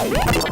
What?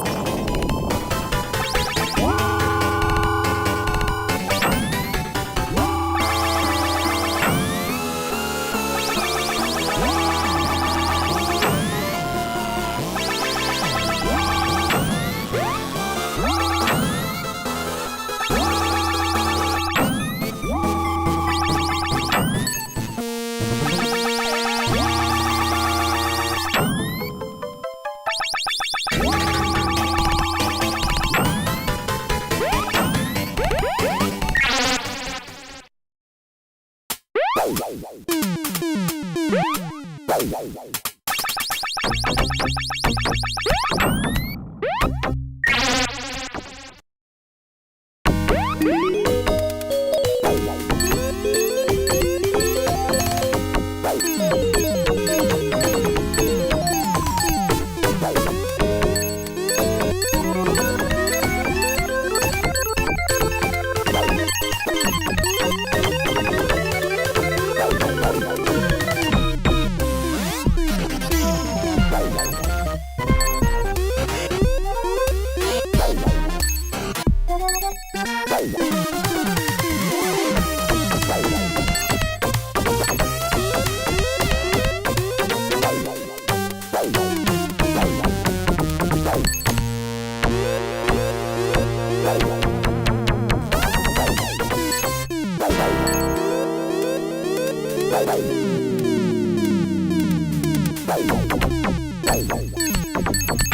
เ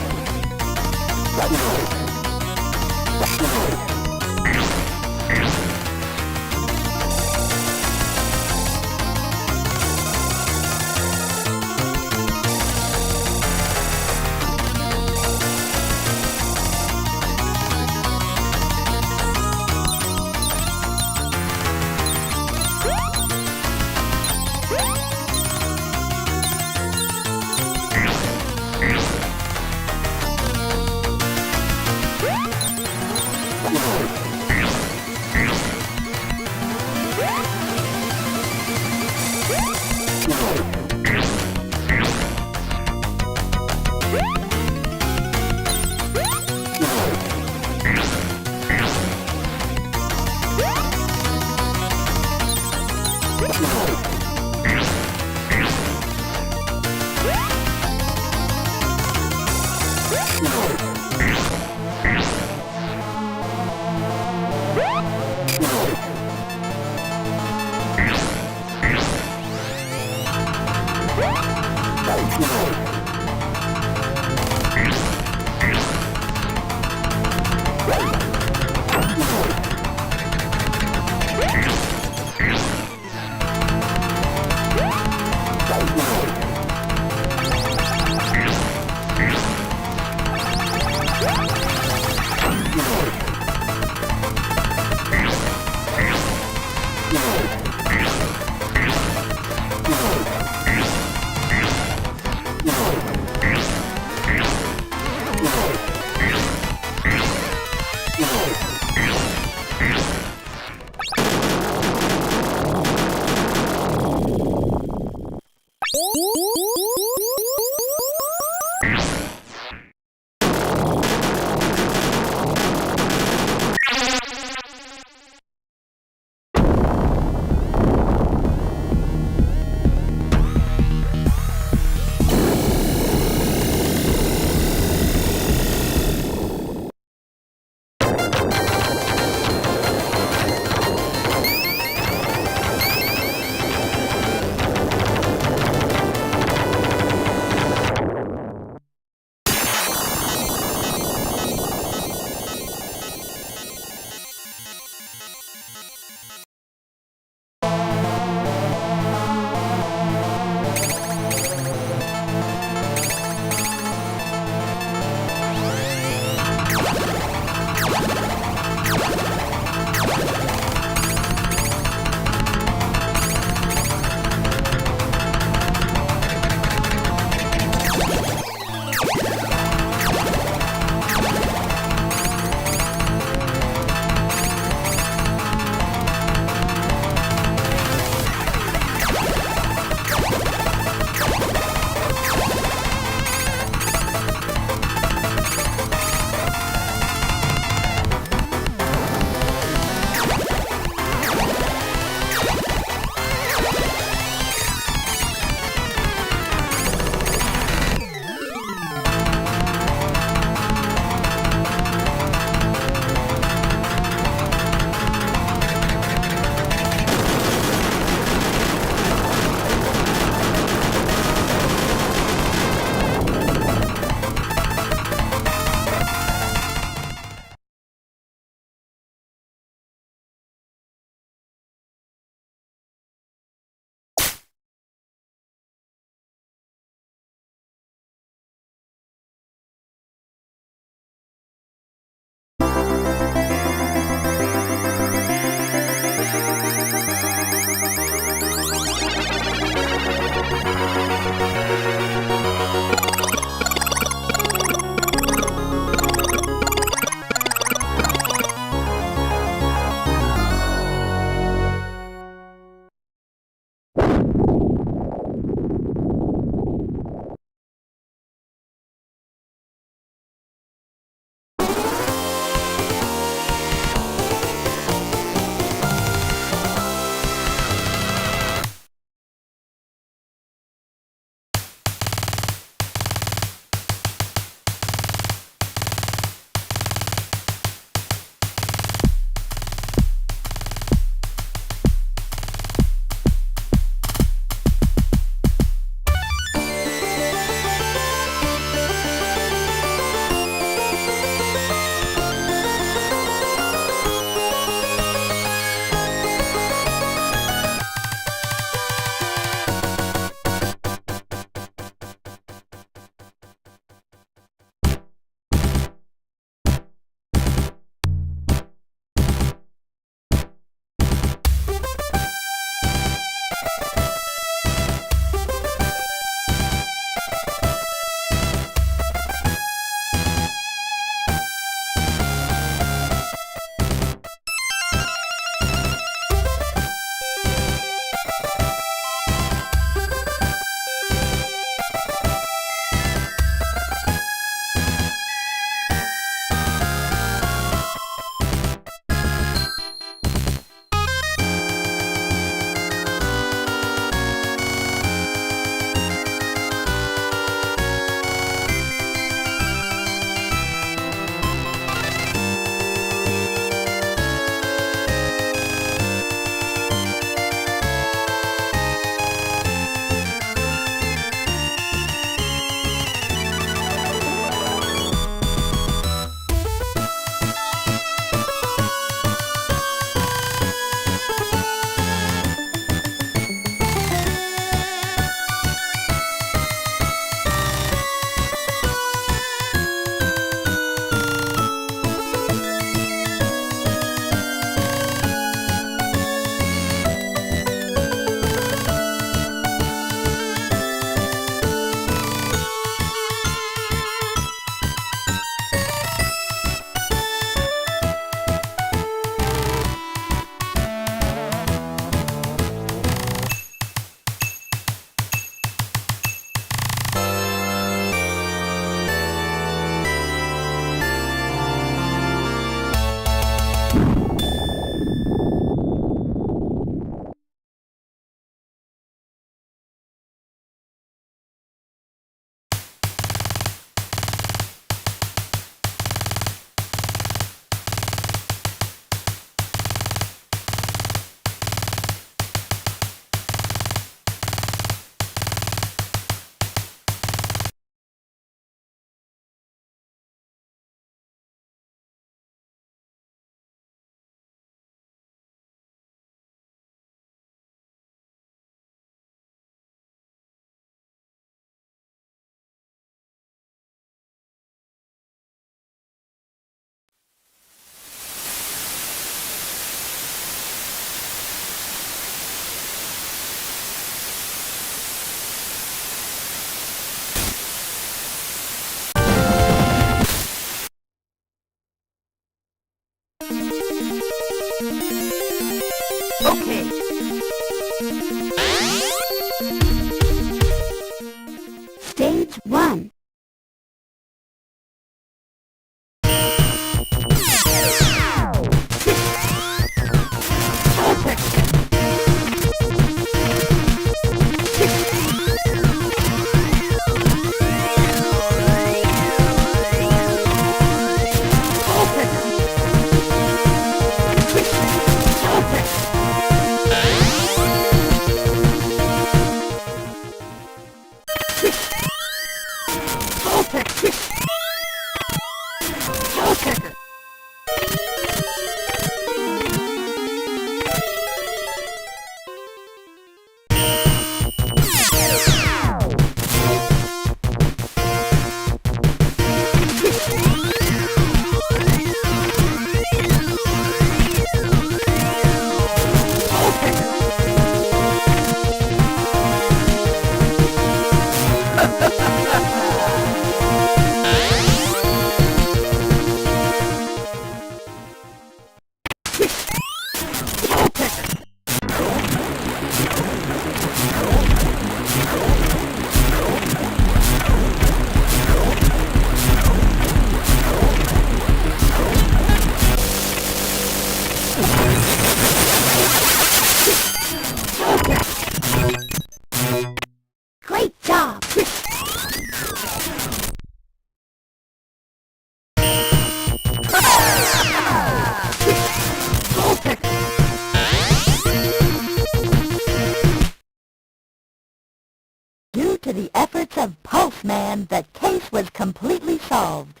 man, the case was completely solved.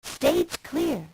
Stage clear.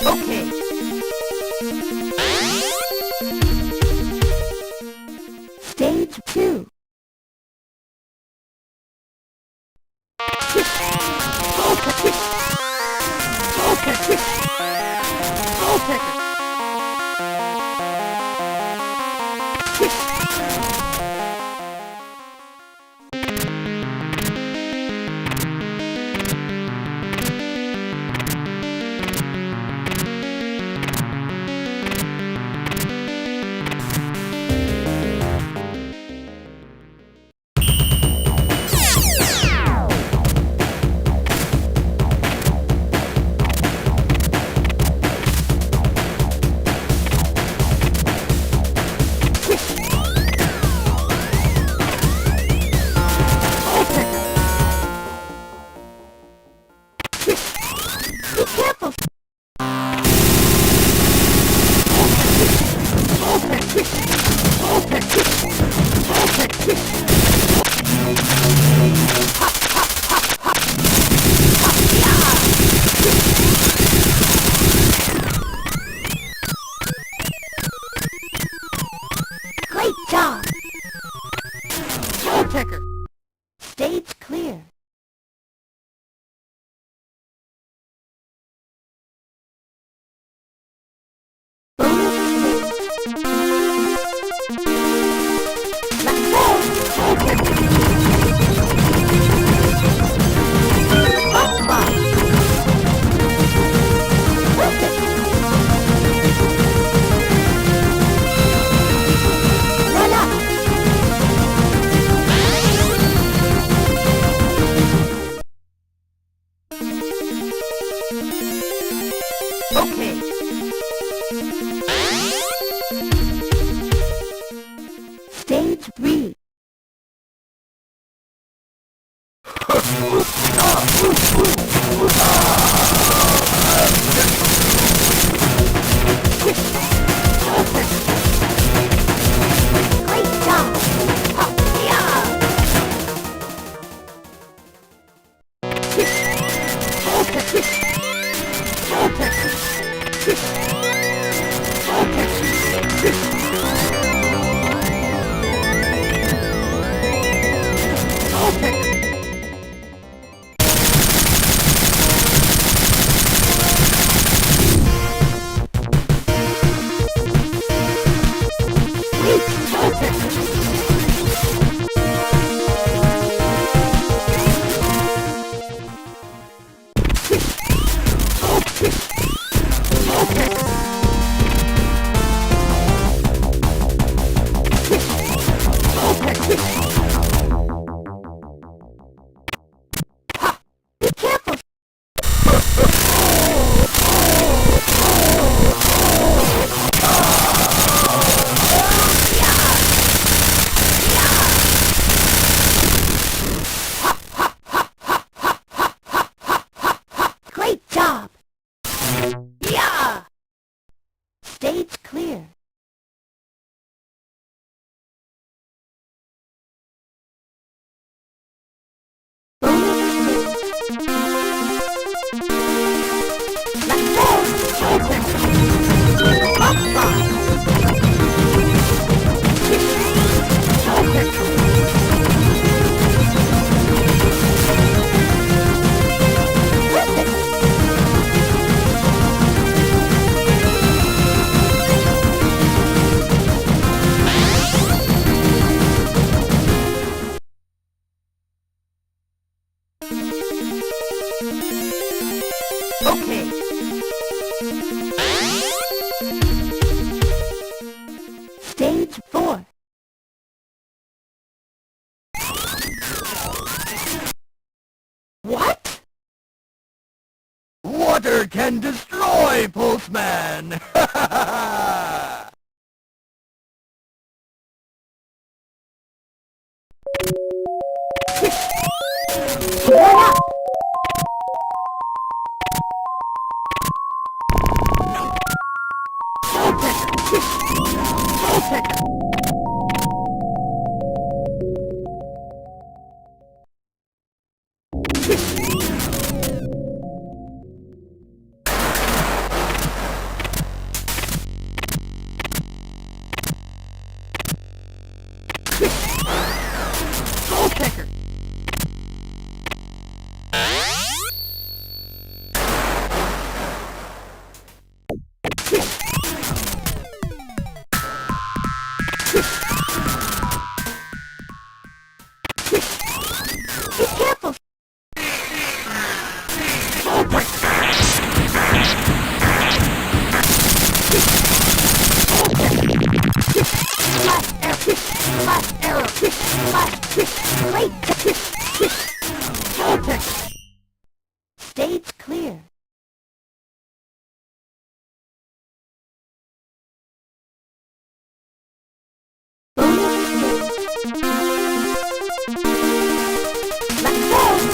Okay. Stage 2. Be careful! Great job! Picker. Stage clear. Neither can destroy, Postman! One up. Soul Checker! Be careful. Last arrow. Great. Soul Checker! Stage clear. Bonus stage. Let's go.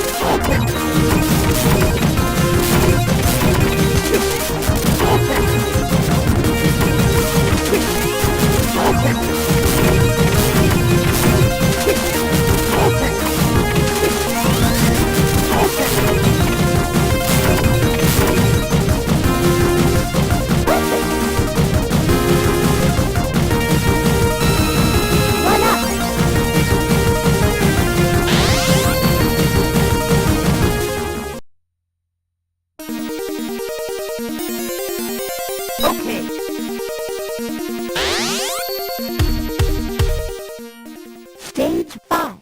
One up. Okay. Stage 5.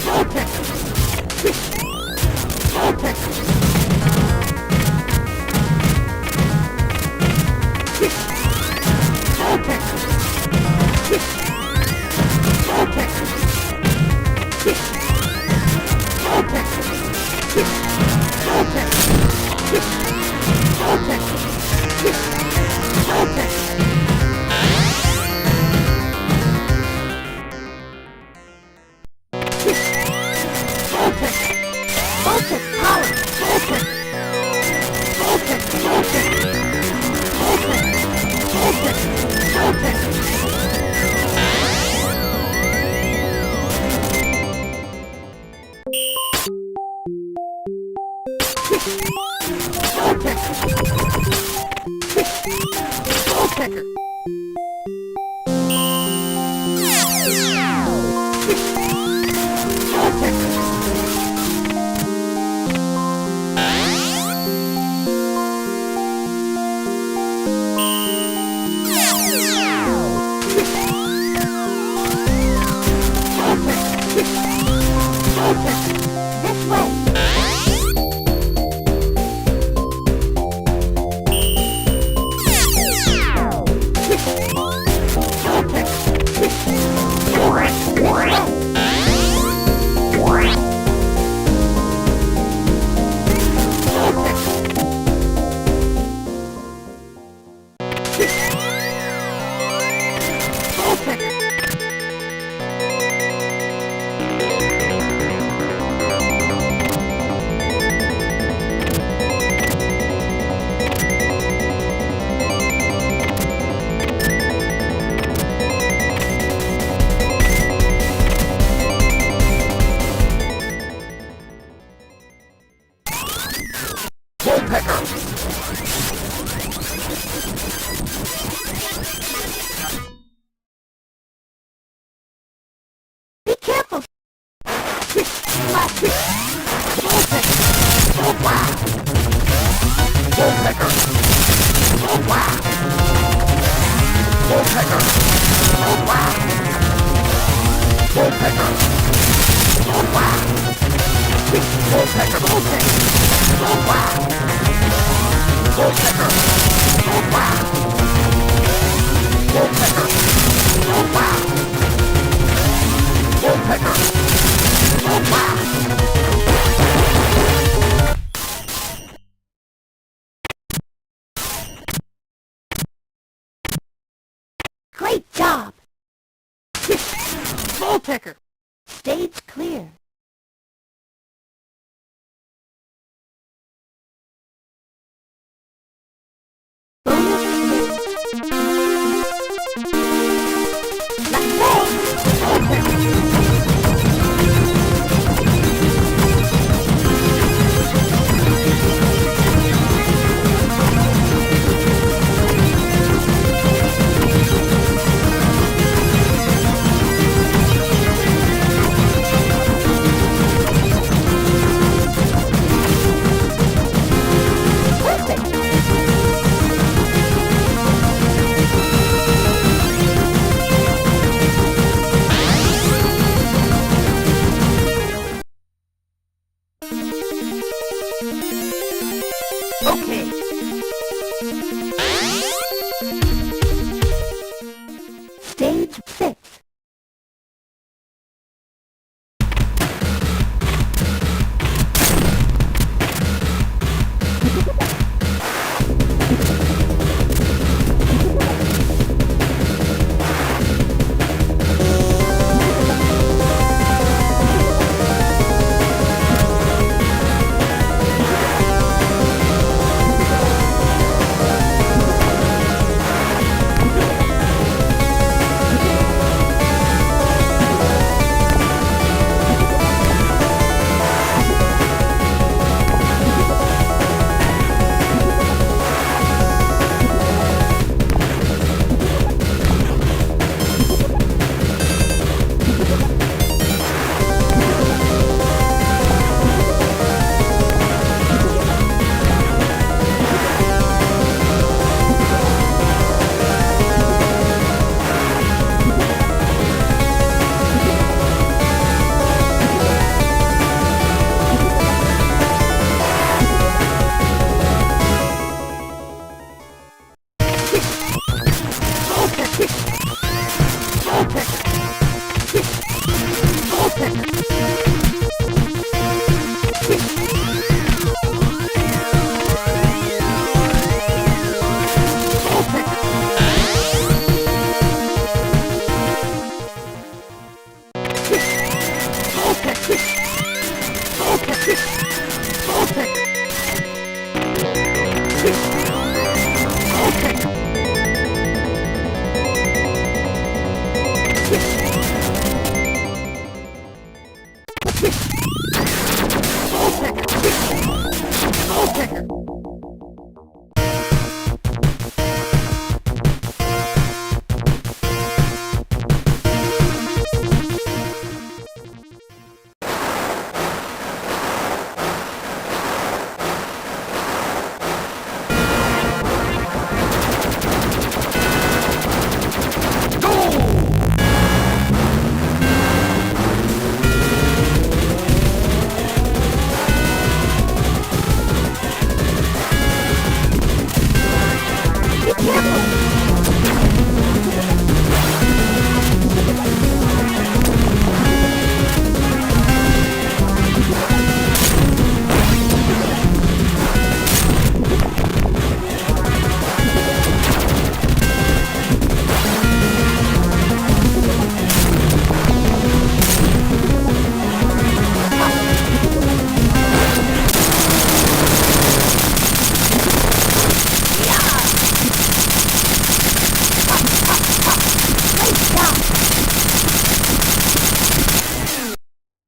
Soul Checker! Soul Checker! Soul Checker! Soul Checker! Soul Checker! Soul Checker! Soul Checker! Soul Checker! Soul Checker! Focus power. Soul Checker! Soul Checker! Soul Checker! Soul Checker! Soul Checker! Soul Checker! Soul Checker! Soul Checker! Soul Checker! Soul Checker! This way. Great job! Ball kicker. Stage clear. Bonus stage. Let's go! Okay. Stage 6.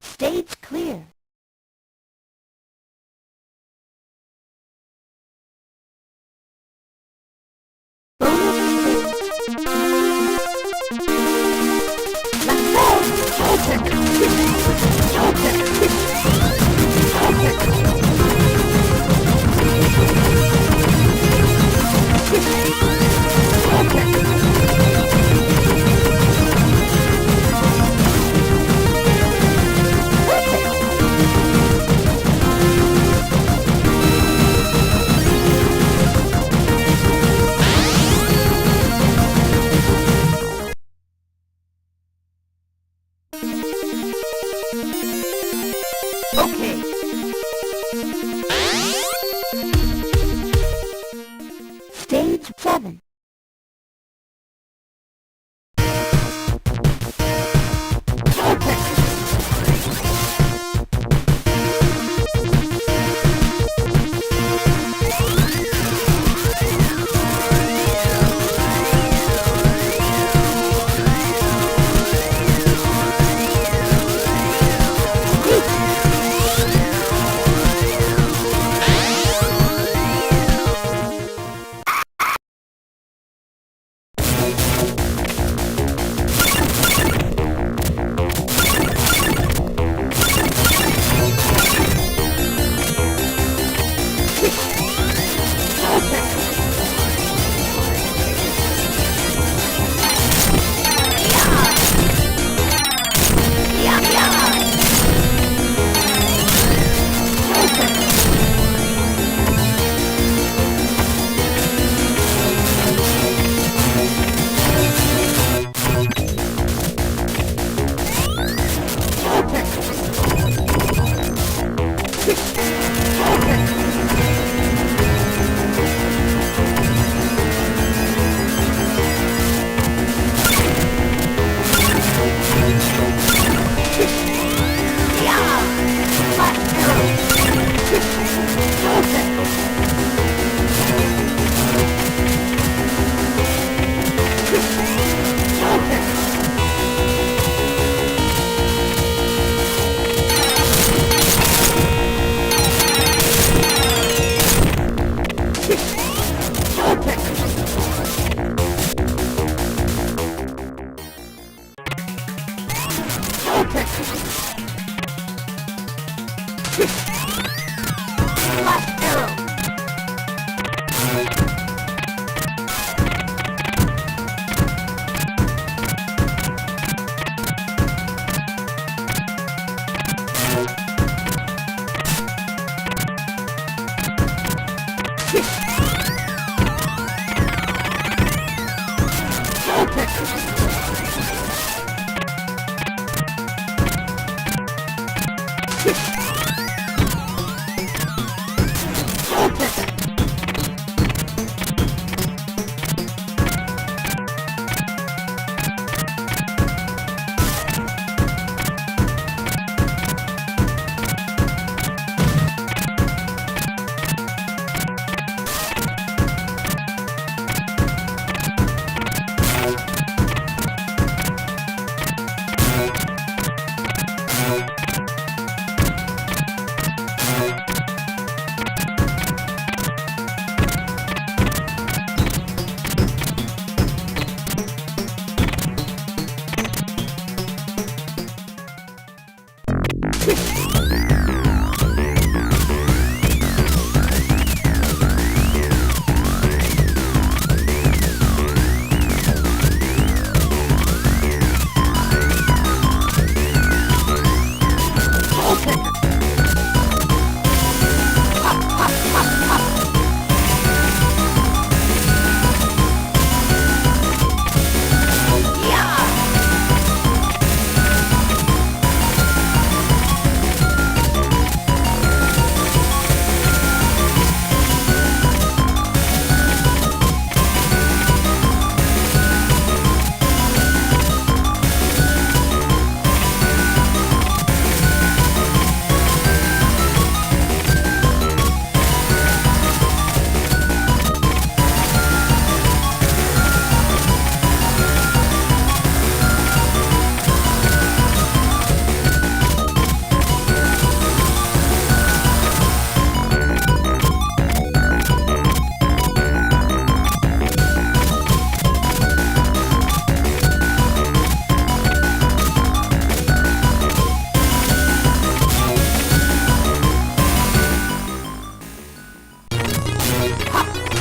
Stage clear. Bonus stage. Let's go! Okay. Stage 7.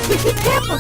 Be careful.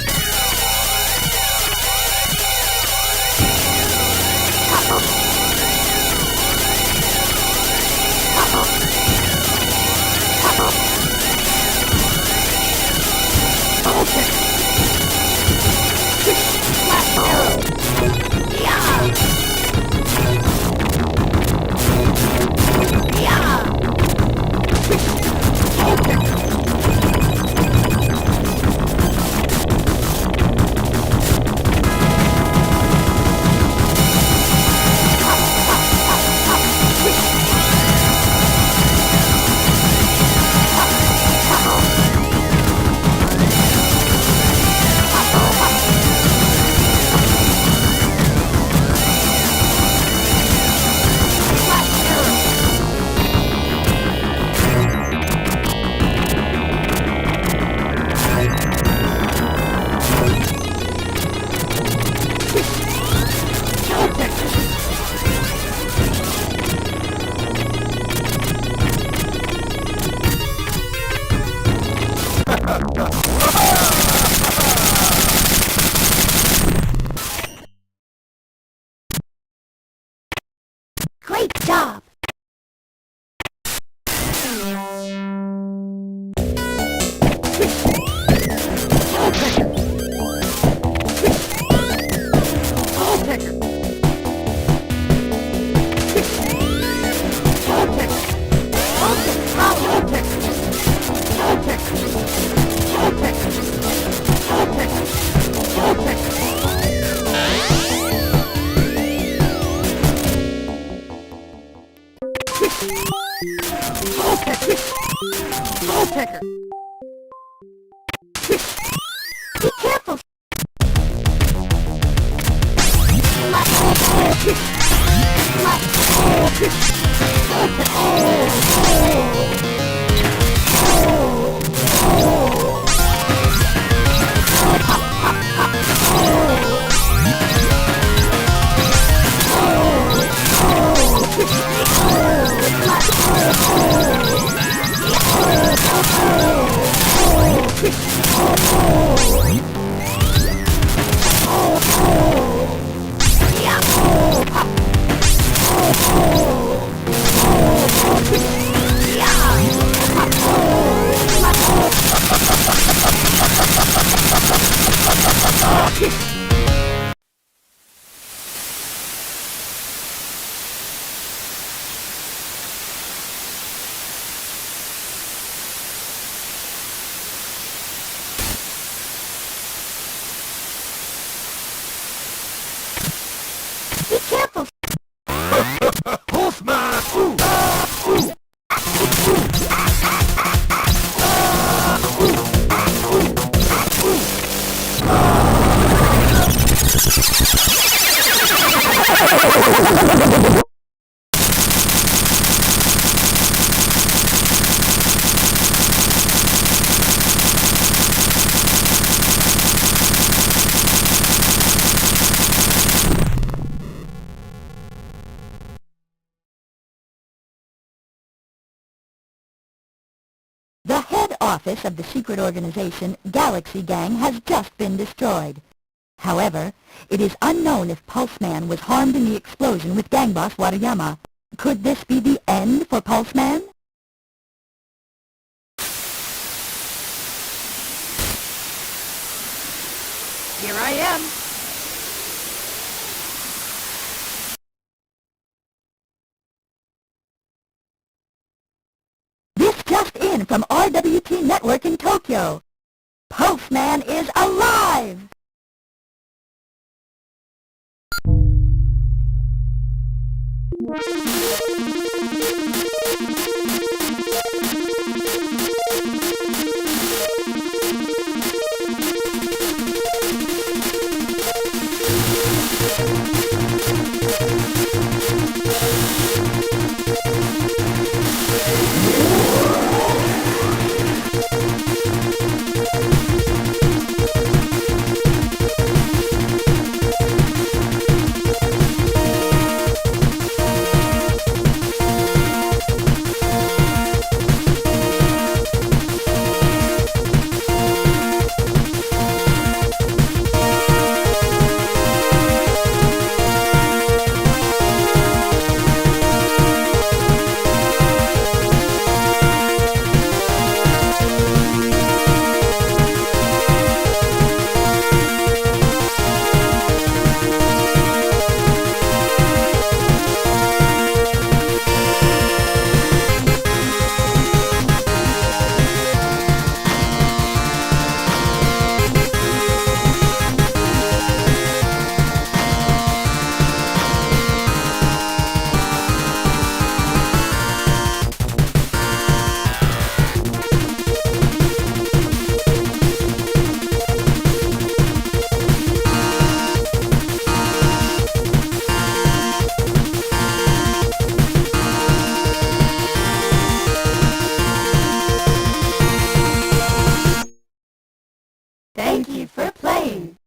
Great job! Be careful! Be careful! Horseman! Ooh. The head office of the secret organization Galaxy Gang has just been destroyed. However, it is unknown if Pulseman was harmed in the explosion with Gang Boss Watayama. Could this be the end for Pulseman? Here I am. This just in from RWT Network in Tokyo. Pulseman is alive! Thank you for playing.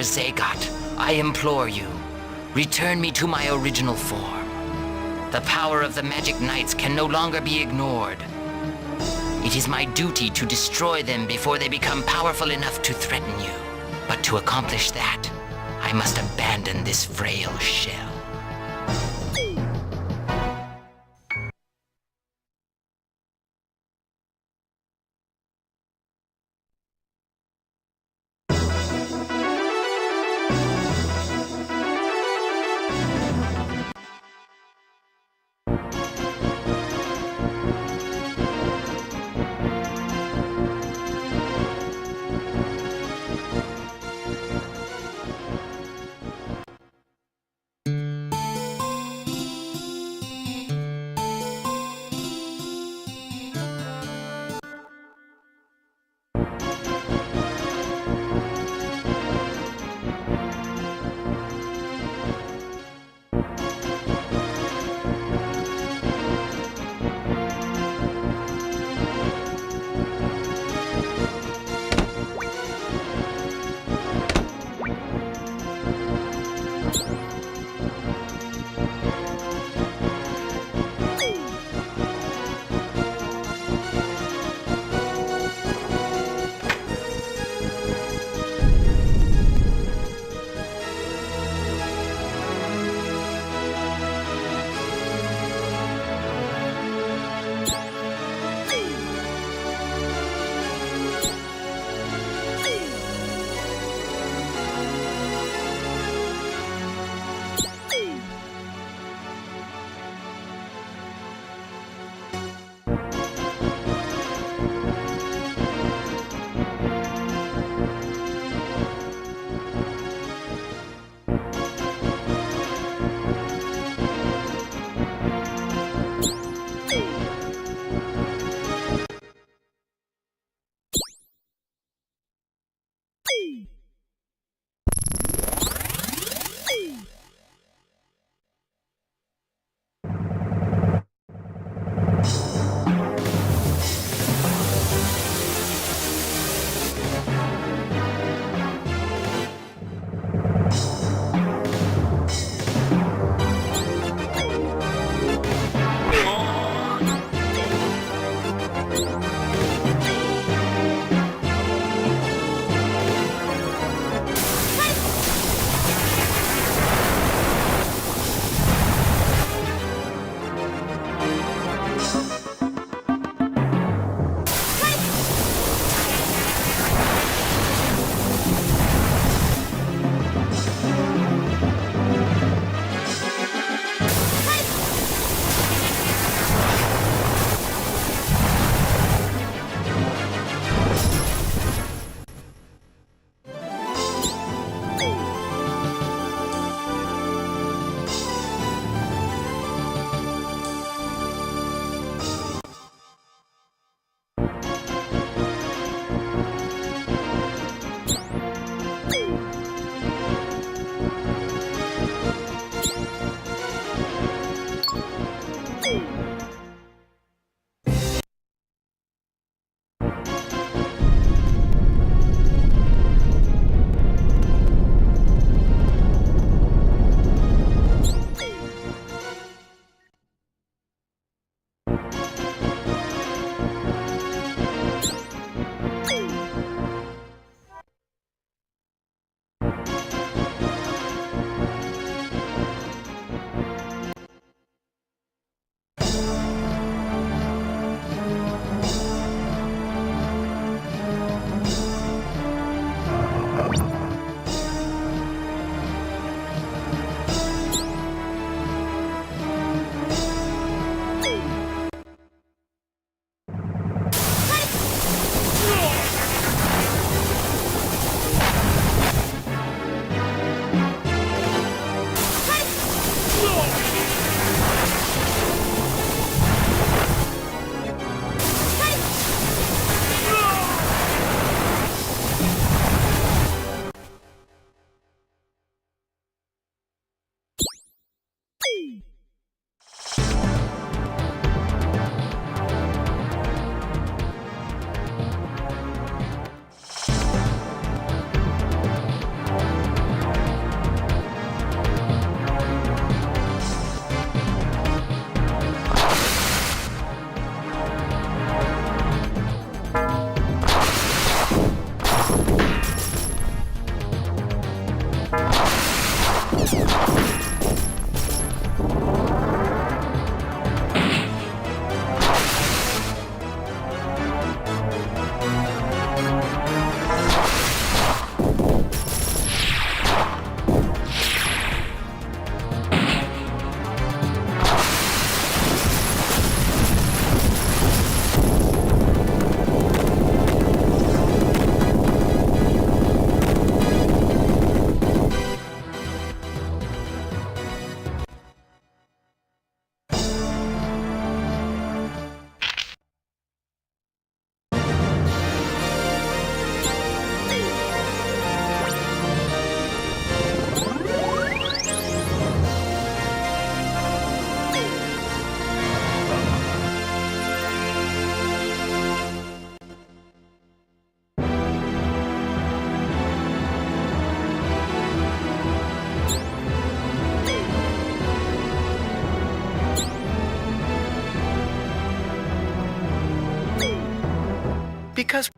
Zagot, I implore you, return me to my original form. The power of the Magic Knights can no longer be ignored. It is my duty to destroy them before they become powerful enough to threaten you. But to accomplish that, I must abandon this frail shell. because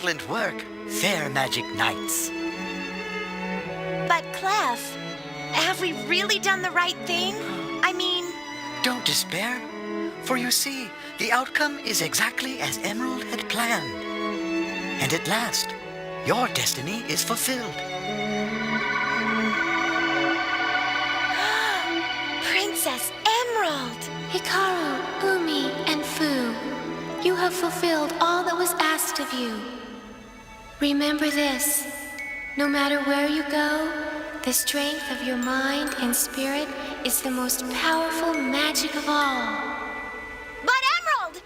excellent work, fair magic knights. But Clef, have we really done the right thing? I mean... Don't despair, for you see, the outcome is exactly as Emerald had planned. And at last, your destiny is fulfilled. Princess Emerald! Hikaru, Umi, and Fu, you have fulfilled all that was asked of you. Remember this, no matter where you go, the strength of your mind and spirit is the most powerful magic of all. But Emerald!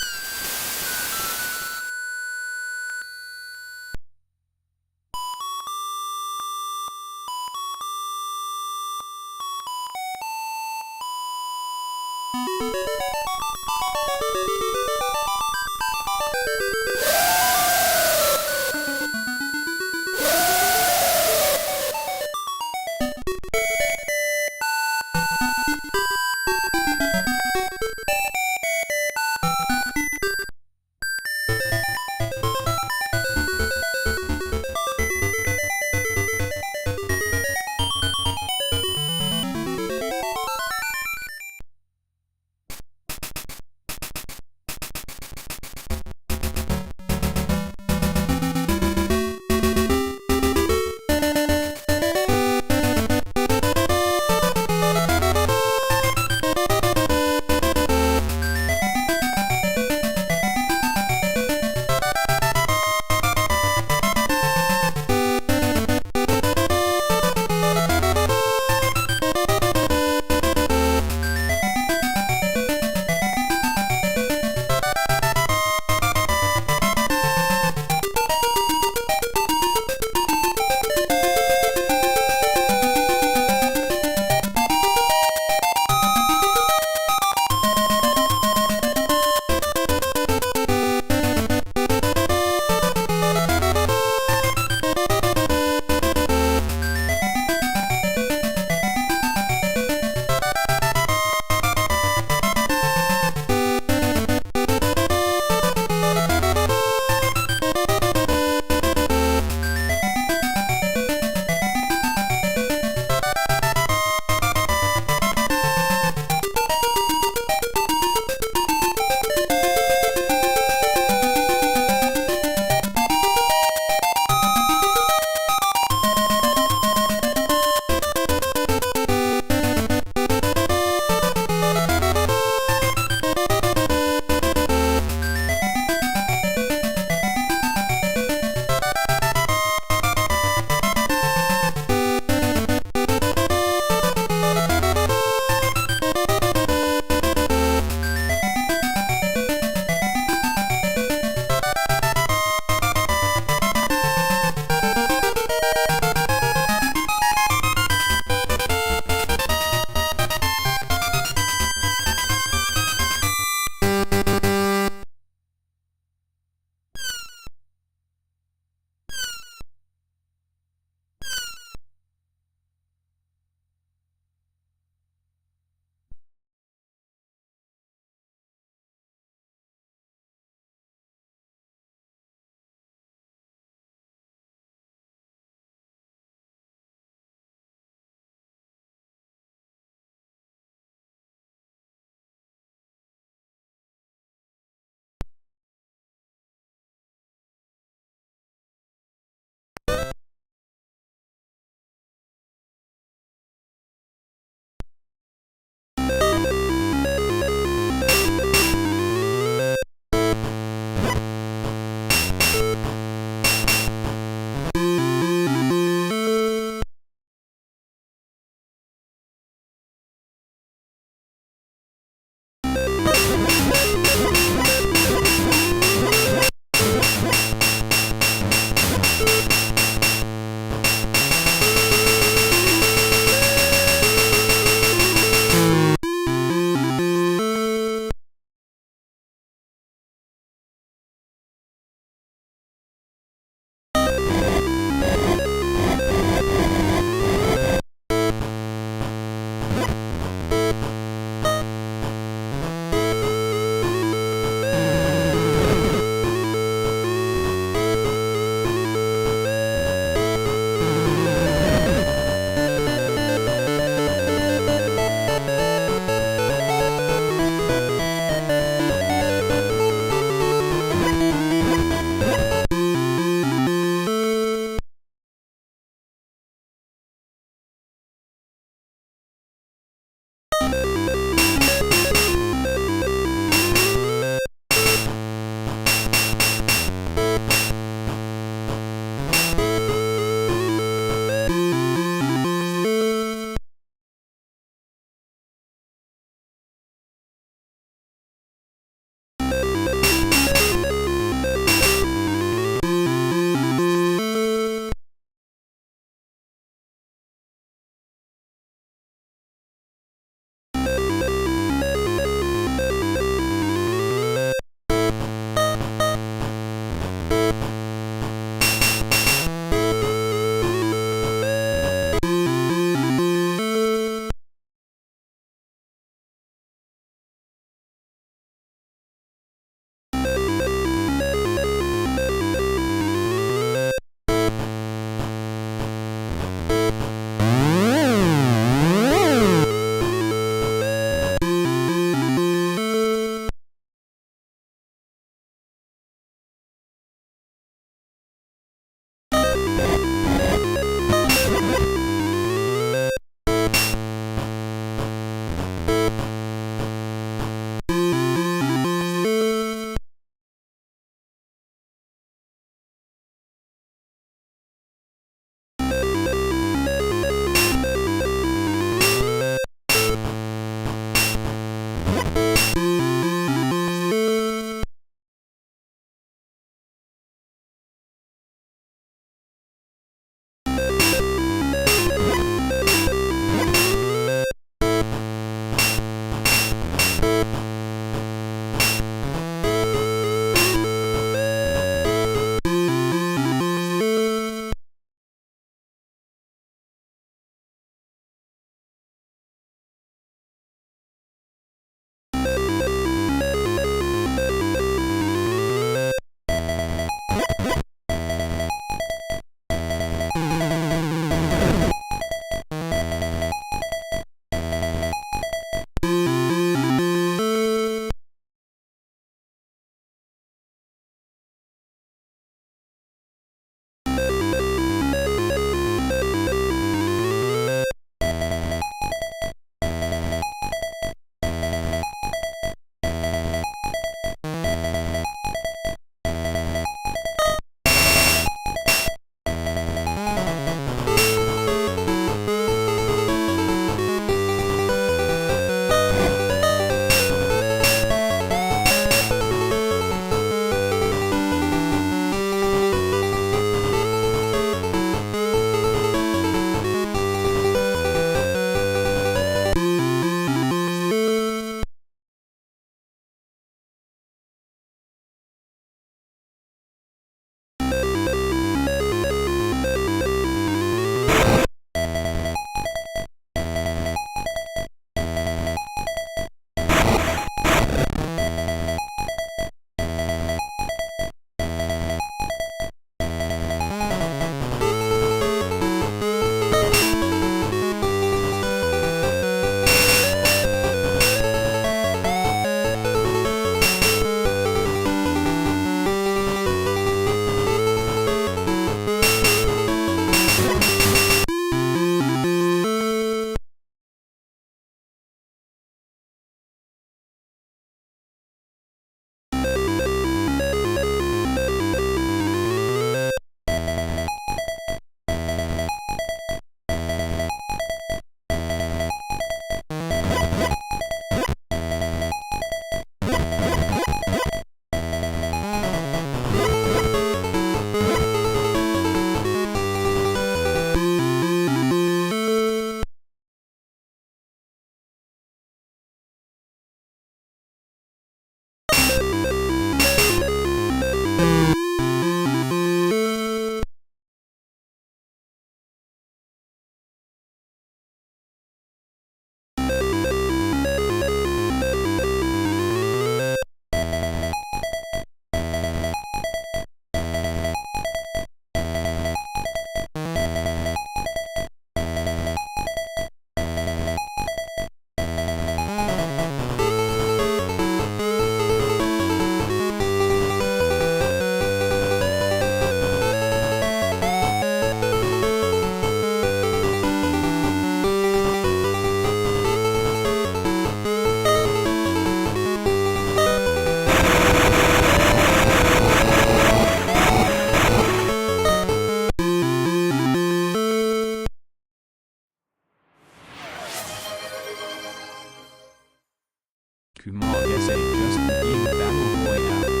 Kumar SA just being Battle Royale.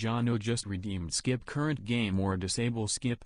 Jono just redeemed skip current game or disable skip.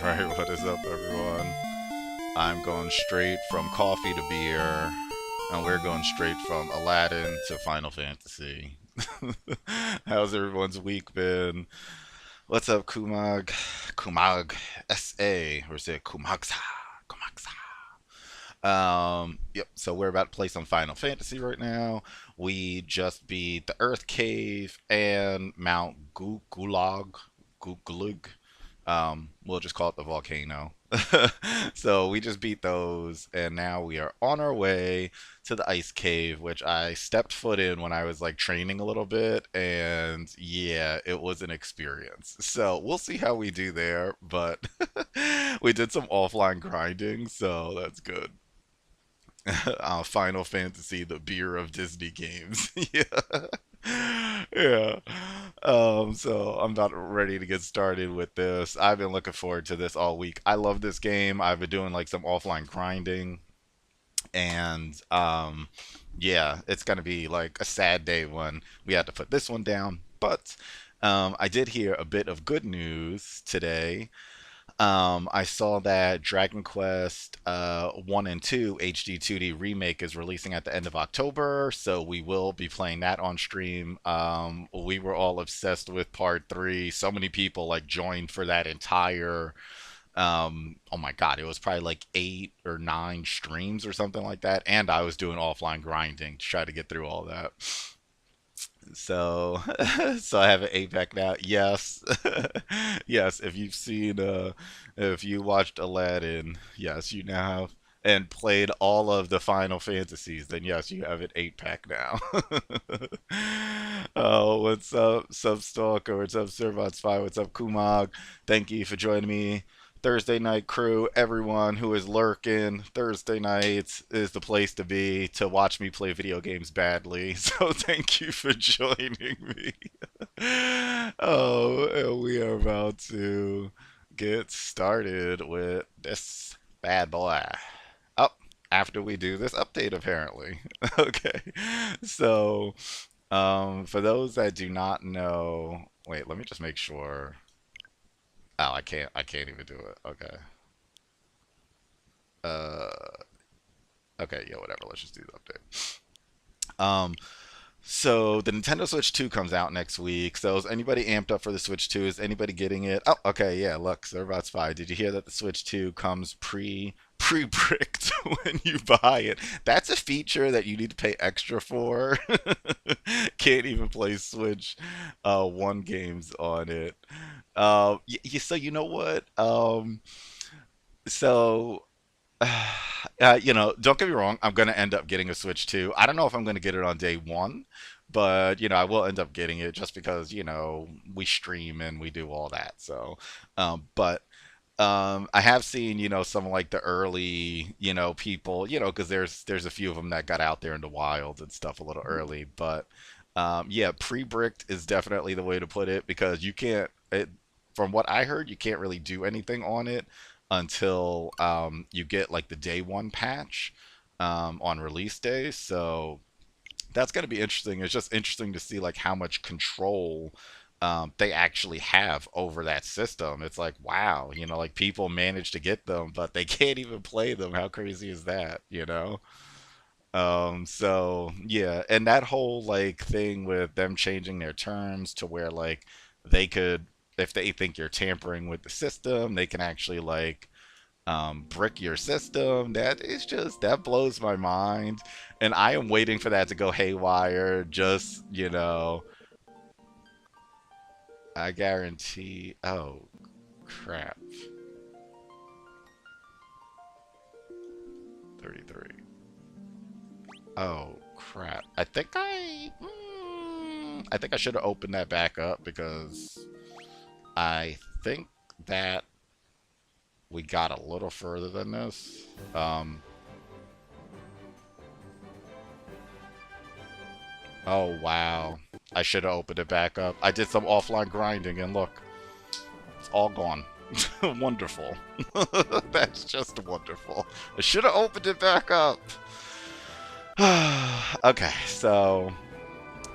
Alright, what is up, everyone? I'm going straight from coffee to beer, and we're going straight from Aladdin to Final Fantasy. How's everyone's week been? What's up, Kumag? Kumag SA, or is it Kumagsa? Kumagsa. Yep, so we're about to play some Final Fantasy right now. We just beat the Earth Cave and Mount Gulag. Gulag. We'll just call it the volcano. So we just beat those, and now we are on our way to the ice cave, which I stepped foot in when I was like training a little bit, and yeah, it was an experience. So we'll see how we do there, but we did some offline grinding, so that's good. Final Fantasy, the beer of Disney games. Yeah. Yeah. So I'm about ready to get started with this. I've been looking forward to this all week. I love this game. I've been doing like some offline grinding, and yeah, it's gonna be like a sad day when we have to put this one down. But I did hear a bit of good news today. I saw that Dragon Quest 1 and 2 HD 2D remake is releasing at the end of October, so we will be playing that on stream. We were all obsessed with part 3. So many people like joined for that entire oh my god, it was probably like 8 or 9 streams or something like that, and I was doing offline grinding to try to get through all that. So, so I have an 8 pack now. Yes, yes. If you've seen, if you watched Aladdin, yes, you now have, and played all of the Final Fantasies, then yes, you have an 8 pack now. Oh, what's up, Substalker? What's up, Servot Spy? What's up, Kumag? Thank you for joining me. Thursday night crew, everyone who is lurking, Thursday nights is the place to be to watch me play video games badly. So thank you for joining me. Oh, and we are about to get started with this bad boy. Oh, after we do this update, apparently. Okay. So, for those that do not know, wait, let me just make sure. Oh, I can't even do it. Okay. Uh, okay, yeah, whatever. Let's just do the update. So the Nintendo Switch 2 comes out next week. So is anybody amped up for the Switch 2? Is anybody getting it? Oh, okay, yeah, look, Servot Spy. Did you hear that the Switch 2 comes pre-bricked when you buy it? That's a feature that you need to pay extra for. Can't even play Switch 1 games on it. So you know what? So don't get me wrong. I'm gonna end up getting a Switch 2. I don't know if I'm gonna get it on day one, but I will end up getting it just because we stream and we do all that. So, but I have seen some like the early people because there's a few of them that got out there in the wild and stuff a little early, but yeah, pre-bricked is definitely the way to put it because you can't. From what I heard, you can't really do anything on it until you get like the day one patch on release day. So that's going to be interesting. It's just interesting to see like how much control they actually have over that system. It's like, wow, like people manage to get them, but they can't even play them. How crazy is that? So yeah, and that whole like thing with them changing their terms to where like they could, if they think you're tampering with the system, they can actually like brick your system. That blows my mind, and I am waiting for that to go haywire. Just I guarantee. Oh crap! 33. Oh crap! I think I should have opened that back up because I think that we got a little further than this. Oh wow. I should have opened it back up. I did some offline grinding and look, it's all gone. Wonderful. That's just wonderful. I should have opened it back up. Okay, so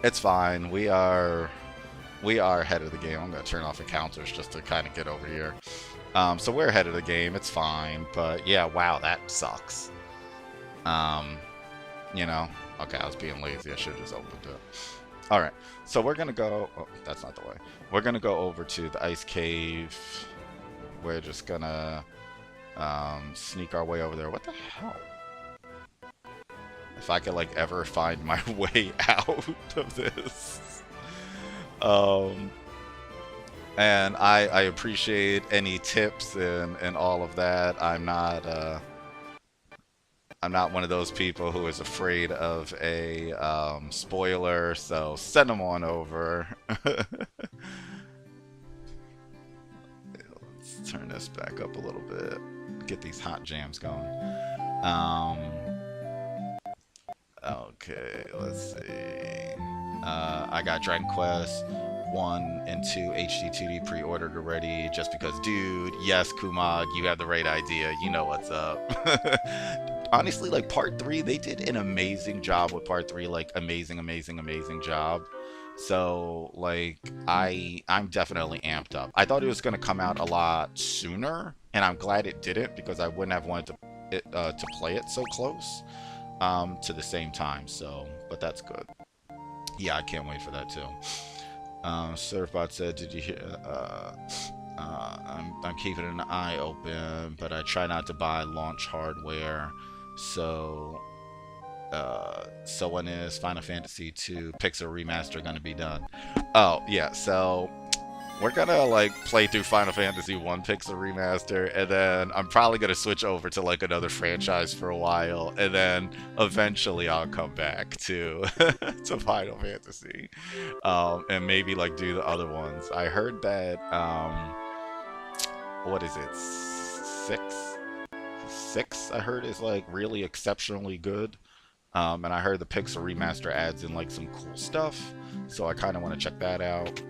it's fine. We are ahead of the game. I'm gonna turn off encounters just to kind of get over here. So we're ahead of the game. It's fine. But yeah, wow, that sucks. You know. Okay, I was being lazy. I should have just opened it. All right. So we're gonna go. Oh, that's not the way. We're gonna go over to the ice cave. We're just gonna sneak our way over there. What the hell? If I could like ever find my way out of this. And I appreciate any tips and all of that. I'm not one of those people who is afraid of a spoiler, so send them on over. Let's turn this back up a little bit. Get these hot jams going. Okay, let's see. I got Dragon Quest 1 and 2 HD 2D pre-ordered already just because, dude, yes, Kumag, you have the right idea. You know what's up. Honestly, like, Part 3, they did an amazing job with Part 3. Like, amazing job. So, like, I'm definitely amped up. I thought it was going to come out a lot sooner, and I'm glad it didn't because I wouldn't have wanted to play it so close to the same time. So, but that's good. Yeah, I can't wait for that too. Surfbot said, "Did you hear? I'm keeping an eye open, but I try not to buy launch hardware. So, so when is Final Fantasy II Pixel Remaster gonna be done?" Oh yeah, so we're gonna like play through Final Fantasy 1 Pixel Remaster, and then I'm probably gonna switch over to like another franchise for a while, and then eventually I'll come back to to Final Fantasy, and maybe like do the other ones. I heard that what is it, six? I heard is like really exceptionally good, and I heard the Pixel Remaster adds in like some cool stuff, so I kind of want to check that out.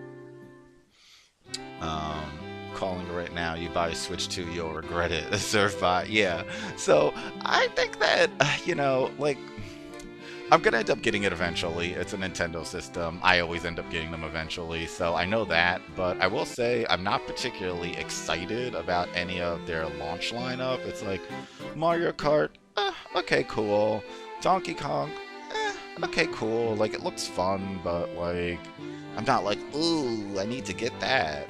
Calling right now, you buy Switch 2, you'll regret it. Surfbot, yeah. So I think that, you know, like, I'm gonna end up getting it eventually. It's a Nintendo system. I always end up getting them eventually, so I know that. But I will say I'm not particularly excited about any of their launch lineup. It's like Mario Kart, okay, cool. Donkey Kong, okay, cool. Like, it looks fun, but like, I'm not like, ooh, I need to get that.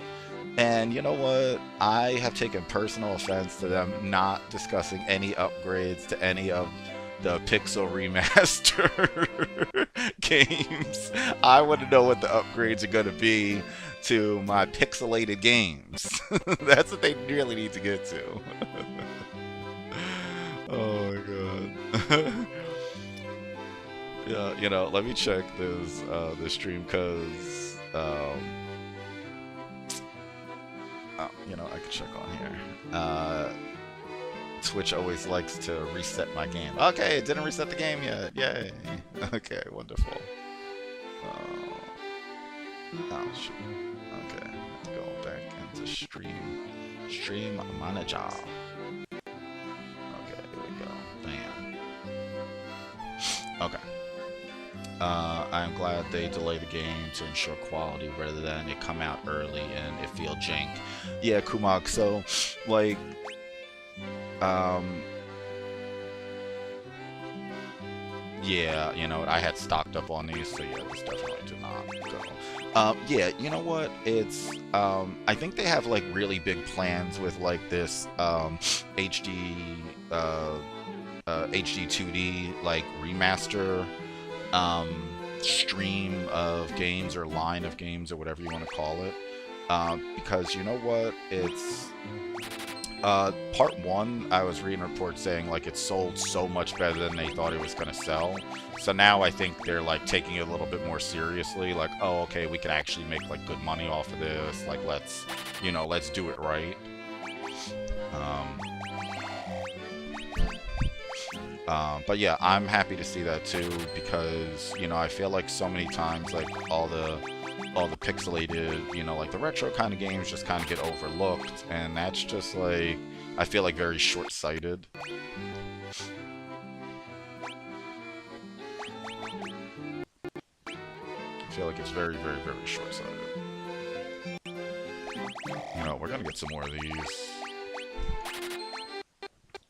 And you know what? I have taken personal offense to them not discussing any upgrades to any of the Pixel Remaster games. I want to know what the upgrades are going to be to my pixelated games. That's what they really need to get to. Oh my god. Yeah, you know, let me check this stream because you know, I can check on here. Twitch always likes to reset my game. Okay, it didn't reset the game yet. Yay. Okay, wonderful. Oh, shoot. Okay, I have to go back into Stream Manager. Okay, here we go. Bam. Okay. I'm glad they delay the game to ensure quality rather than it come out early and it feel jank. Yeah, Kumag, so, like, yeah, you know, I had stocked up on these, so yeah, this definitely did not go. Yeah, you know what, it's, I think they have, like, really big plans with, like, this, HD 2D, like, remaster, stream of games or line of games or whatever you want to call it, because you know what, it's part 1 I was reading reports saying like it sold so much better than they thought it was gonna sell, so now I think they're like taking it a little bit more seriously, like, oh, okay, we can actually make like good money off of this, like, let's, you know, let's do it right. But yeah, I'm happy to see that too, because, you know, I feel like so many times, like, all the pixelated, you know, like the retro kind of games just kind of get overlooked, and that's just, like, I feel like very short-sighted. I feel like it's very, very, very short-sighted. You know, we're gonna get some more of these.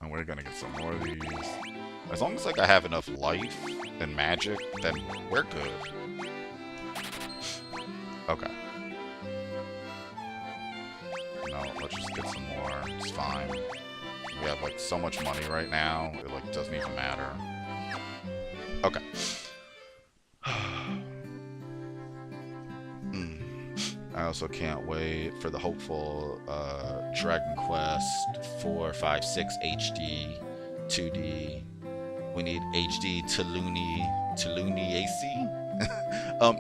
And we're gonna get some more of these. As long as like I have enough life and magic, then we're good. Okay. No, let's just get some more. It's fine. We have like so much money right now, it like doesn't even matter. Okay. I also can't wait for the hopeful Dragon Quest 4, 5, 6 HD 2D. We need HD Tuluni AC.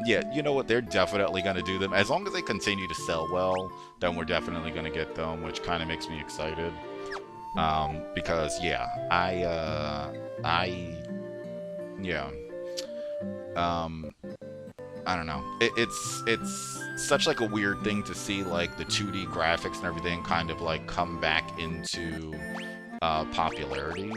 Yeah, you know what? They're definitely gonna do them. As long as they continue to sell well, then we're definitely gonna get them, which kind of makes me excited. Because yeah, I don't know. It's such like a weird thing to see like the 2D graphics and everything kind of like come back into popularity.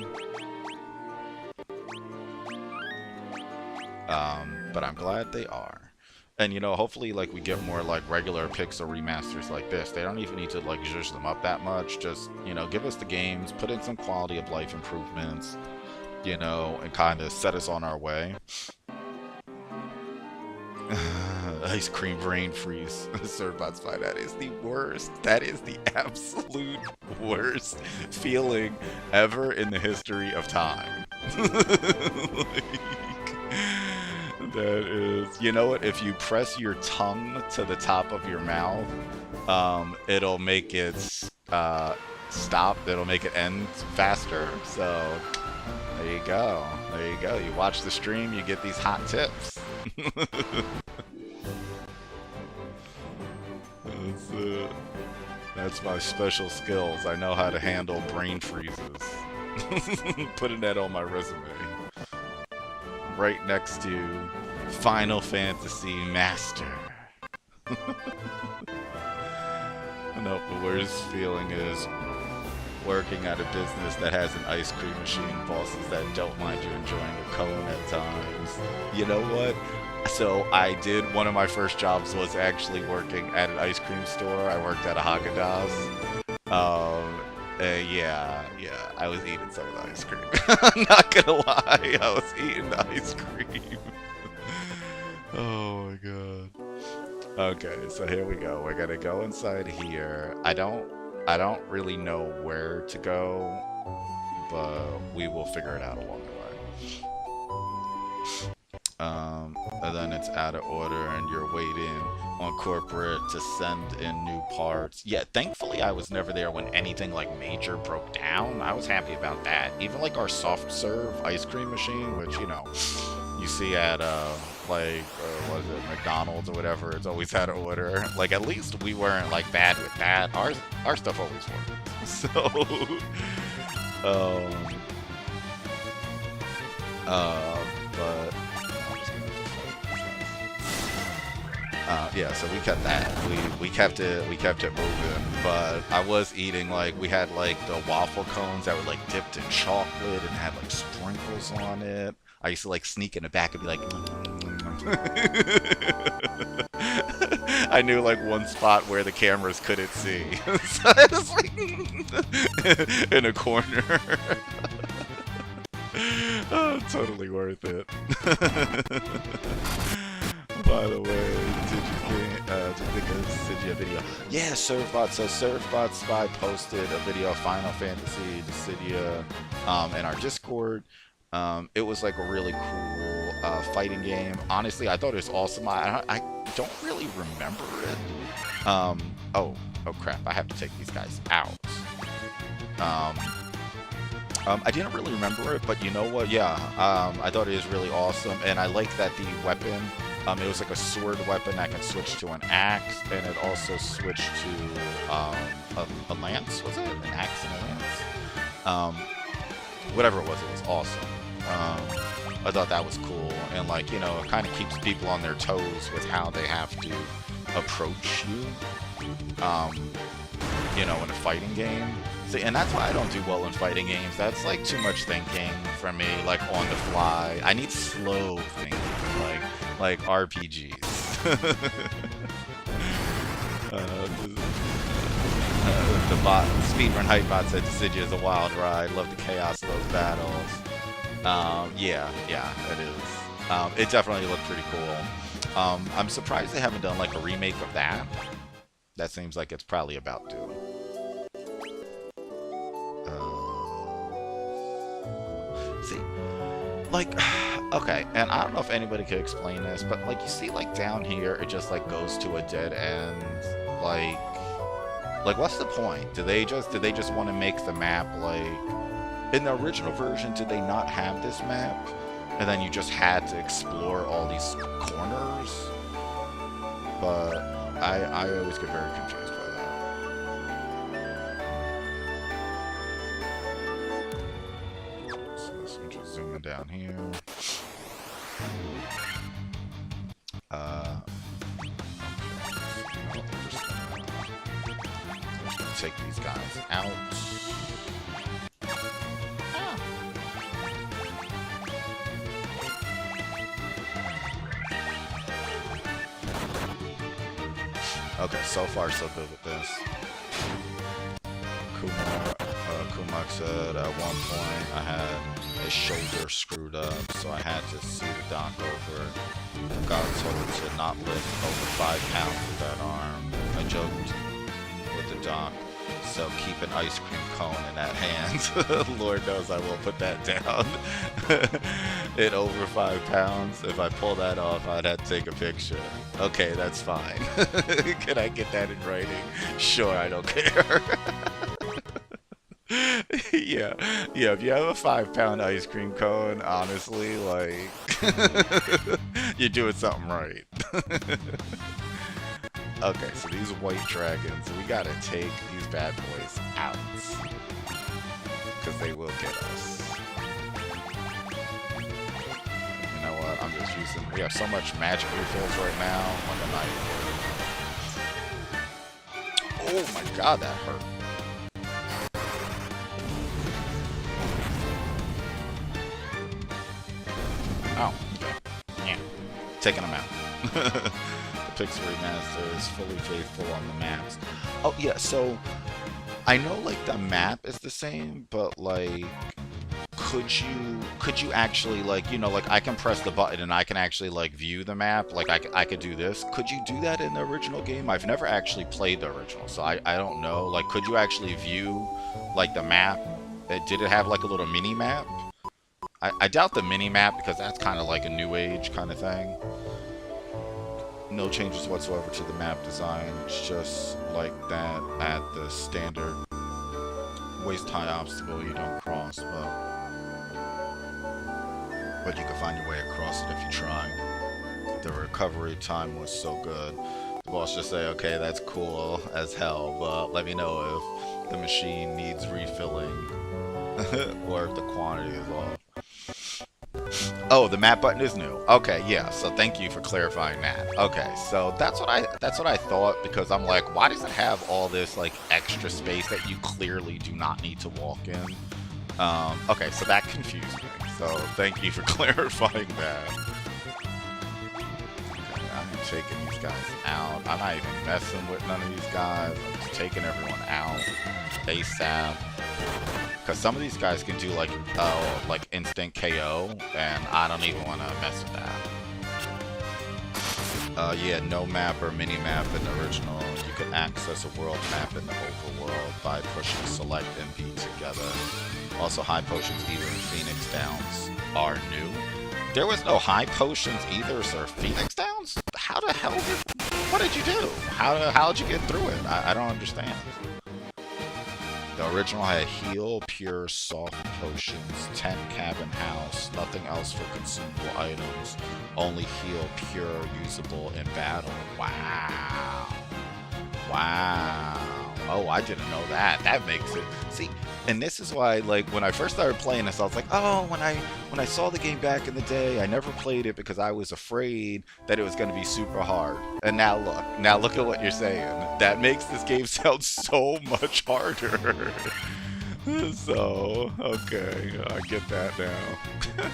But I'm glad they are. And you know, hopefully like we get more like regular pixel remasters like this. They don't even need to like zhuzh them up that much. Just, you know, give us the games, put in some quality of life improvements, you know, and kind of set us on our way. Ice cream brain freeze. Servbot Spy, that is the worst. That is the absolute worst feeling ever in the history of time. That is, you know what? If you press your tongue to the top of your mouth, it'll make it stop. It'll make it end faster. So there you go. There you go. You watch the stream, you get these hot tips. That's my special skills. I know how to handle brain freezes. Putting that on my resume. Right next to Final Fantasy Master. No, the worst feeling is working at a business that has an ice cream machine, bosses that don't mind you enjoying a cone at times. You know what? So I did, one of my first jobs was actually working at an ice cream store. I worked at a Haagen-Dazs. Yeah, I was eating some of the ice cream. I'm not gonna lie, I was eating the ice cream. Oh my god. Okay, so here we go. We're gonna go inside here. I don't really know where to go, but we will figure it out along the way. And then it's out of order and you're waiting on corporate to send in new parts. Yeah, thankfully I was never there when anything like major broke down. I was happy about that. Even like our soft serve ice cream machine, which, you know, you see at what is it, McDonald's or whatever, it's always out of order. Like, at least we weren't like bad with that. Our stuff always worked. So but yeah, so we kept that. We kept it moving. But I was eating, like, we had like the waffle cones that were like dipped in chocolate and had like sprinkles on it. I used to like sneak in the back and be like, I knew like one spot where the cameras couldn't see. So I was like in a corner. Oh, totally worth it. By the way, did you a video? Yeah, Servbot. So Servbot Spy posted a video of Final Fantasy Dissidia in our Discord. It was like a really cool fighting game. Honestly, I thought it was awesome. I don't really remember it. Oh crap! I have to take these guys out. I didn't really remember it, but you know what? Yeah, I thought it was really awesome, and I like that the weapon. It was like a sword weapon that can switch to an axe, and it also switched to a lance. Was it an axe and a lance? Whatever it was awesome. I thought that was cool, and like, you know, it kind of keeps people on their toes with how they have to approach you. You know, in a fighting game. See, and that's why I don't do well in fighting games. That's like too much thinking for me, like on the fly. I need slow thinking, like RPGs. The Speedrun Hype Bot said Dissidia is a wild ride. Love the chaos of those battles. Yeah, it is. It definitely looked pretty cool. I'm surprised they haven't done like a remake of that. That seems like it's probably about due. See, like, okay, and I don't know if anybody could explain this, but like you see, like down here, it just like goes to a dead end. Like what's the point? Did they just want to make the map like in the original version? Did they not have this map, and then you just had to explore all these corners? But I always get very confused by that. So let's just zoom in down here. Take these guys out. Okay, so far so good with this. Kumar said at one point I had a shoulder screwed up, so I had to see the doc over it. Got told to not lift over 5 pounds with that arm. I joked with the doc, so keep an ice cream cone in that hand. Lord knows I will put that down. At over 5 pounds, if I pull that off, I'd have to take a picture. Okay, that's fine. Can I get that in writing? Sure, I don't care. Yeah, if you have a 5-pound ice cream cone, honestly, like, you're doing something right. Okay, so these white dragons, we gotta take these bad boys out. Because they will get us. You know what, I'm just using, we have so much magic refills right now on the night. Oh my god, that hurt. Oh, okay. Yeah. Taking them out. The Pixel Remaster is fully faithful on the maps. Oh, yeah, so I know, like, the map is the same, but, like, could you actually, like, you know, like, I can press the button and I can actually, like, view the map? Like, I could do this. Could you do that in the original game? I've never actually played the original, so I don't know. Like, could you actually view, like, the map? Did it have, like, a little mini-map? I doubt the mini-map, because that's kind of like a new age kind of thing. No changes whatsoever to the map design. It's just like that at the standard waist-high obstacle you don't cross, but you can find your way across it if you try. The recovery time was so good. The boss just say, okay, that's cool as hell, but let me know if the machine needs refilling or if the quantity is off. Oh, the map button is new. Okay, yeah. So thank you for clarifying that. Okay, so that's what I thought, because I'm like, why does it have all this like extra space that you clearly do not need to walk in? Okay, so that confused me. So thank you for clarifying that. Okay, I'm taking these guys out. I'm not even messing with none of these guys. I'm just taking everyone out ASAP. Because some of these guys can do like instant KO, and I don't even want to mess with that. Yeah, no map or mini map in the original. You can access a world map in the overworld by pushing select and B together. Also, high potions either in Phoenix Downs are new. There was no high potions either, sir. Phoenix Downs? How the hell what did you do? How did you get through it? I don't understand. The original had heal, pure, soft potions, tent, cabin, house, nothing else for consumable items, only heal, pure, usable in battle. Wow. Wow. Oh, I didn't know that. That makes it. See, and this is why, like, when I first started playing this, I was like, oh, when I saw the game back in the day, I never played it because I was afraid that it was going to be super hard. And now look at what you're saying. That makes this game sound so much harder. So, okay, I get that now.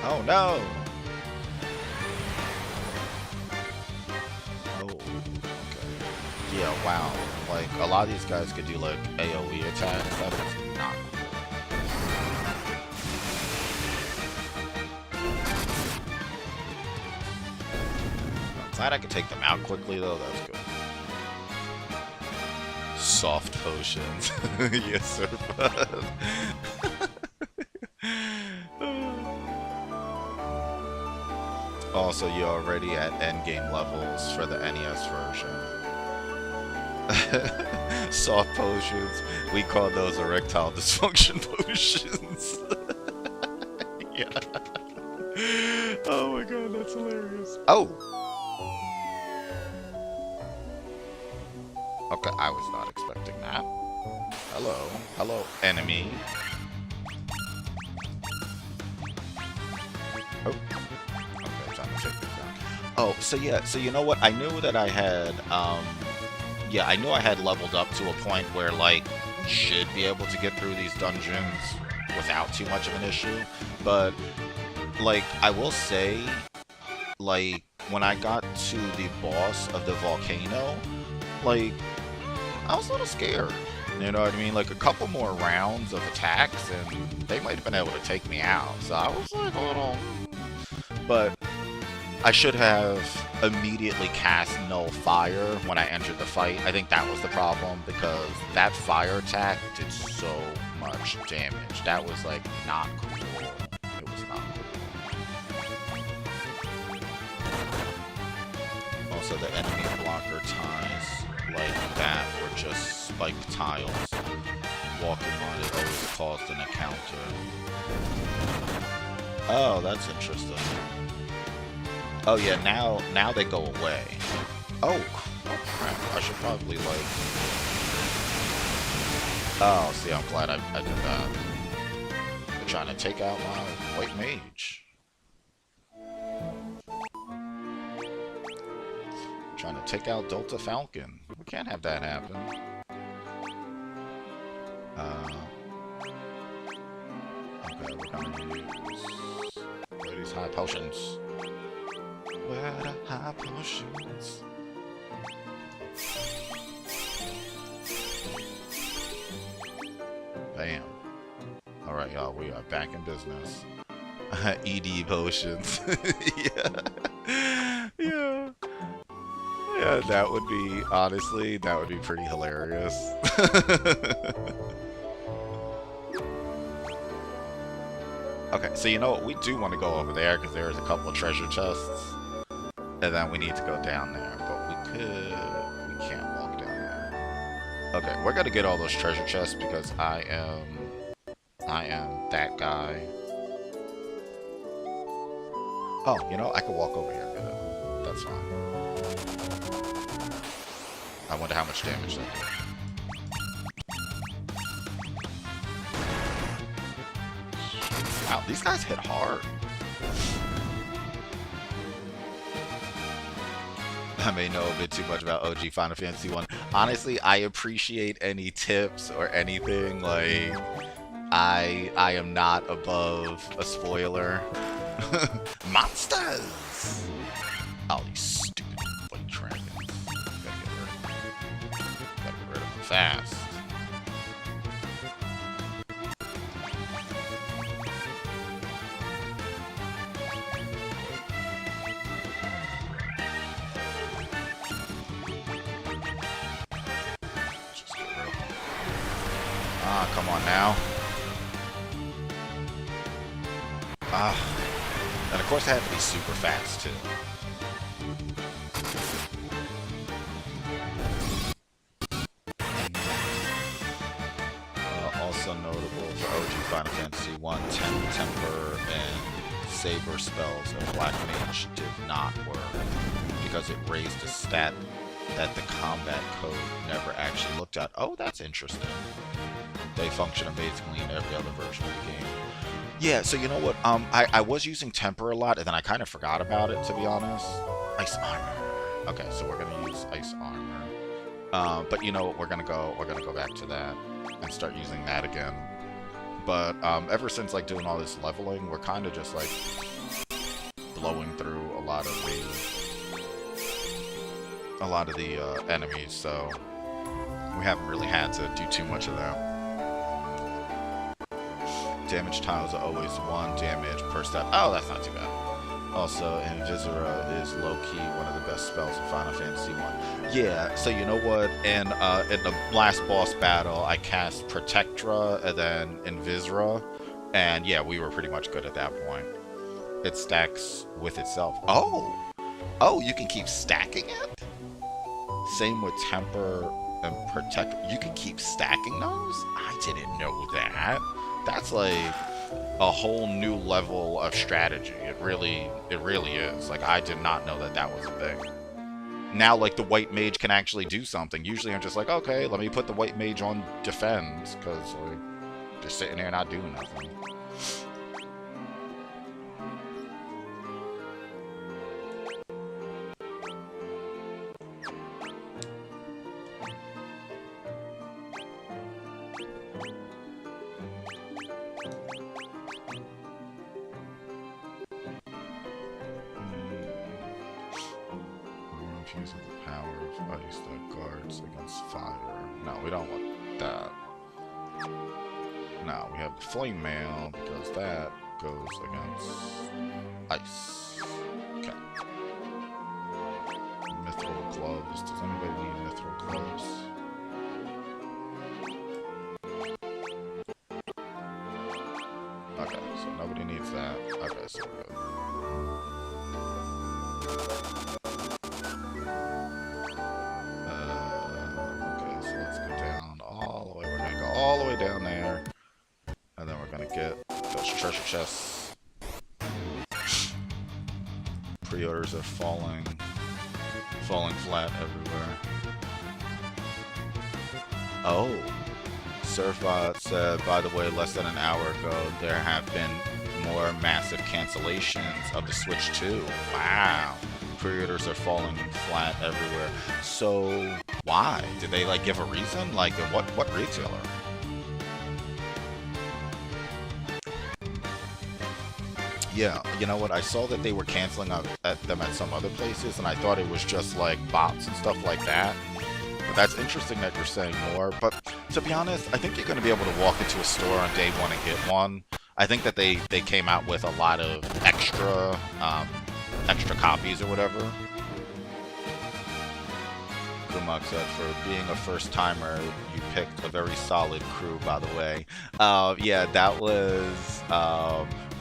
Oh no! Oh, okay. Yeah, wow. Like, a lot of these guys could do, like, AoE attacks. That is not cool. I'm glad I could take them out quickly, though. That's good. Soft potions. Yes, sir, bud. Also, you're already at endgame levels for the NES version. Soft potions. We call those erectile dysfunction potions. Yeah. Oh my god, that's hilarious. Oh! Okay, I was not expecting that. Hello. Hello, enemy. Oh. Okay, time to take this down. Oh, so yeah, so you know what? I knew that I had, yeah, I knew I had leveled up to a point where, like, should be able to get through these dungeons without too much of an issue. But, like, I will say, like, when I got to the boss of the volcano, like, I was a little scared. You know what I mean? Like, a couple more rounds of attacks, and they might have been able to take me out. So I was like, hold on. But I should have immediately cast Null Fire when I entered the fight. I think that was the problem, because that fire attack did so much damage. That was, like, not cool. It was not cool. Also, the enemy blocker ties like that were just spiked tiles. Walking on it always caused an encounter. Oh, that's interesting. Oh yeah, now they go away. Oh crap, I should probably like... Oh, see, I'm glad I did that. They're trying to take out my white mage. Trying to take out Delta Falcon. We can't have that happen. Okay, we're gonna use... Where are these high potions? Where are the high potions? Bam. Alright, y'all, we are back in business. ED potions. Yeah. Yeah. Yeah, that would be, honestly, that would be pretty hilarious. Okay, so you know what? We do want to go over there because there's a couple of treasure chests. And then we need to go down there. But we can't walk down there. Okay, we're going to get all those treasure chests because I am that guy. Oh, you know, I could walk over here and get it. That's fine. I wonder how much damage that did. Wow, these guys hit hard. I may know a bit too much about OG Final Fantasy 1. Honestly, I appreciate any tips or anything. Like, I am not above a spoiler. Monsters! Oh, these stupid white dragons. Gotta get rid of them fast. Ah, come on now. Ah. And of course I have to be super fast too. Also notable for OG Final Fantasy 1, Temper and Saber spells of Black Mage did not work because it raised a stat that the combat code never actually looked at. Oh, that's interesting. They function amazingly in every other version of the game. Yeah, so you know what? I was using Temper a lot, and then I kind of forgot about it, to be honest. Ice Armor. Okay, so we're gonna use Ice Armor. But you know what? We're gonna go back to that and start using that again. But ever since like doing all this leveling, we're kind of just like blowing through a lot of the enemies, so we haven't really had to do too much of that. Damage tiles are always 1 damage per step. Oh, that's not too bad. Also, Invisora is low-key one of the best spells in Final Fantasy 1. Yeah, so you know what? In the last boss battle, I cast Protectra and then Invisora, and yeah, we were pretty much good at that point. It stacks with itself. Oh, you can keep stacking it? Same with Temper and Protect. You can keep stacking those? I didn't know that. That's like a whole new level of strategy. It really is. Like, I did not know that that was a thing. Now, like, the white mage can actually do something. Usually I'm just like, okay, let me put the white mage on defend, because, like, just sitting there not doing nothing. Using the power of ice that guards against fire. No, we don't want that. No, we have the flame mail because that goes against ice. Okay. Mithril gloves. Does anybody need mithril gloves? Okay, so nobody needs that. Okay, so we're good. All the way down there, and then we're gonna get those treasure chests. Pre-orders are falling flat everywhere. Oh, Surfbot said, by the way, less than an hour ago, there have been more massive cancellations of the Switch 2. Wow. Pre-orders are falling flat everywhere. So why? Did they like give a reason? Like what retailer? Yeah, you know what? I saw that they were canceling them at some other places, and I thought it was just like bots and stuff like that. But that's interesting that you're saying more. But to be honest, I think you're going to be able to walk into a store on day one and get one. I think that they came out with a lot of extra copies or whatever. Kumuk said, for being a first-timer, you picked a very solid crew, by the way. Yeah, that was...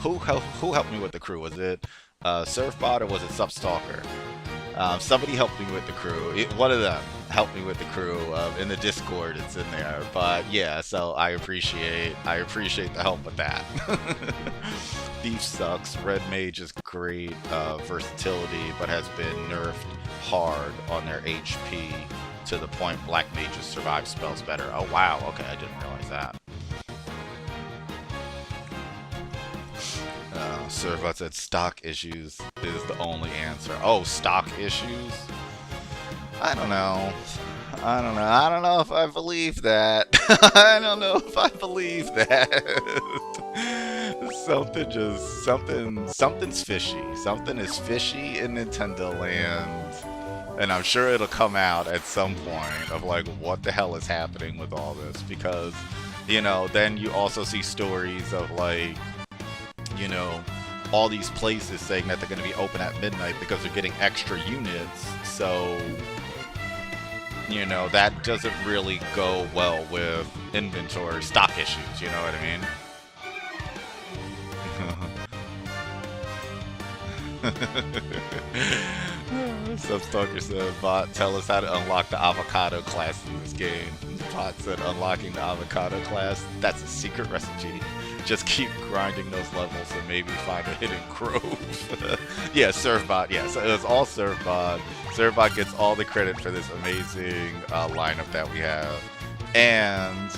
Who helped me with the crew? Was it Surfbot or was it Substalker? Somebody helped me with the crew. One of them helped me with the crew. In the Discord, it's in there. But yeah, so I appreciate the help with that. Thief sucks. Red Mage is great versatility, but has been nerfed hard on their HP to the point Black Mages survive spells better. Oh wow, okay, I didn't realize that. Servot said stock issues is the only answer. Oh, stock issues? I don't know. I don't know if I believe that. I don't know if I believe that. Something's fishy. Something is fishy in Nintendo Land. And I'm sure it'll come out at some point of like, what the hell is happening with all this? Because, you know, then you also see stories of like, you know, all these places saying that they're going to be open at midnight because they're getting extra units. So, you know, that doesn't really go well with inventory stock issues, you know what I mean? Substalker said, Bot, tell us how to unlock the avocado class in this game. Bot said, unlocking the avocado class, that's a secret recipe. Just keep grinding those levels and maybe find a hidden grove. Yeah, Surfbot. Yeah, so it was all Surfbot. Surfbot gets all the credit for this amazing lineup that we have. And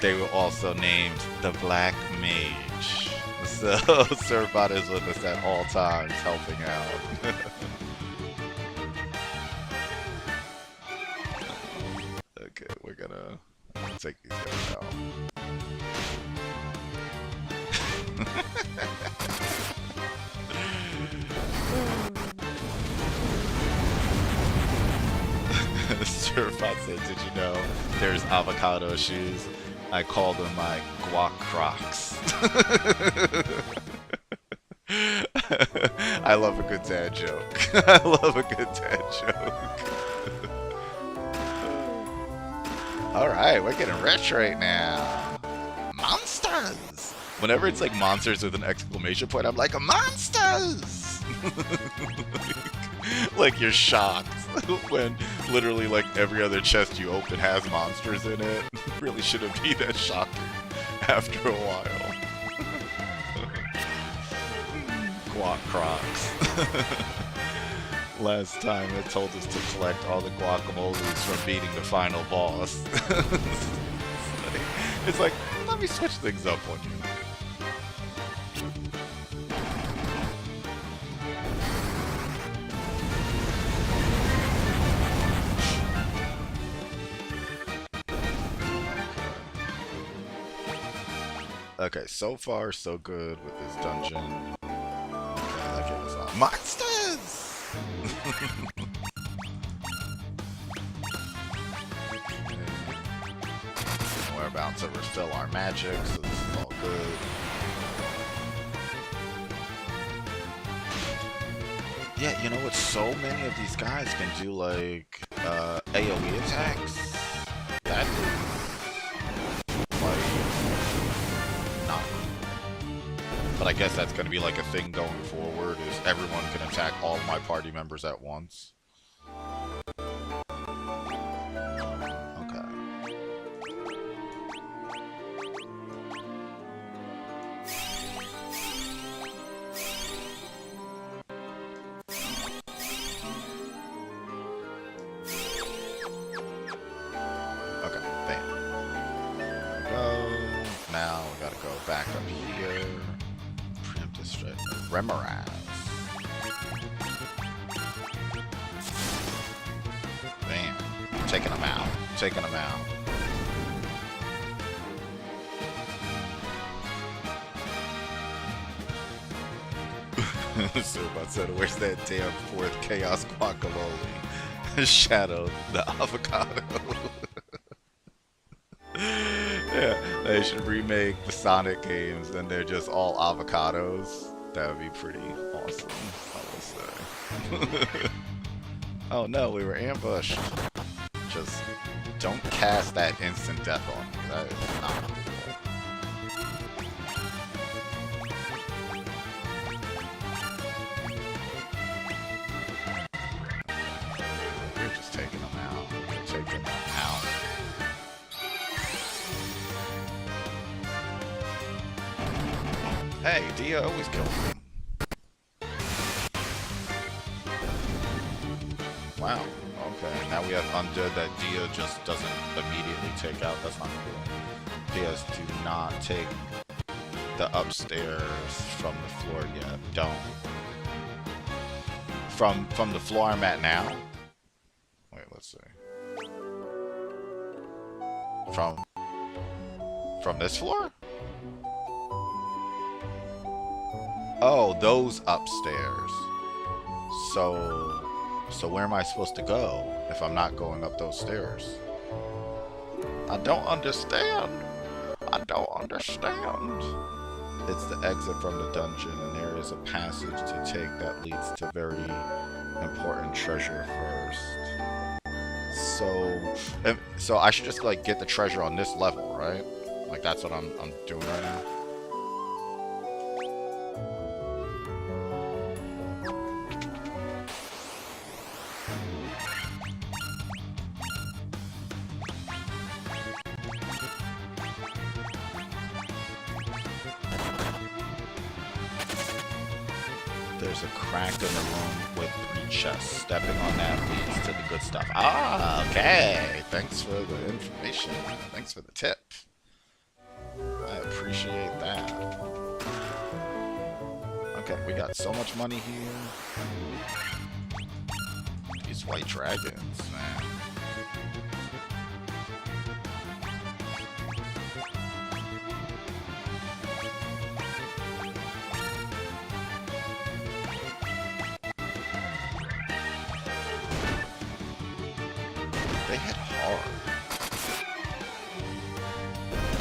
they were also named the Black Mage. So Surfbot is with us at all times, helping out. Okay, we're gonna take these guys out. Surfbot said, did you know there's avocado shoes? I call them my guac crocs. I love a good dad joke. I love a good dad joke. Alright, we're getting rich right now. Monsters! Whenever it's like monsters with an exclamation point, I'm like, monsters! Like you're shocked when literally like every other chest you open has monsters in it. Really shouldn't be that shocking after a while. Guac crocs. Last time it told us to collect all the guacamoles from beating the final boss. It's like, let me switch things up on you. Okay, so far so good with this dungeon. Okay, that game is on. Monsters! We're about to refill our magic, so this is all good. Yeah, you know what? So many of these guys can do like AoE attacks. That is like not. But I guess that's gonna be like a thing going forward. Is everyone can attack all of my party members at once? Memorize. Bam. Taking them out. Taking them out. Surfbot said, where's that damn fourth Chaos Guacamole? Shadow the avocado. Yeah, they should remake the Sonic games and they're just all avocados. That would be pretty awesome, I will say. Oh no, we were ambushed. Just don't cast that instant death on me. That is not cool. We're just taking them out. We're taking them out. Hey, Dia always kills them. Wow, okay. Now we have Undead that Dia just doesn't immediately take out. That's not cool. Dias, do not take the upstairs from the floor yet. Don't. From the floor I'm at now? Wait, let's see. From this floor? Oh, those upstairs. So where am I supposed to go if I'm not going up those stairs? I don't understand. I don't understand. It's the exit from the dungeon, and there is a passage to take that leads to very important treasure first. So I should just like get the treasure on this level, right? Like that's what I'm doing right now. There's a crack in the room with 3 chests. Stepping on that leads to the good stuff. Ah, okay. Thanks for the information. Thanks for the tip. I appreciate that. Okay, we got so much money here. These white dragons, man. They hit hard.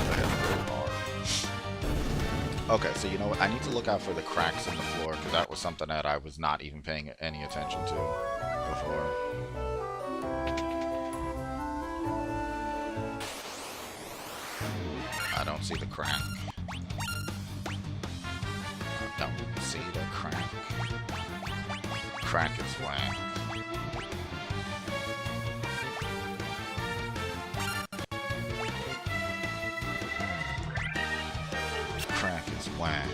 They hit really hard. Okay, so you know what? I need to look out for the cracks in the floor, because that was something that I was not even paying any attention to before. I don't see the crack. Don't see the crack. Crack is whack. Crack is whack.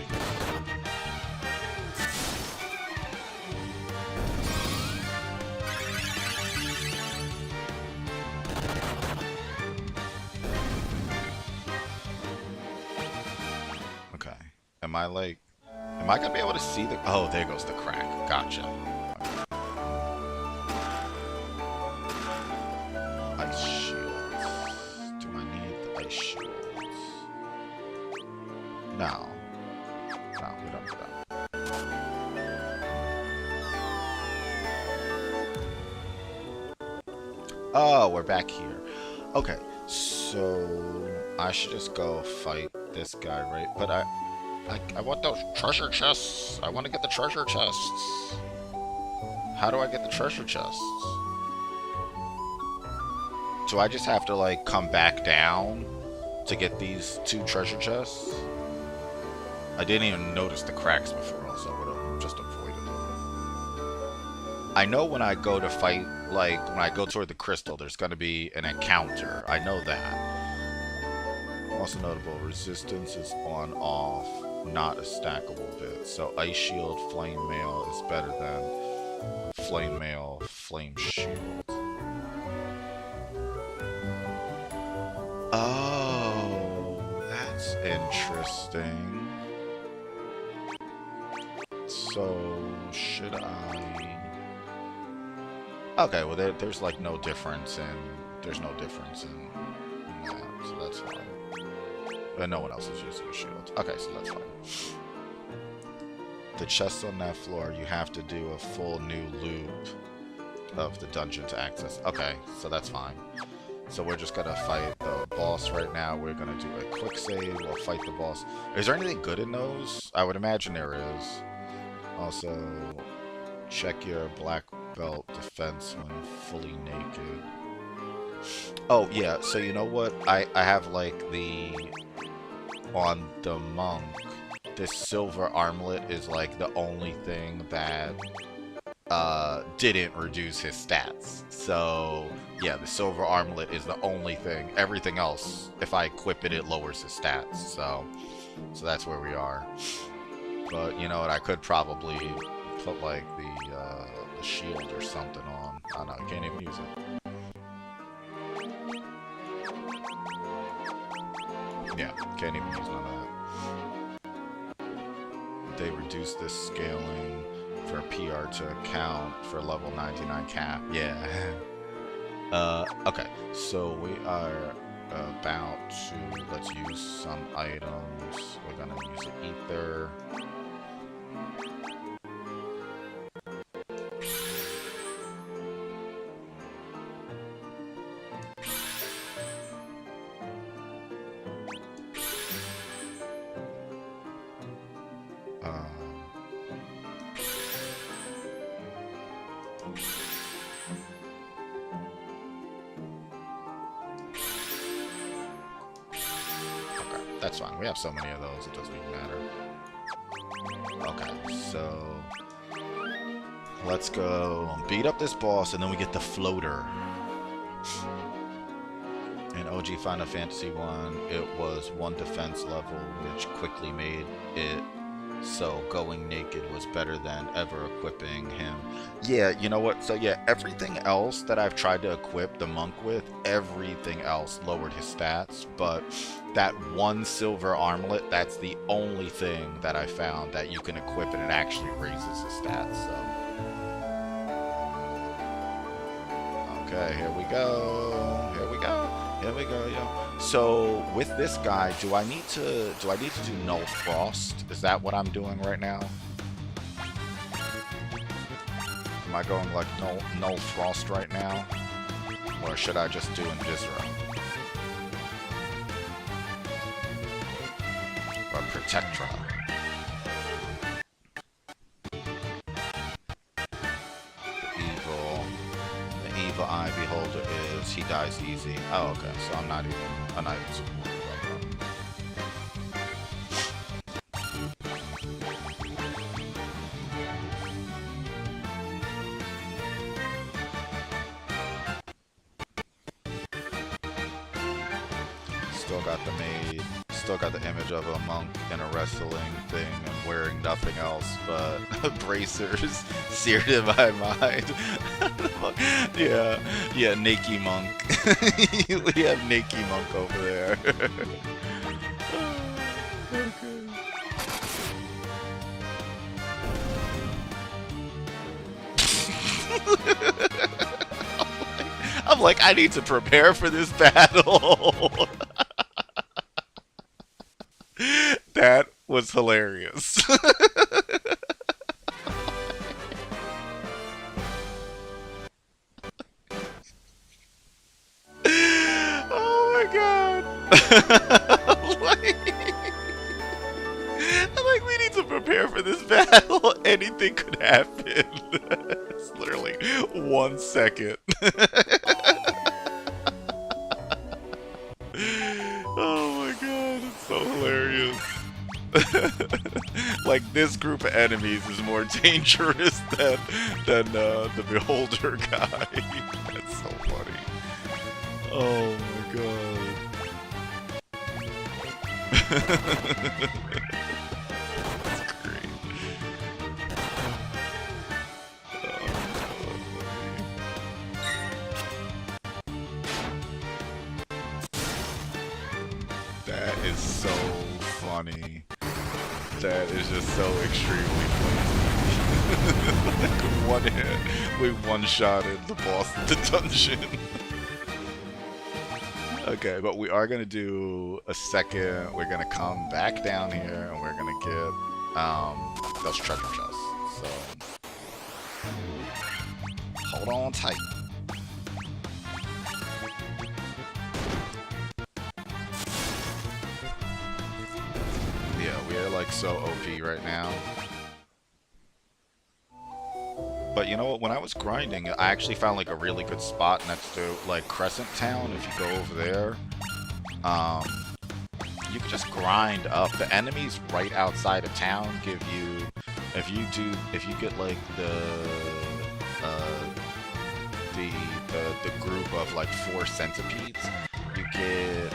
Okay. Am I like... Am I gonna be able to see the... Oh, there goes the crack. Gotcha. Ice shields. Do I need the ice shields? No. No, we don't need that. Oh, we're back here. Okay, so I should just go fight this guy, right? But I want those treasure chests. I want to get the treasure chests. How do I get the treasure chests? Do I just have to, like, come back down to get these 2 treasure chests? I didn't even notice the cracks before, so I would have just avoided them. I know when I go to fight, like, when I go toward the crystal, there's going to be an encounter. I know that. Also notable, resistance is on off, not a stackable bit. So ice shield, flame mail is better than flame mail, flame shield. Oh, that's interesting. So, should I... Okay, well there's like no difference in... There's no difference in that, so that's fine. And no one else is using a shield. Okay, so that's fine. The chests on that floor, you have to do a full new loop of the dungeon to access. Okay, so that's fine. So we're just gonna fight the boss right now. We're gonna do a quick save. We'll fight the boss. Is there anything good in those? I would imagine there is. Also, check your black belt defense when fully naked. Oh, yeah, so you know what? I have, like, the... On the monk, this silver armlet is, like, the only thing that didn't reduce his stats. So, yeah, the silver armlet is the only thing. Everything else, if I equip it, it lowers his stats. So that's where we are. But, you know what? I could probably put, like, the shield or something on. I don't know, I can't even use it. Yeah, can't even use none of that. They reduced this scaling for PR to account for level 99 cap. Yeah. Okay, so we are about to... Let's use some items. We're gonna use an ether. That's fine. We have so many of those, it doesn't even matter. Okay, so... Let's go beat up this boss, and then we get the floater. In OG Final Fantasy 1, it was 1 defense level, which quickly made it so going naked was better than ever equipping him. Yeah, you know what? So yeah, everything else that I've tried to equip the monk with, everything else lowered his stats, but that 1 silver armlet, that's the only thing that I found that you can equip and it actually raises his stats, so. Okay, here we go. Here we go. Here we go, yo. So with this guy, do I need to do null frost? Is that what I'm doing right now? Am I going like null frost right now? Or should I just do Invisra? Or Protectra? The evil eye beholder is, he dies easy. Oh, okay, so I'm not even super worried about that. Still got the image of a monk in a wrestling thing and wearing nothing else but bracers seared in my mind. yeah, Nakey Monk. We have Nakey Monk over there. I'm like, I need to prepare for this battle. That was hilarious. Oh my god. I'm like, we need to prepare for this battle. Anything could happen. It's literally 1 second. Oh my god, it's so hilarious. Like, this group of enemies is more dangerous than the Beholder guy. That's so funny. Oh my god. That's great. That is so funny. That is just so extremely funny. Like, one hit, we one-shotted the boss of the dungeon. Okay, but we are gonna do a second. We're gonna come back down here and we're gonna get those treasure chests. So hold on tight. Yeah, we are like so OP right now. But you know what, when I was grinding, I actually found like a really good spot next to like Crescent Town. If you go over there, you can just grind up. The enemies right outside of town give you, if you get like the group of like 4 centipedes, you get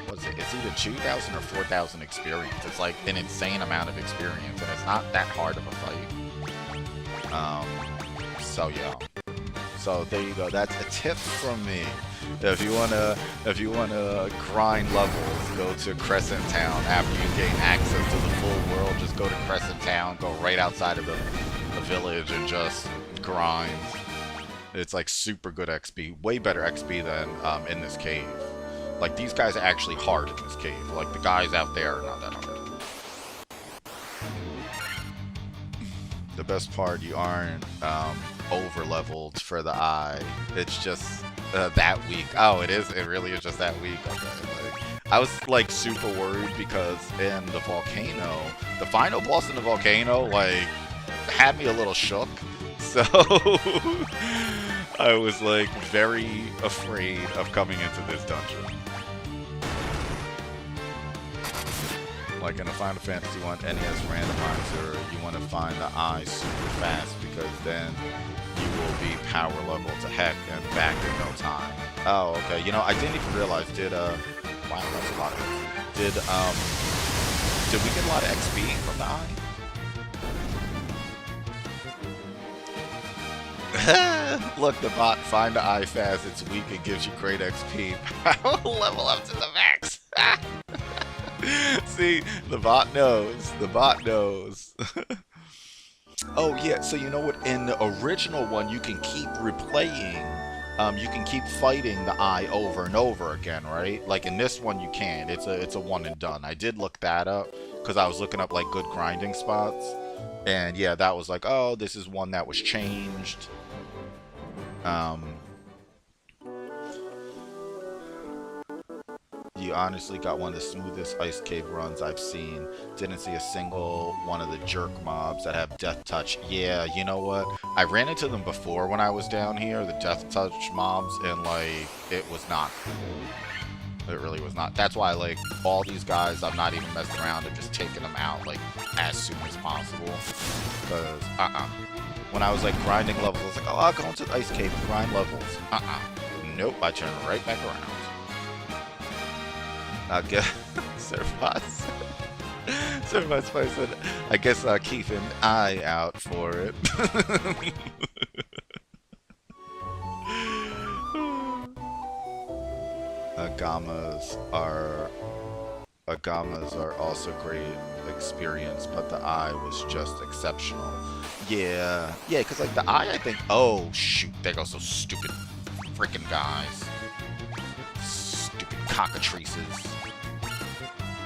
what is it? It's either 2,000 or 4,000 experience. It's like an insane amount of experience, and it's not that hard of a fight. So yeah. So there you go. That's a tip from me. If you wanna grind levels, go to Crescent Town. After you gain access to the full world, just go to Crescent Town, go right outside of the village and just grind. It's like super good XP, way better XP than in this cave. Like, these guys are actually hard in this cave. Like, the guys out there are not that hard. The best part, you aren't over leveled for the eye. It's just that weak. Oh, it is? It really is just that weak? Okay. Like, I was like super worried because in the volcano, the final boss in the volcano, like, had me a little shook. So I was like very afraid of coming into this dungeon. Like in a Final Fantasy 1 NES randomizer, you want to find the eye super fast because then you will be power level to heck and back in no time. Oh, okay. You know, I didn't even realize, wow, that's a lot of it. Did we get a lot of XP from the eye? Look, the bot, find the eye fast, it's weak, it gives you great XP. Level up to the max. See, the bot knows. The bot knows. Oh yeah, so you know what? In the original one, you can keep replaying. You can keep fighting the eye over and over again, right? Like in this one, you can. It's a one and done. I did look that up because I was looking up like good grinding spots, and yeah, that was like, oh, this is one that was changed. You honestly got one of the smoothest ice cave runs I've seen. Didn't see a single one of the jerk mobs that have death touch. Yeah, you know what? I ran into them before when I was down here, the death touch mobs, and like, it was not cool. It really was not. That's why, like, all these guys, I'm not even messing around and just taking them out, like, as soon as possible. Because, when I was, like, grinding levels, I was like, oh, I'll go into the ice cave and grind levels. Nope, I turned right back around. I guess Servus said, I guess I'll keep an eye out for it. Agamas are also great experience, but the eye was just exceptional. Yeah, because like the eye, I think. Oh shoot, there goes those stupid freaking guys. Stupid cockatrices.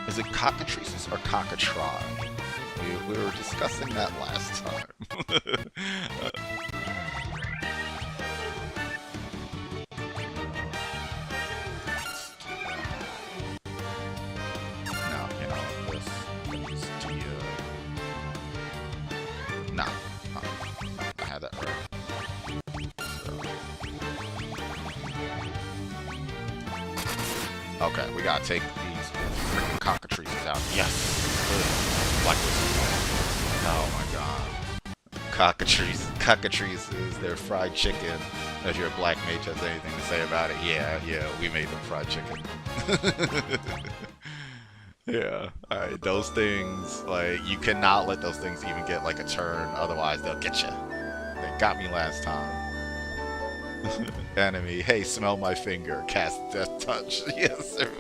Is it cockatrices or cockatry? We were discussing that last time. No, you know, this Dia. No, I had that right. Okay, we gotta take these freaking cockatrices out. Yes! Black Oh my god. Cockatrices, they're fried chicken. If your black mage has anything to say about it, yeah, we made them fried chicken. Yeah, alright, those things, like, you cannot let those things even get, like, a turn, otherwise they'll get you. They got me last time. Enemy, hey, smell my finger, cast death touch. Yes, sir.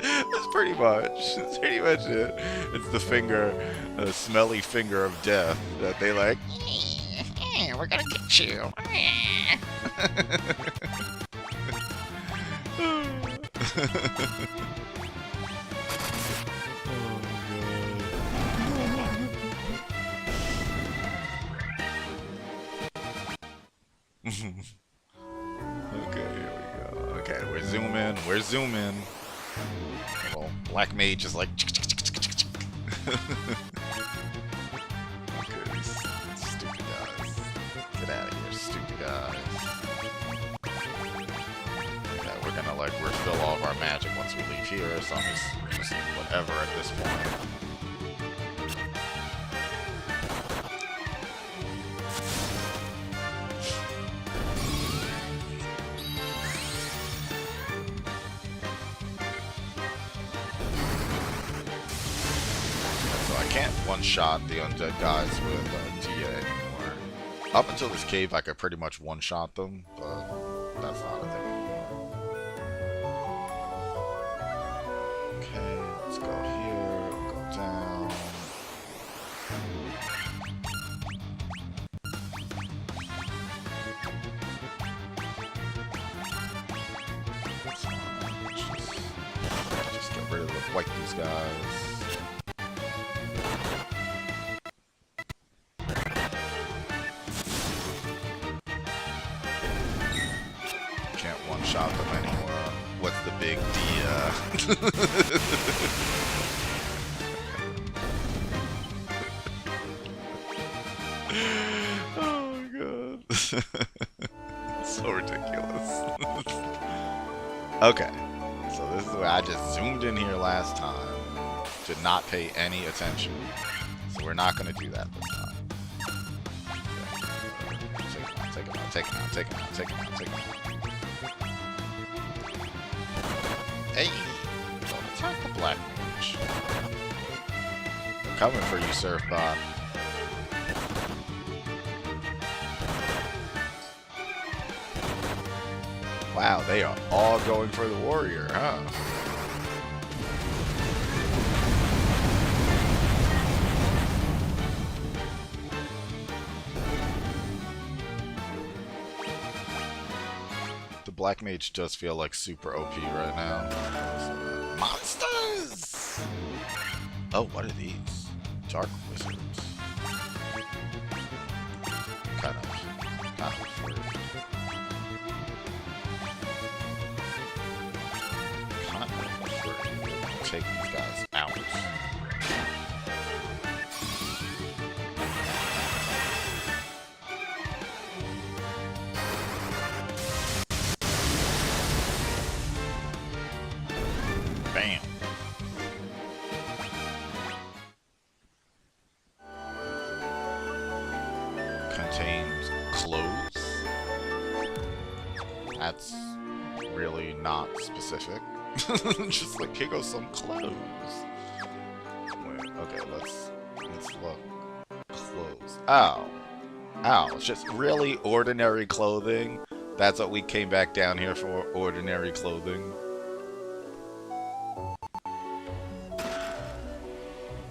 That's pretty much it. It's the finger, the smelly finger of death that they like, we're gonna get you. Okay, here we go. Okay, we're zooming. Well, black mage is like. Okay, these stupid guys. Get out of here, stupid guys. Yeah, we're gonna like refill all of our magic once we leave here, so I'm just whatever at this point. One-shot the undead guys with Tia anymore. Up until this cave, I could pretty much one-shot them, but that's not a thing anymore. Okay, let's go here, go down. Just get rid of the wipe these guys. Shot them anymore. What's the big deal? Oh my god. So ridiculous. Okay. So this is where I just zoomed in here last time. Did not pay any attention. So we're not going to do that this time. Take him out. Hey! Don't attack the black mage. They're coming for you, Surfbot. Wow, they are all going for the warrior, huh? Black mage does feel like super OP right now. Monsters! Oh, what are these? Dark wizards. Kind of weird. contains clothes. That's really not specific. Just like, here goes some clothes. Wait, okay, let's look. Clothes. Oh. Oh, it's just really ordinary clothing. That's what we came back down here for, ordinary clothing.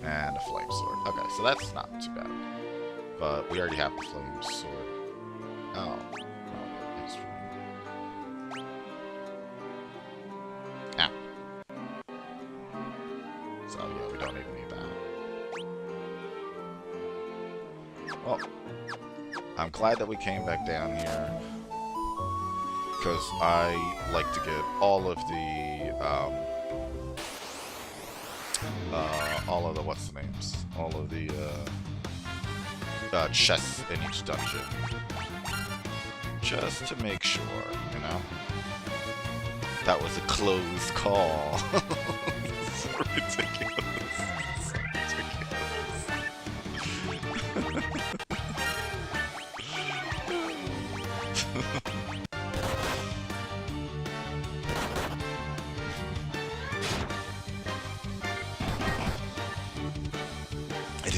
And a flame sword. Okay, so that's not too bad. But we already have the flame sword. Oh. Ah. So yeah, we don't even need that. Well, I'm glad that we came back down here, because I like to get all of the what's the names? All of the chests in each dungeon. Just to make sure, you know? That was a close call. It's so ridiculous. It's so ridiculous.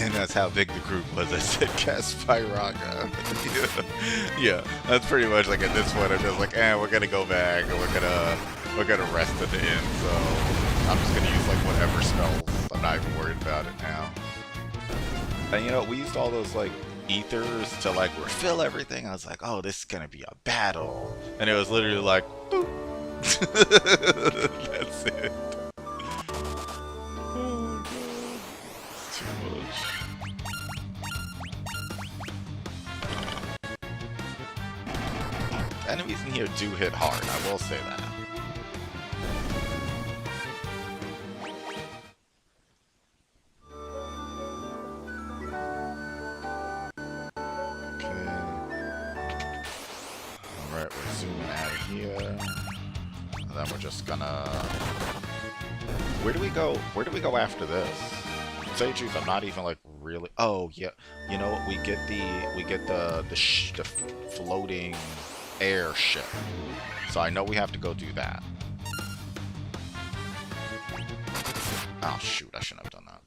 And that's how big the group was. I said cast Pyraga. Yeah, that's pretty much like at this point I'm just like, we're gonna go back and we're gonna rest at the end, so I'm just gonna use like whatever spells. I'm not even worried about it now. And you know, we used all those like ethers to like refill everything. I was like, oh, this is gonna be a battle. And it was literally like, boop. That's it. Enemies in here do hit hard, I will say that. Okay. Alright, we're zooming out of here. And then we're just gonna... Where do we go? Where do we go after this? To tell you the truth, I'm not even like really... Oh, yeah. You know what? We get the floating airship. So I know we have to go do that. Oh shoot, I shouldn't have done that.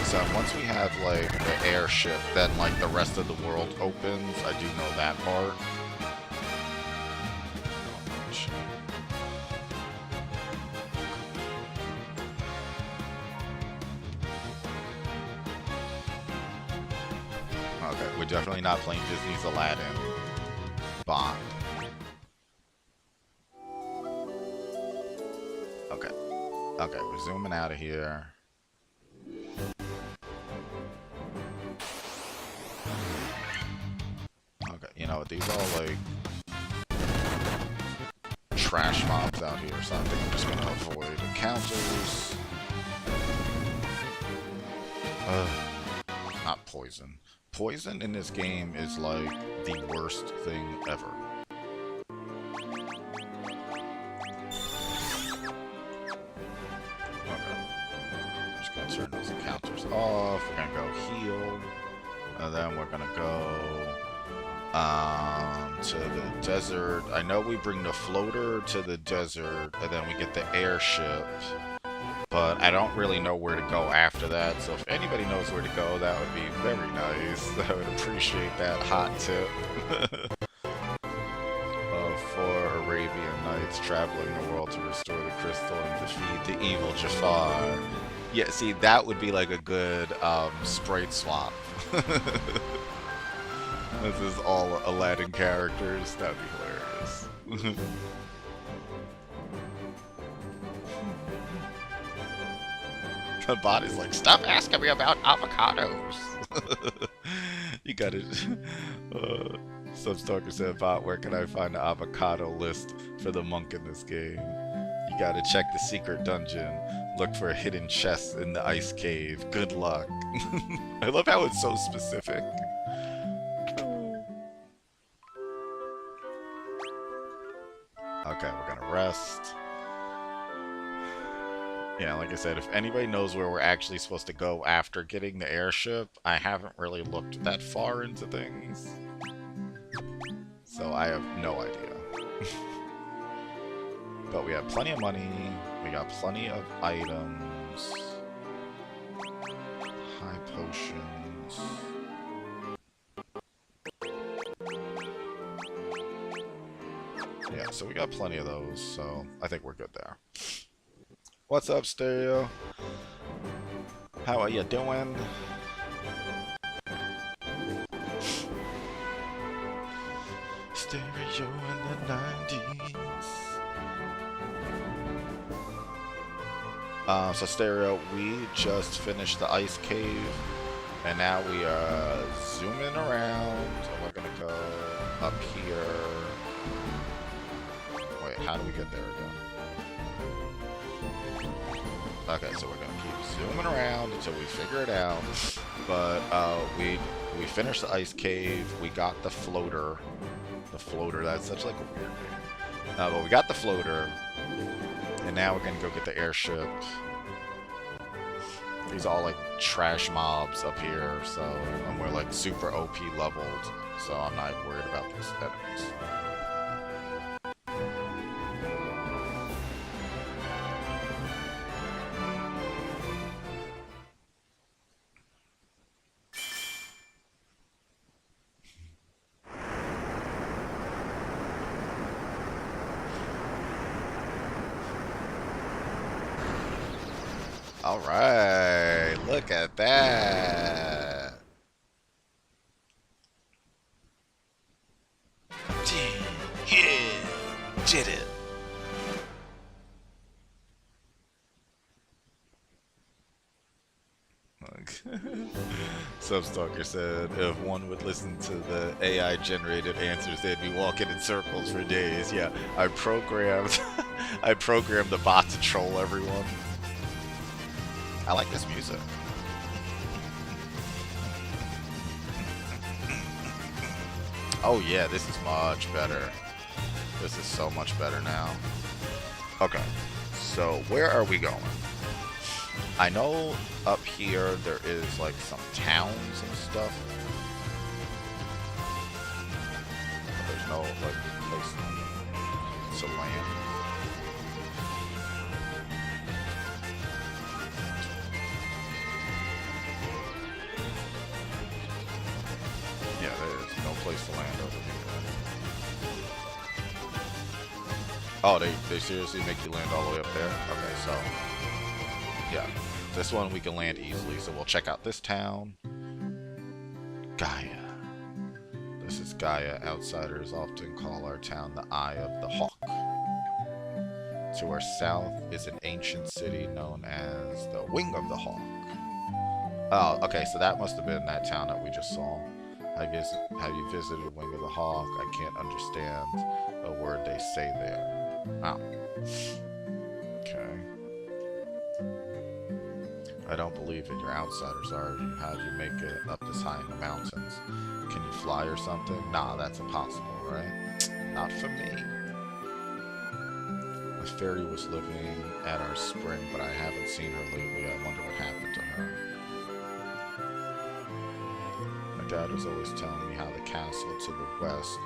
So once we have like the airship, then like the rest of the world opens. I do know that part. We're definitely not playing Disney's Aladdin. Bond. Okay. Okay, we're zooming out of here. Okay, you know what? These are all like trash mobs out here, so I think I'm just gonna avoid encounters. Not poison. Poison in this game is like the worst thing ever. Okay. I'm just gonna turn those encounters off. We're gonna go heal. And then we're gonna go to the desert. I know we bring the floater to the desert, and then we get the airship. But I don't really know where to go after that, so if anybody knows where to go, that would be very nice. I would appreciate that hot tip. For Arabian Knights traveling the world to restore the crystal and defeat the evil Jafar. Yeah, see, that would be like a good sprite swap. This is all Aladdin characters. That'd be hilarious. The body's like, stop asking me about avocados. You got it. Substalker said, bot, where can I find the avocado list for the monk in this game? You gotta check the secret dungeon. Look for a hidden chest in the ice cave. Good luck. I love how it's so specific. Okay, we're gonna rest. Yeah, like I said, if anybody knows where we're actually supposed to go after getting the airship, I haven't really looked that far into things. So I have no idea. But we have plenty of money, we got plenty of items, high potions. Yeah, so we got plenty of those, so I think we're good there. What's up, Stereo? How are you doing? Stereo in the 90s. So Stereo, we just finished the ice cave, and now we are zooming around. So we're gonna go up here. Wait, how do we get there again? Okay, so we're gonna keep zooming around until we figure it out. But we finished the ice cave. We got the floater. The floater. That's such like a weird name. But we got the floater, and now we're gonna go get the airship. These are all like trash mobs up here, so and we're like super OP leveled, so I'm not worried about these enemies. All right, look at that. Yeah, did it. Substalker said, if one would listen to the AI generated answers, they'd be walking in circles for days. Yeah, I programmed I programmed the bot to troll everyone. I like this music. Oh yeah, this is much better. This is so much better now. Okay, so where are we going? I know up here there is like some towns and stuff. But there's no like place to land. Yeah, there's no place to land over here. Oh, they seriously make you land all the way up there? Okay, so yeah, this one we can land easily, so we'll check out this town. Gaia. This is Gaia. Outsiders often call our town the Eye of the Hawk. To our south is an ancient city known as the Wing of the Hawk. Oh, okay, so that must have been that town that we just saw. Have you visited Wing of the Hawk? I can't understand a word they say there. Oh. Okay. I don't believe in your outsiders, are you? How'd you make it up this high in the mountains? Can you fly or something? Nah, that's impossible, right? Not for me. A fairy was living at our spring, but I haven't seen her lately. I wonder what happened to her. My dad was always telling me how the castle to the west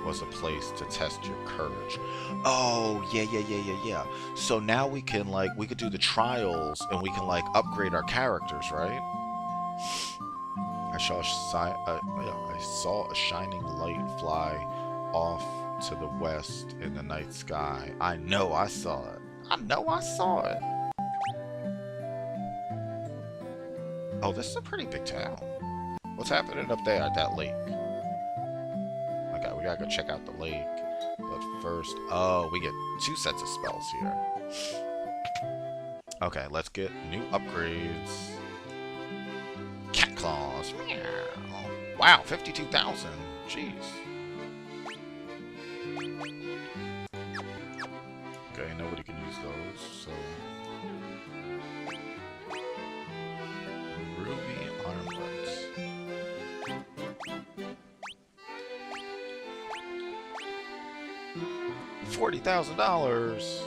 was a place to test your courage. Oh, yeah. So now we can we could do the trials and we can upgrade our characters, right? I saw a shining light fly off to the west in the night sky. I know I saw it. Oh, this is a pretty big town. What's happening up there at that lake? Okay, we gotta go check out the lake. But first, oh, we get 2 sets of spells here. Okay, let's get new upgrades. Cat claws. Wow, 52,000. Jeez. Okay, nobody can use those, so... Ruby armlets. $40,000.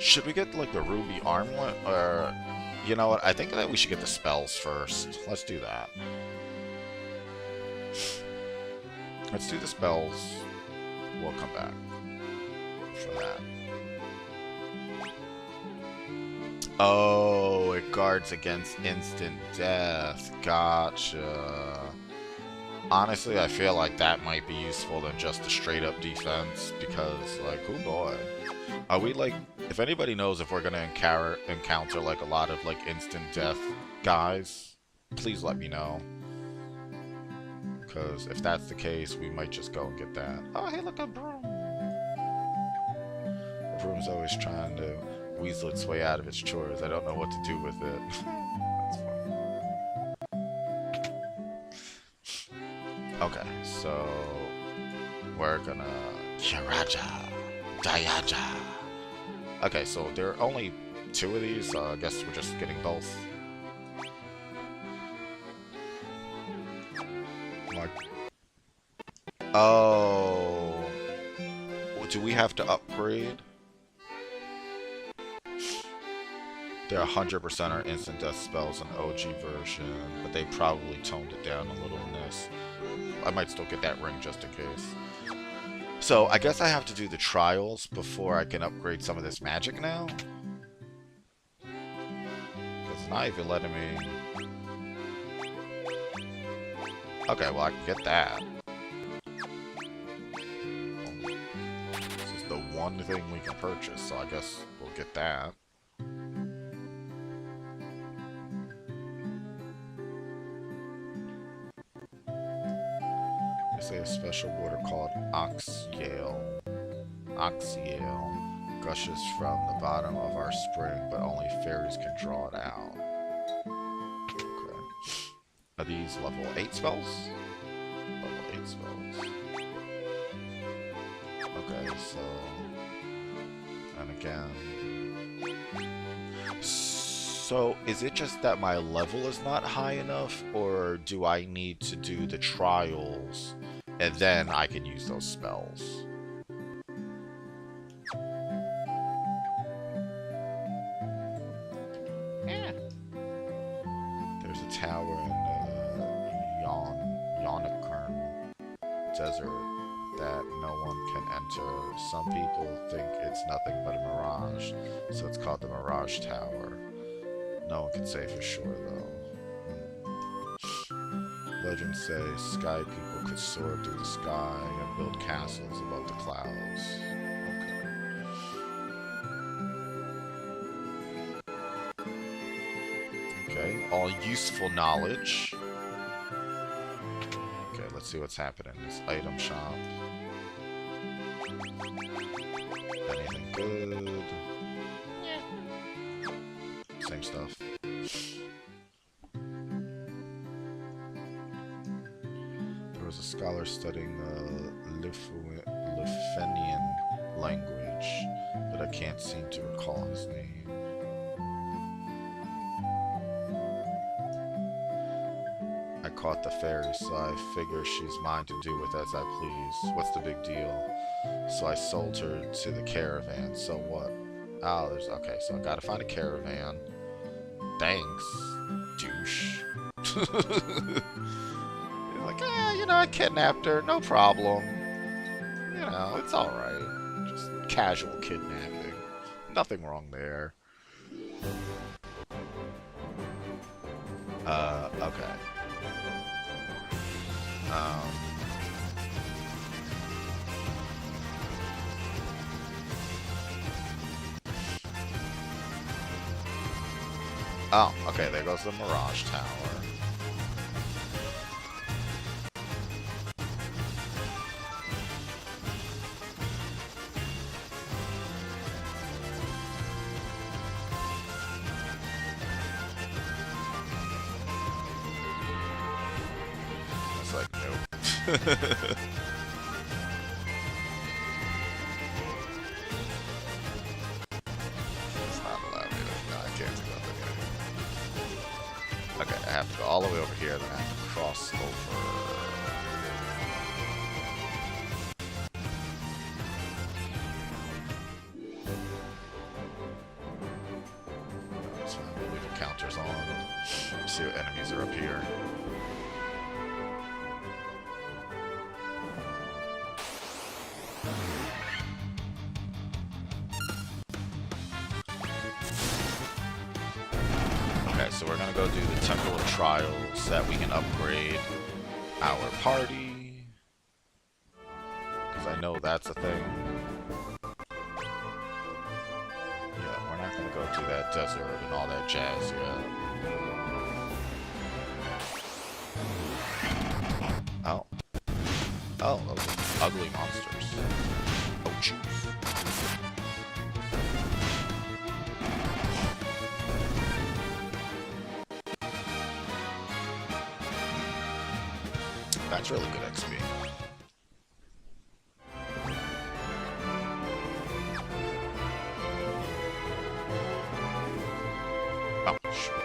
Should we get like the ruby armlet, or you know what? I think that we should get the spells first. Let's do that. Let's do the spells. We'll come back for that. Oh, it guards against instant death. Gotcha. Honestly, I feel like that might be useful than just a straight up defense, because, like, oh boy. Are we, like, if anybody knows if we're gonna encounter like, a lot of, like, instant death guys, please let me know. Because if that's the case, we might just go and get that. Oh, hey, look, a broom. The broom's always trying to weasel its way out of its chores. I don't know what to do with it. That's fun. Okay, so we're gonna Kiraja, Dayaja. Okay, so there are only 2 of these, so I guess we're just getting both. Like, oh, do we have to upgrade? They're 100% are instant death spells in OG version, but they probably toned it down a little in this. I might still get that ring just in case. So I guess I have to do the trials before I can upgrade some of this magic now. Because it's not even letting me... Okay, well I can get that. This is the one thing we can purchase, so I guess we'll get that. A special water called Oxyale gushes from the bottom of our spring, but only fairies can draw it out. Okay. Are these level 8 spells? Level 8 spells. Okay, so... And again... So, is it just that my level is not high enough, or do I need to do the trials and then I can use those spells? Yeah. There's a tower in Yonikern Desert that no one can enter. Some people think it's nothing but a mirage, so it's called the Mirage Tower. No one can say for sure, though. Legends say sky people could soar through the sky and build castles above the clouds. Okay. Okay, all useful knowledge. Okay, let's see what's happening in this item shop. Anything good? Yeah. Same stuff. There was a scholar studying the Lufenian language, but I can't seem to recall his name. I caught the fairy, so I figure she's mine to do with as I please. What's the big deal? So I sold her to the caravan. So what? Oh, there's... Okay, so I gotta find a caravan. Thanks, douche. He's like, you know, I kidnapped her. No problem. You know, it's alright. Just casual kidnapping. Nothing wrong there. Okay. Oh, okay, there goes the Mirage Tower. It's like, nope. It's not allowed me to, no, I can't do that again. Okay, I have to go all the way over here, then I have to cross over. monsters on. Let's see what enemies are up here. Okay, so we're gonna go do the Temple of Trials so that we can upgrade our party. Because I know that's a thing. Yeah, we're not gonna go to that desert and all that jazz yet. Oh. Oh, those are ugly monsters. Oh, jeez. That's really good XP. Oh, sure.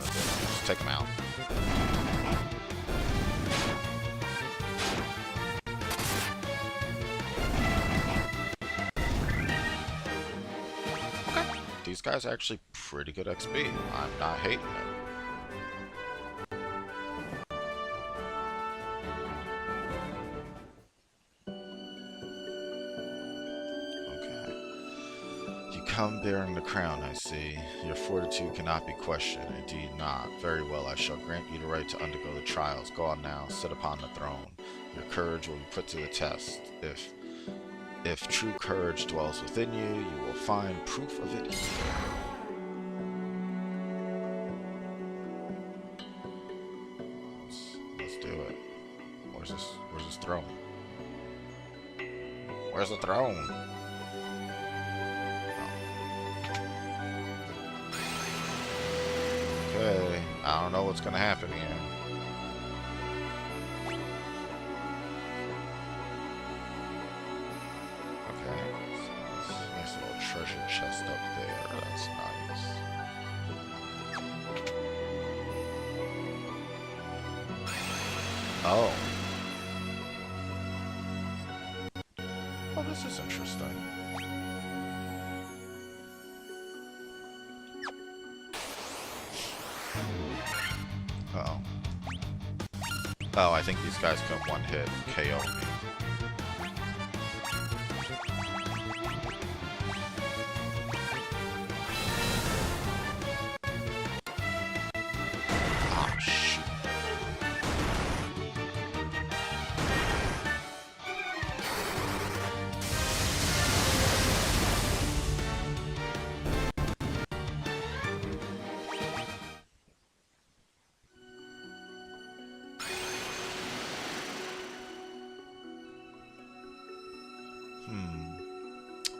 Just take them out. These guys are actually pretty good XP. I'm not hating it. Okay. You come bearing the crown, I see. Your fortitude cannot be questioned. Indeed not. Very well, I shall grant you the right to undergo the trials. Go on now, sit upon the throne. Your courage will be put to the test. If true courage dwells within you, you will find proof of it here. Let's do it. Where's this throne? Where's the throne? Oh. Okay, I don't know what's gonna happen here. Treasure chest up there, that's nice. Oh. Oh, this is interesting. Uh-oh. Oh, I think these guys can one hit KO me.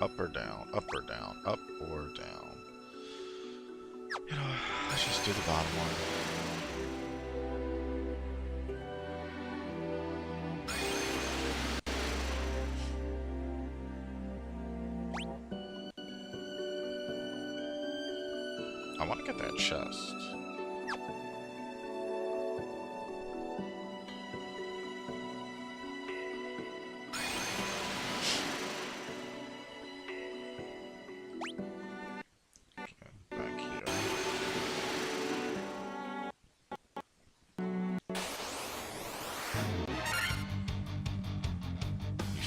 Up or down, up or down, up or down. You know, let's just do the bottom one. I want to get that chest.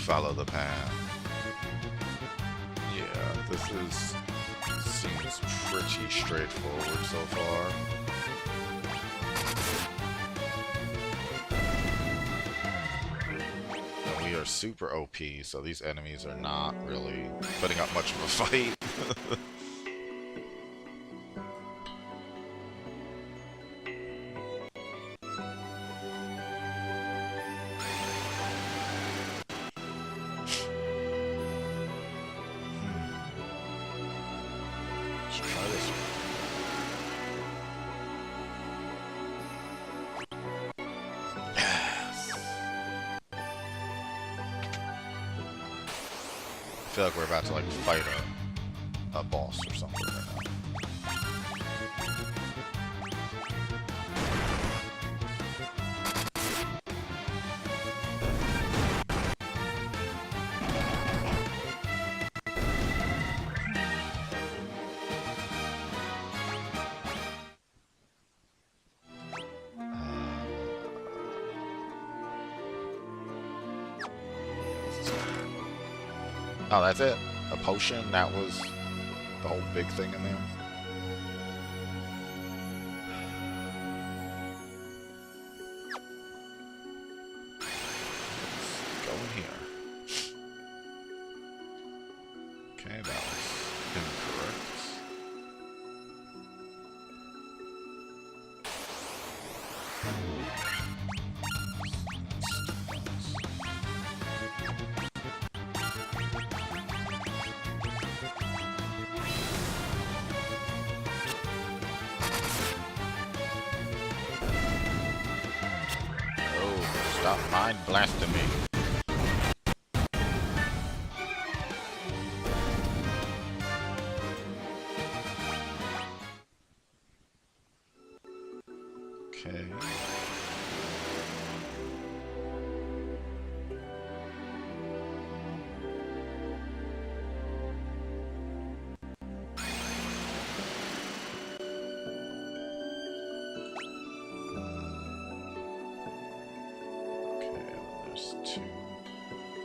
Follow the path. Yeah, this seems pretty straightforward so far. And we are super OP, so these enemies are not really putting up much of a fight. I feel like we're about to like fight a boss or something right now. Oh, that's it? A potion? That was the whole big thing in there? Let's go in here. Okay, that was incorrect. Oh, stop mind blasting me. Okay.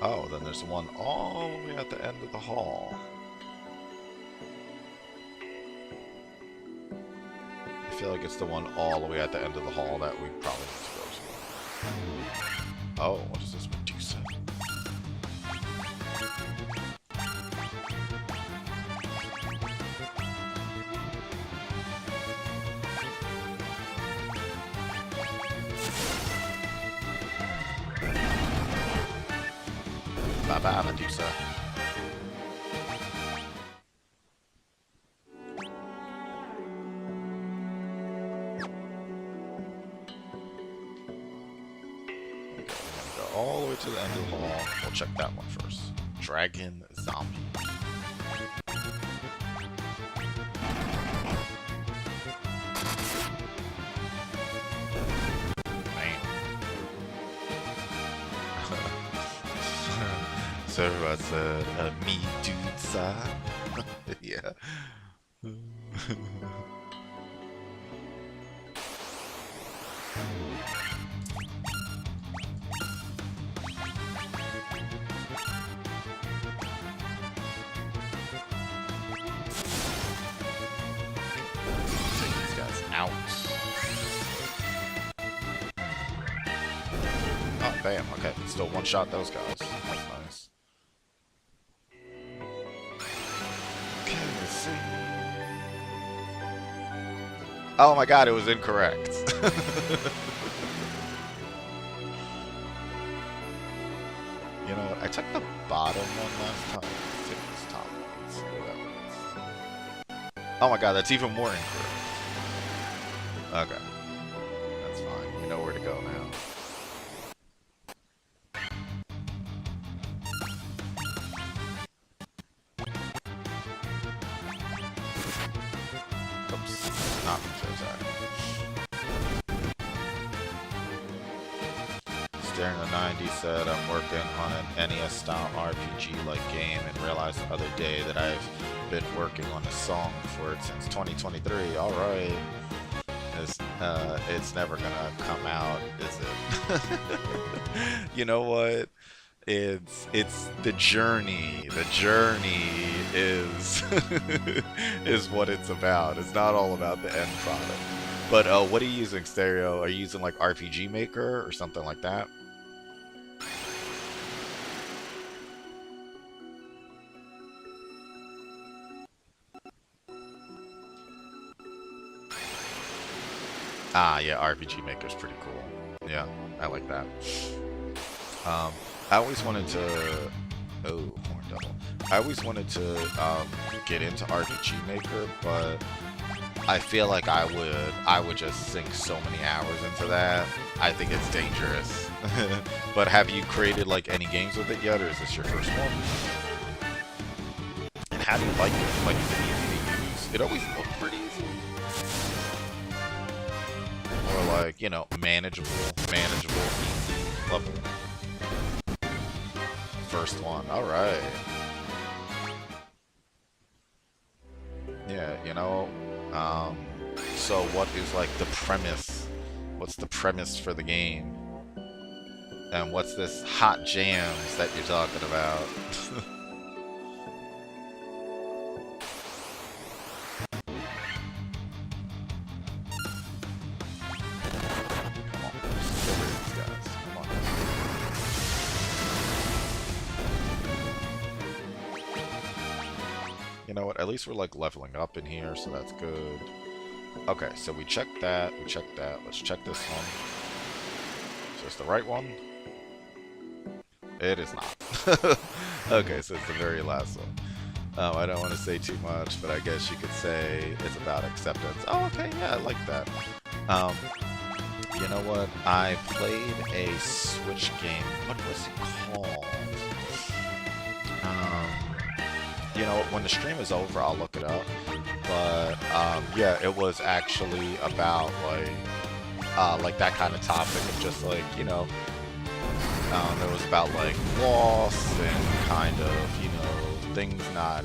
Oh, then there's one all the way at the end of the hall. I feel like it's the one all the way at the end of the hall that we probably need to go to. Oh, what is this Medusa? Bye-bye, Medusa. All the way to the end of the hall. We'll check that one first. Dragon Zombie. Man. So I said, me dude side. Yeah. Out. Oh, bam. Okay, still one-shot those guys. That's nice. Okay, let's see. Oh my god, it was incorrect. You know what? I took the bottom one last time. Let's take this top one. Let's see what that means. Oh my god, that's even more incorrect. Okay. That's fine. You know where to go now. Oops. Not so sorry. Staring the 90 said I'm working on an NES style RPG-like game and realized the other day that I've been working on a song for it since 2023. Alright. It's never gonna come out, is it? You know what? It's the journey. The journey is is what it's about. It's not all about the end product. But what are you using, Stereo? Are you using like RPG Maker or something like that? Ah, yeah, RPG Maker's pretty cool. Yeah, I like that. I always wanted to... Oh, Horn Devil. I always wanted to get into RPG Maker, but I feel like I would just sink so many hours into that. I think it's dangerous. But have you created like any games with it yet, or is this your first one? And how do you like it? Like, is it easy to use? It always looked pretty easy. Or like, you know, manageable, easy level. First one, alright. Yeah, you know, so what is like the premise? What's the premise for the game? And what's this hot jams that you're talking about? You know what? At least we're like leveling up in here, so that's good. Okay, so we checked that. We checked that. Let's check this one. Is this the right one? It is not. Okay, so it's the very last one. I don't want to say too much, but I guess you could say it's about acceptance. Oh, okay, yeah, I like that. You know what? I played a Switch game. What was it called? You know, when the stream is over, I'll look it up. But yeah, it was actually about like that kind of topic of just like, you know, it was about like loss and kind of, you know, things not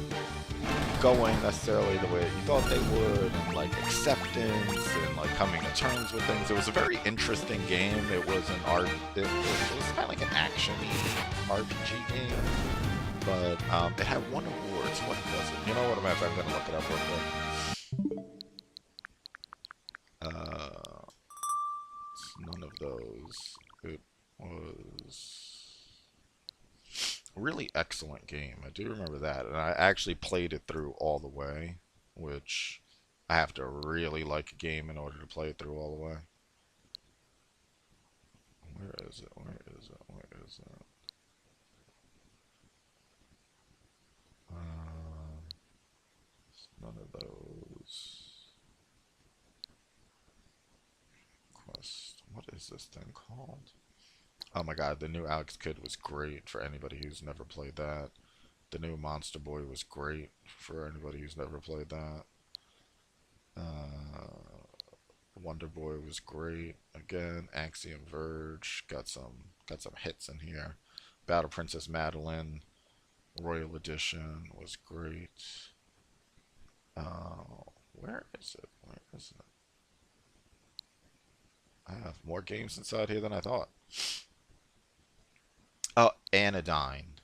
going necessarily the way that you thought they would, and like acceptance and like coming to terms with things. It was a very interesting game. It was an art. It was kind of like an action-y RPG game, but it had won awards. What was it? You know what? I'm gonna look it up real quick. It's none of those. It was a really excellent game. I do remember that, and I actually played it through all the way, which I have to really like a game in order to play it through all the way. Where is it? Where is it? Where is it? It's none of those. Quest. What is this thing called? Oh my god, the new Alex Kidd was great for anybody who's never played that. The new Monster Boy was great for anybody who's never played that. Wonder Boy was great. Again, Axiom Verge got some hits in here. Battle Princess Madeline Royal Edition was great. Where is it? Where is it? I have more games inside here than I thought. Oh, Anodyne.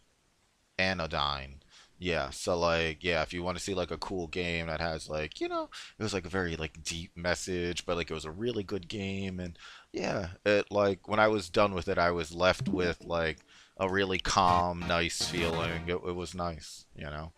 Anodyne. Yeah, so like, yeah, if you want to see like a cool game that has like, you know, it was like a very like deep message, but like it was a really good game, and yeah, it like when I was done with it, I was left with like a really calm, nice feeling. It was nice, you know.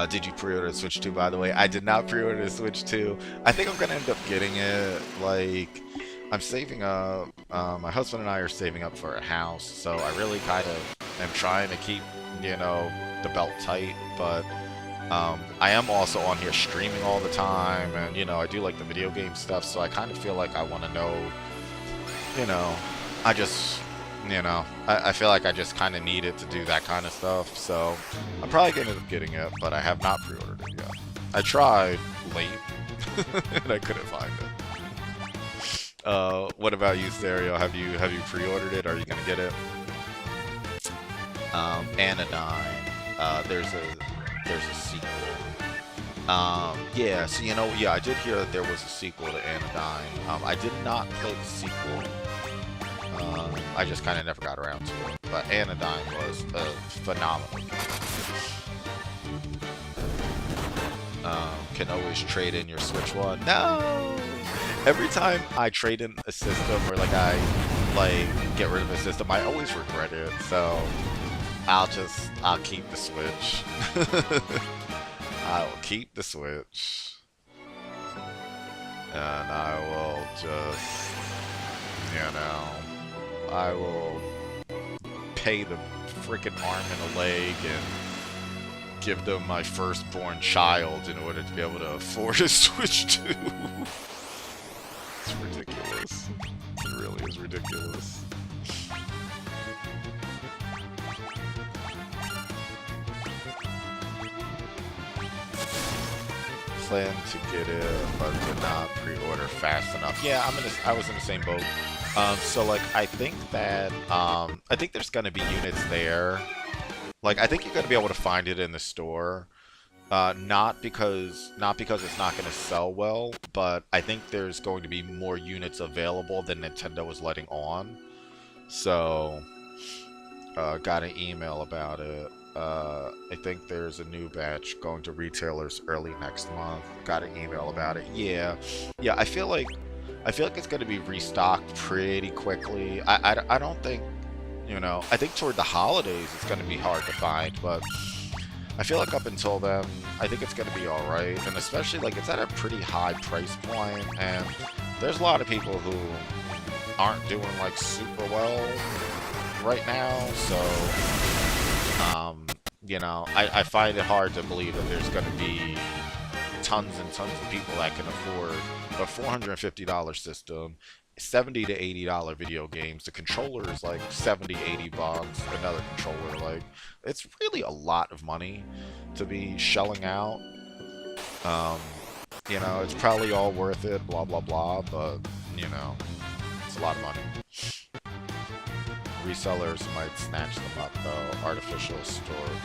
Did you pre-order the Switch 2, by the way? I did not pre-order the Switch 2. I think I'm gonna end up getting it. Like, I'm saving up. My husband and I are saving up for a house, so I really kind of am trying to keep, you know, the belt tight. But I am also on here streaming all the time, and you know, I do like the video game stuff, so I kind of feel like I want to know, you know, I just, you know, I feel like I just kind of need it to do that kind of stuff. So I'm probably gonna end up getting it, but I have not pre-ordered it yet. I tried late, and I couldn't find it. What about you, Stereo? Have you pre-ordered it? Are you gonna get it? Anodyne. There's a sequel. Yeah. So you know, yeah, I did hear that there was a sequel to Anodyne. I did not play the sequel. I just kind of never got around to it. But Anodyne was phenomenal. Can always trade in your Switch one. No. Every time I trade in a system or like I like get rid of a system, I always regret it. So I'll keep the Switch. I will keep the Switch, and I will just, you know, I will pay the freaking arm and a leg and give them my firstborn child in order to be able to afford a Switch 2. It's ridiculous. It really is ridiculous. Plan to get it, but did not pre-order fast enough. Yeah, I was in the same boat. So like I think that I think there's gonna be units there. Like I think you're gonna be able to find it in the store. Not because it's not gonna sell well, but I think there's going to be more units available than Nintendo is letting on. So got an email about it. I think there's a new batch going to retailers early next month. Got an email about it. Yeah, I feel like it's going to be restocked pretty quickly. I don't think You know, I think toward the holidays it's going to be hard to find, but I feel like up until then, I think it's going to be alright. And especially, like, it's at a pretty high price point, and there's a lot of people who aren't doing, like, super well right now, so, you know, I find it hard to believe that there's going to be tons and tons of people that can afford a $450 system, $70 to $80 video games. The controller is like 70, 80 bucks. Another controller, like, it's really a lot of money to be shelling out. You know, it's probably all worth it, blah, blah, blah, but, you know, it's a lot of money. Resellers might snatch them up, though. Artificial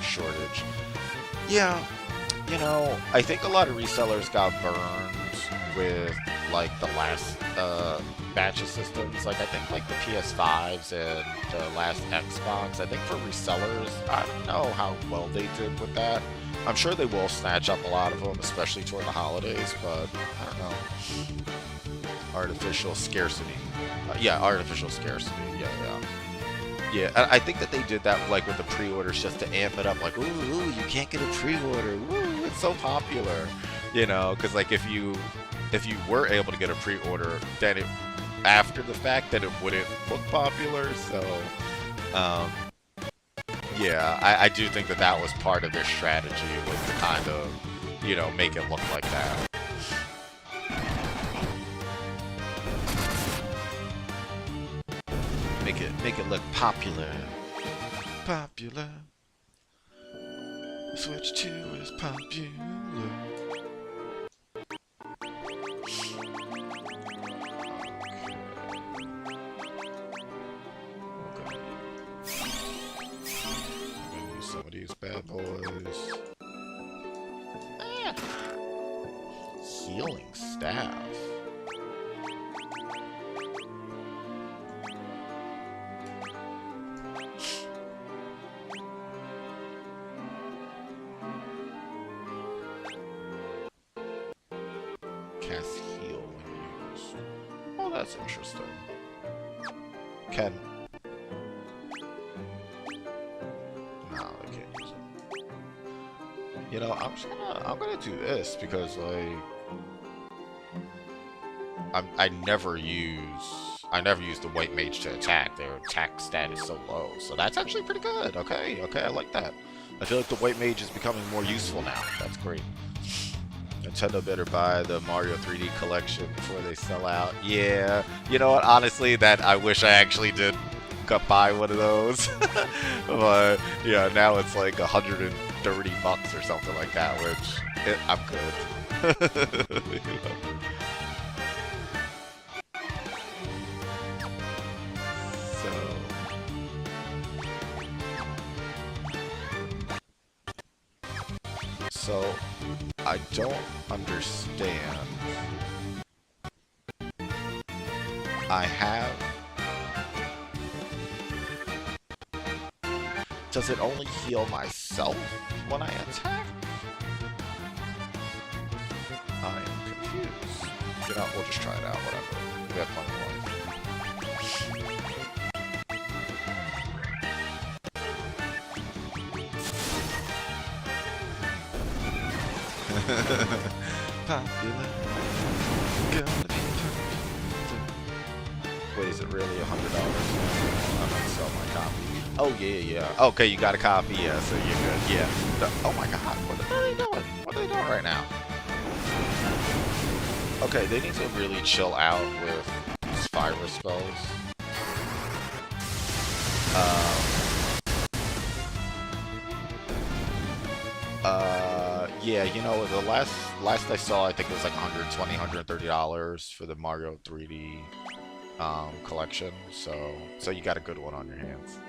shortage. Yeah, you know, I think a lot of resellers got burned with, like, the last batch of systems. Like, I think, like, the PS5s and the last Xbox, I think for resellers, I don't know how well they did with that. I'm sure they will snatch up a lot of them, especially toward the holidays, but I don't know. Artificial scarcity. Yeah, artificial scarcity. Yeah, I think that they did that, like, with the pre-orders just to amp it up, like, ooh, you can't get a pre-order, woo, it's so popular, you know, because, like, if you were able to get a pre-order, then after the fact, then it wouldn't look popular, so, yeah, I do think that that was part of their strategy, was to kind of, you know, make it look like that. Make it look popular. Popular. Switch 2 is popular. Okay. I'm gonna use some of these bad boys. Healing staff. Cast heal when used. Oh, that's interesting. Can. No, I can't use it. You know, I'm gonna do this because, like, I never use the white mage to attack. Their attack stat is so low, so that's actually pretty good. Okay, I like that. I feel like the white mage is becoming more useful now. That's great. Nintendo better buy the Mario 3D collection before they sell out. Yeah, you know what? Honestly, that I wish I actually did buy one of those. But yeah, now it's like $130 or something like that, which I'm good. You know? So I don't understand. Does it only heal myself when I attack? I am confused. You know, we'll just try it out, whatever. We have plenty of life. Popular. Gonna be popular. Wait, is it really $100? I'm gonna sell my copy. Oh yeah. Okay, you got a copy. Yeah, so you're good. Yeah. Oh my God, what are they doing? What are they doing right now? Okay, they need to really chill out with Spyro spells. Yeah, you know, the last I saw, I think it was like $120, $130 for the Mario 3D collection. So you got a good one on your hands.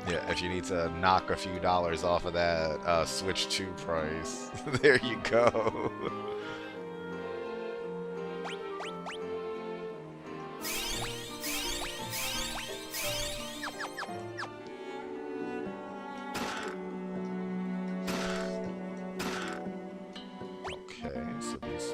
Yeah, if you need to knock a few dollars off of that Switch 2 price, there you go. Okay, so these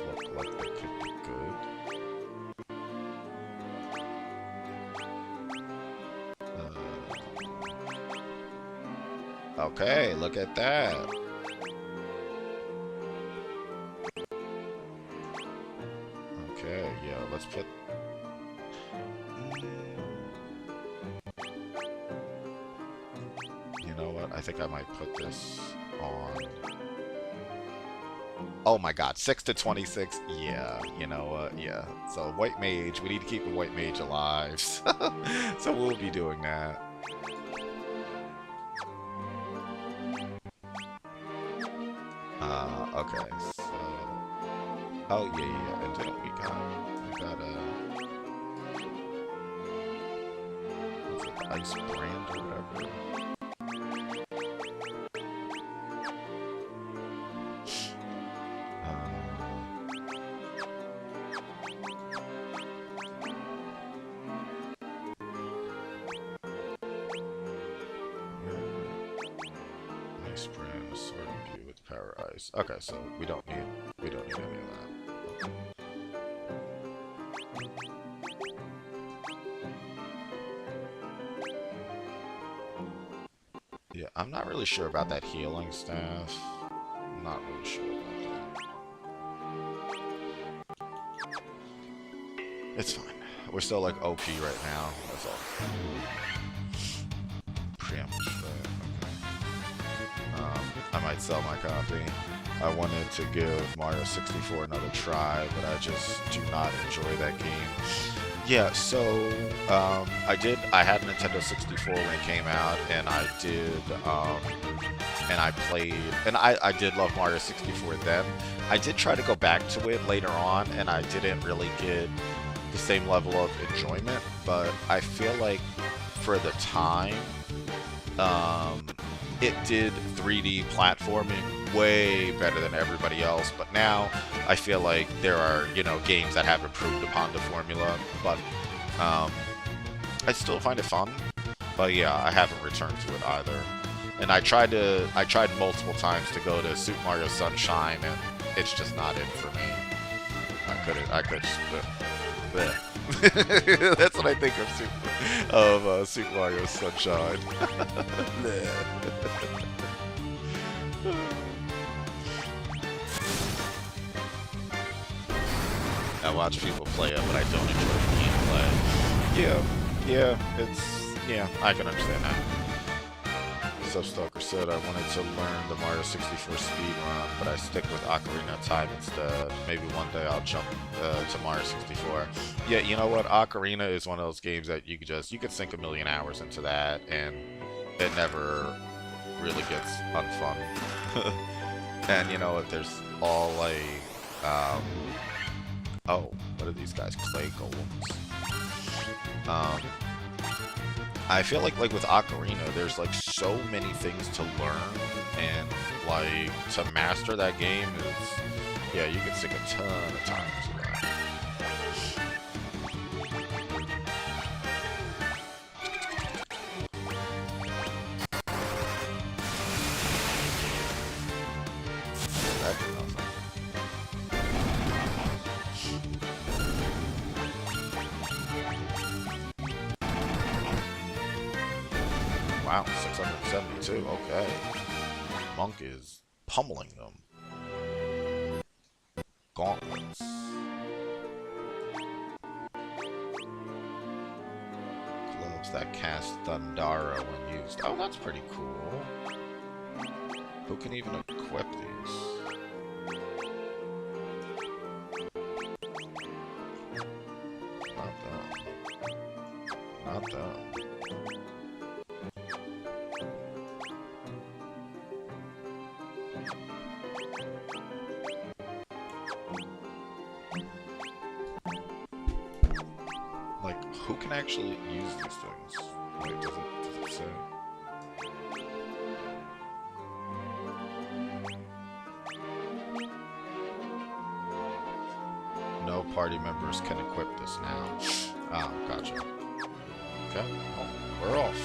Okay, look at that. Okay, yeah, let's put... You know what? I think I might put this on... Oh my god, 6 to 26? Yeah, you know what? Yeah. So, White Mage, we need to keep the White Mage alive. So we'll be doing that. Okay, so... Oh, yeah. And then we got what's it, Ice Brand or whatever. Ice Brand, Sword Imbue with Power Ice. Okay, so we don't need any of that. Yeah, I'm not really sure about that healing staff. I'm not really sure about that. It's fine. We're still like OP right now. That's all. Preamble strike. Okay. I might sell my copy. I wanted to give Mario 64 another try, but I just do not enjoy that game. Yeah, so I had a Nintendo 64 when it came out, and I did love Mario 64 then. I did try to go back to it later on, and I didn't really get the same level of enjoyment, but I feel like for the time, it did 3D platforming way better than everybody else, but now I feel like there are, games that have improved upon the formula, but I still find it fun. But yeah, I haven't returned to it either. And I tried multiple times to go to Super Mario Sunshine, and it's just not it for me. I could just bleh. That's what I think of Super Mario Sunshine. I watch people play it, but I don't enjoy the gameplay. Yeah, I can understand that. Substalker said I wanted to learn the Mario 64 speedrun, but I stick with Ocarina of Time instead. Maybe one day I'll jump to Mario 64. Yeah, you know what? Ocarina is one of those games that you could sink a million hours into that, and it never really gets unfun. And you know what? There's all like, oh, what are these guys? Clay golems. I feel like with Ocarina, there's like so many things to learn, and like to master that game is, yeah, you can sink a ton of time into that. That did nothing. Wow, 672, okay. Monk is pummeling them. Gauntlets. Gloves that cast Thundara when used. Oh, that's pretty cool. Who can even equip these? Not them. Not them. Who can actually use these things? Wait, does it say? No party members can equip this now. Ah, gotcha. Okay, well, we're off.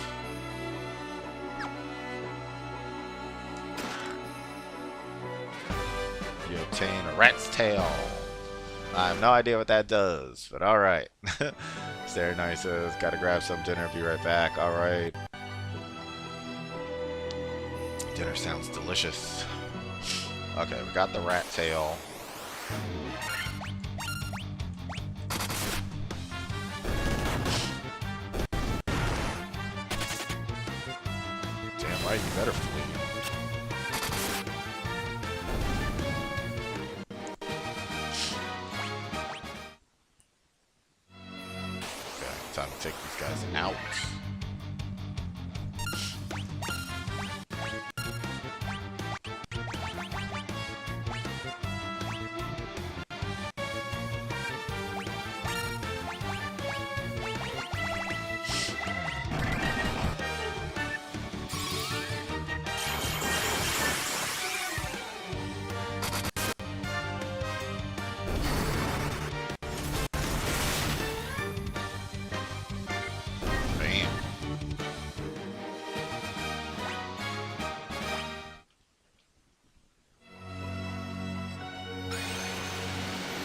You obtain a rat's tail. I have no idea what that does, but alright. Sarah Nice says, gotta grab some dinner, be right back. Alright. Dinner sounds delicious. Okay, we got the rat tail. Damn right, you better flee. Okay, time to take these guys out.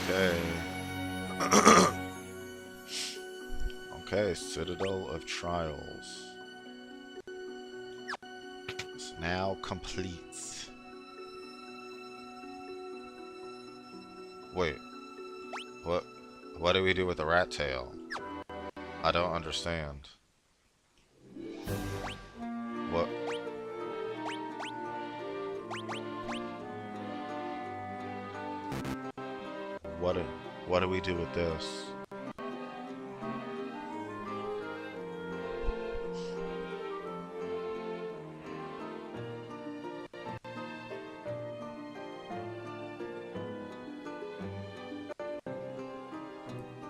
Okay. Okay, Citadel of Trials. It's now complete. Wait. What do we do with the rat tail? I don't understand. What? What do we do with this?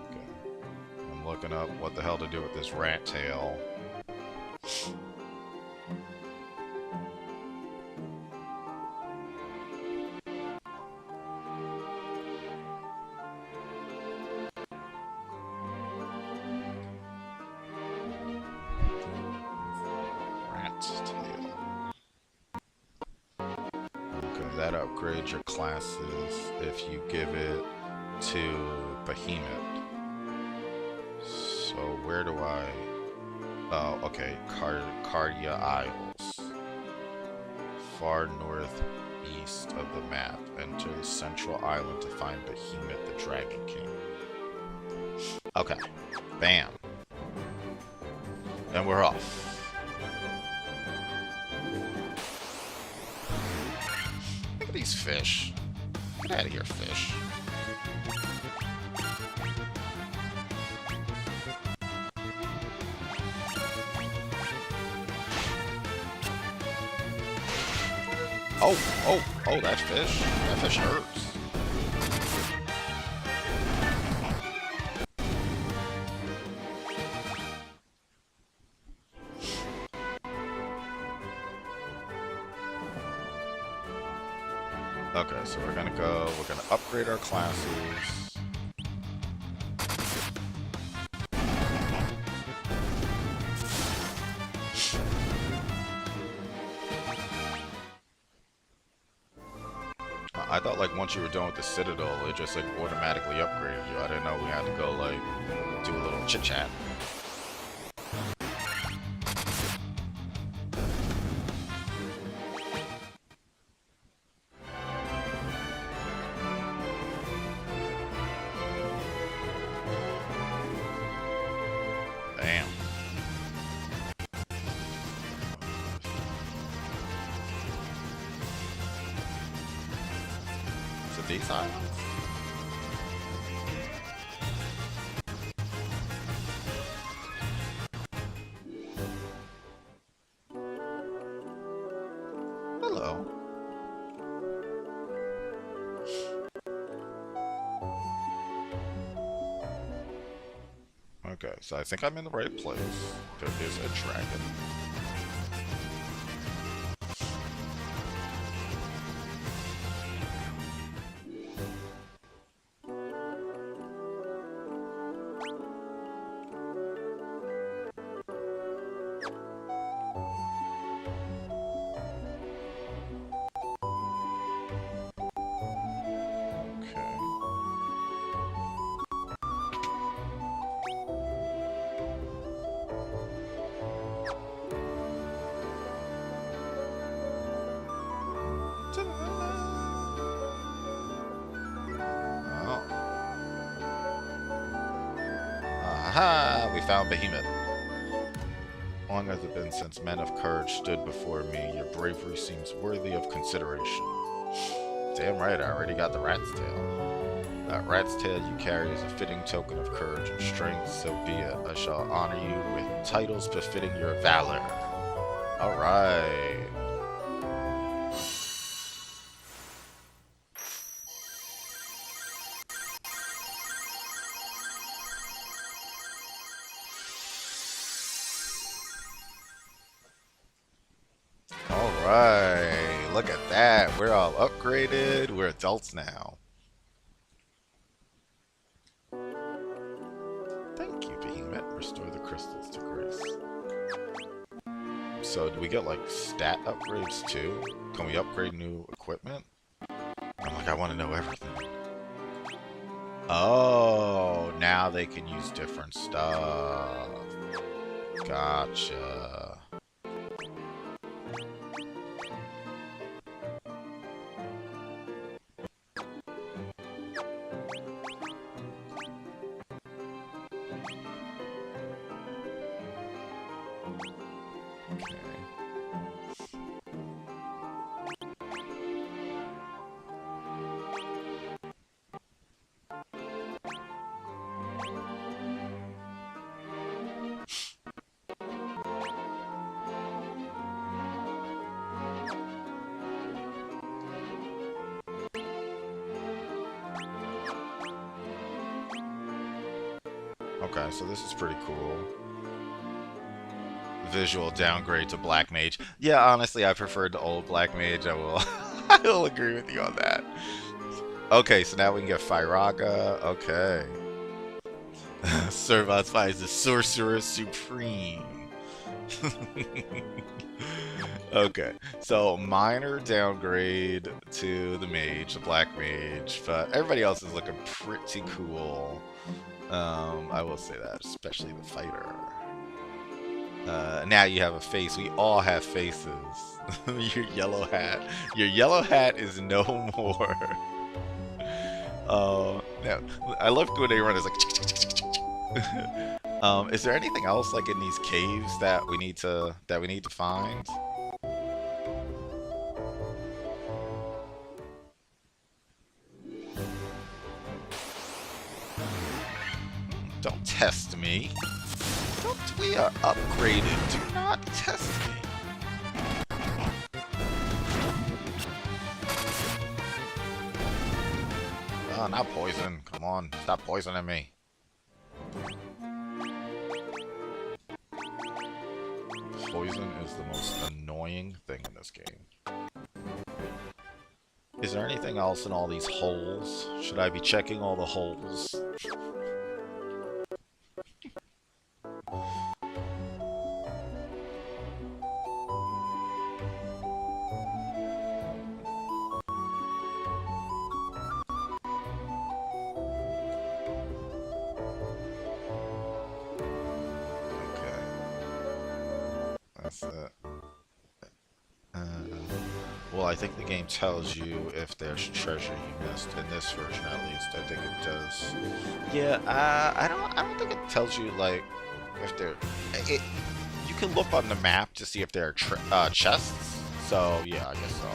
Okay. I'm looking up what the hell to do with this rat tail. That upgrades your classes if you give it to Behemoth. So where do I... Oh, okay. Cardia Isles. Far northeast of the map. Enter the central island to find Behemoth the Dragon King. Okay. Bam. And we're off. These fish. Get out of here, fish. Oh, that fish. That fish hurts. Okay, so we're gonna upgrade our classes. I thought like once you were done with the Citadel, it just like automatically upgraded you. I didn't know we had to go like do a little chit chat. Damn. Is it these islands? Hello. Okay, so I think I'm in the right place. There is a dragon. Aha! We found Behemoth. Long has it been since men of courage stood before me. Your bravery seems worthy of consideration. Damn right, I already got the rat's tail. That rat's tail you carry is a fitting token of courage and strength, so be it. I shall honor you with titles befitting your valor. Alright. Alright, look at that. We're all upgraded. We're adults now. Thank you, Behemoth. Restore the crystals to grace. So, do we get like stat upgrades too? Can we upgrade new equipment? I'm like, I want to know everything. Oh, now they can use different stuff. Gotcha. Okay, so this is pretty cool. Visual downgrade to Black Mage. Yeah, honestly, I preferred the old Black Mage. I will I will agree with you on that. Okay, so now we can get Fyraga. Okay. Servos finds the Sorcerer Supreme. Okay, so minor downgrade to the Mage, the Black Mage, but everybody else is looking pretty cool. I will say that, especially the fighter. Now you have a face. We all have faces. Your yellow hat. Your yellow hat is no more. Now, I love when they run. It's like. Is there anything else like in these caves that we need to find? Don't test me. We are upgraded. Do not test me. Oh, not poison. Come on. Stop poisoning me. Poison is the most annoying thing in this game. Is there anything else in all these holes? Should I be checking all the holes? Well, I think the game tells you if there's treasure you missed. In this version, at least, I think it does. Yeah, I don't think it tells you like if there. You can look on the map to see if there are chests. So yeah, I guess so.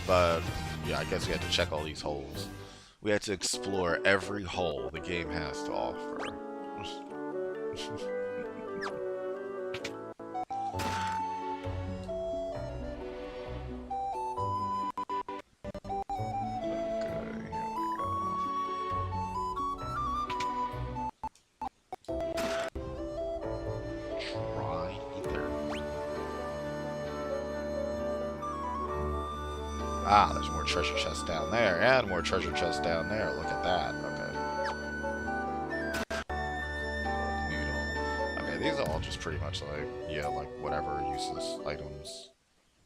But yeah, I guess we had to check all these holes. We had to explore every hole the game has to offer. Ah, there's more treasure chests down there, and more treasure chests down there. Look at that. Okay. Okay, these are all just pretty much like, yeah, like whatever useless items.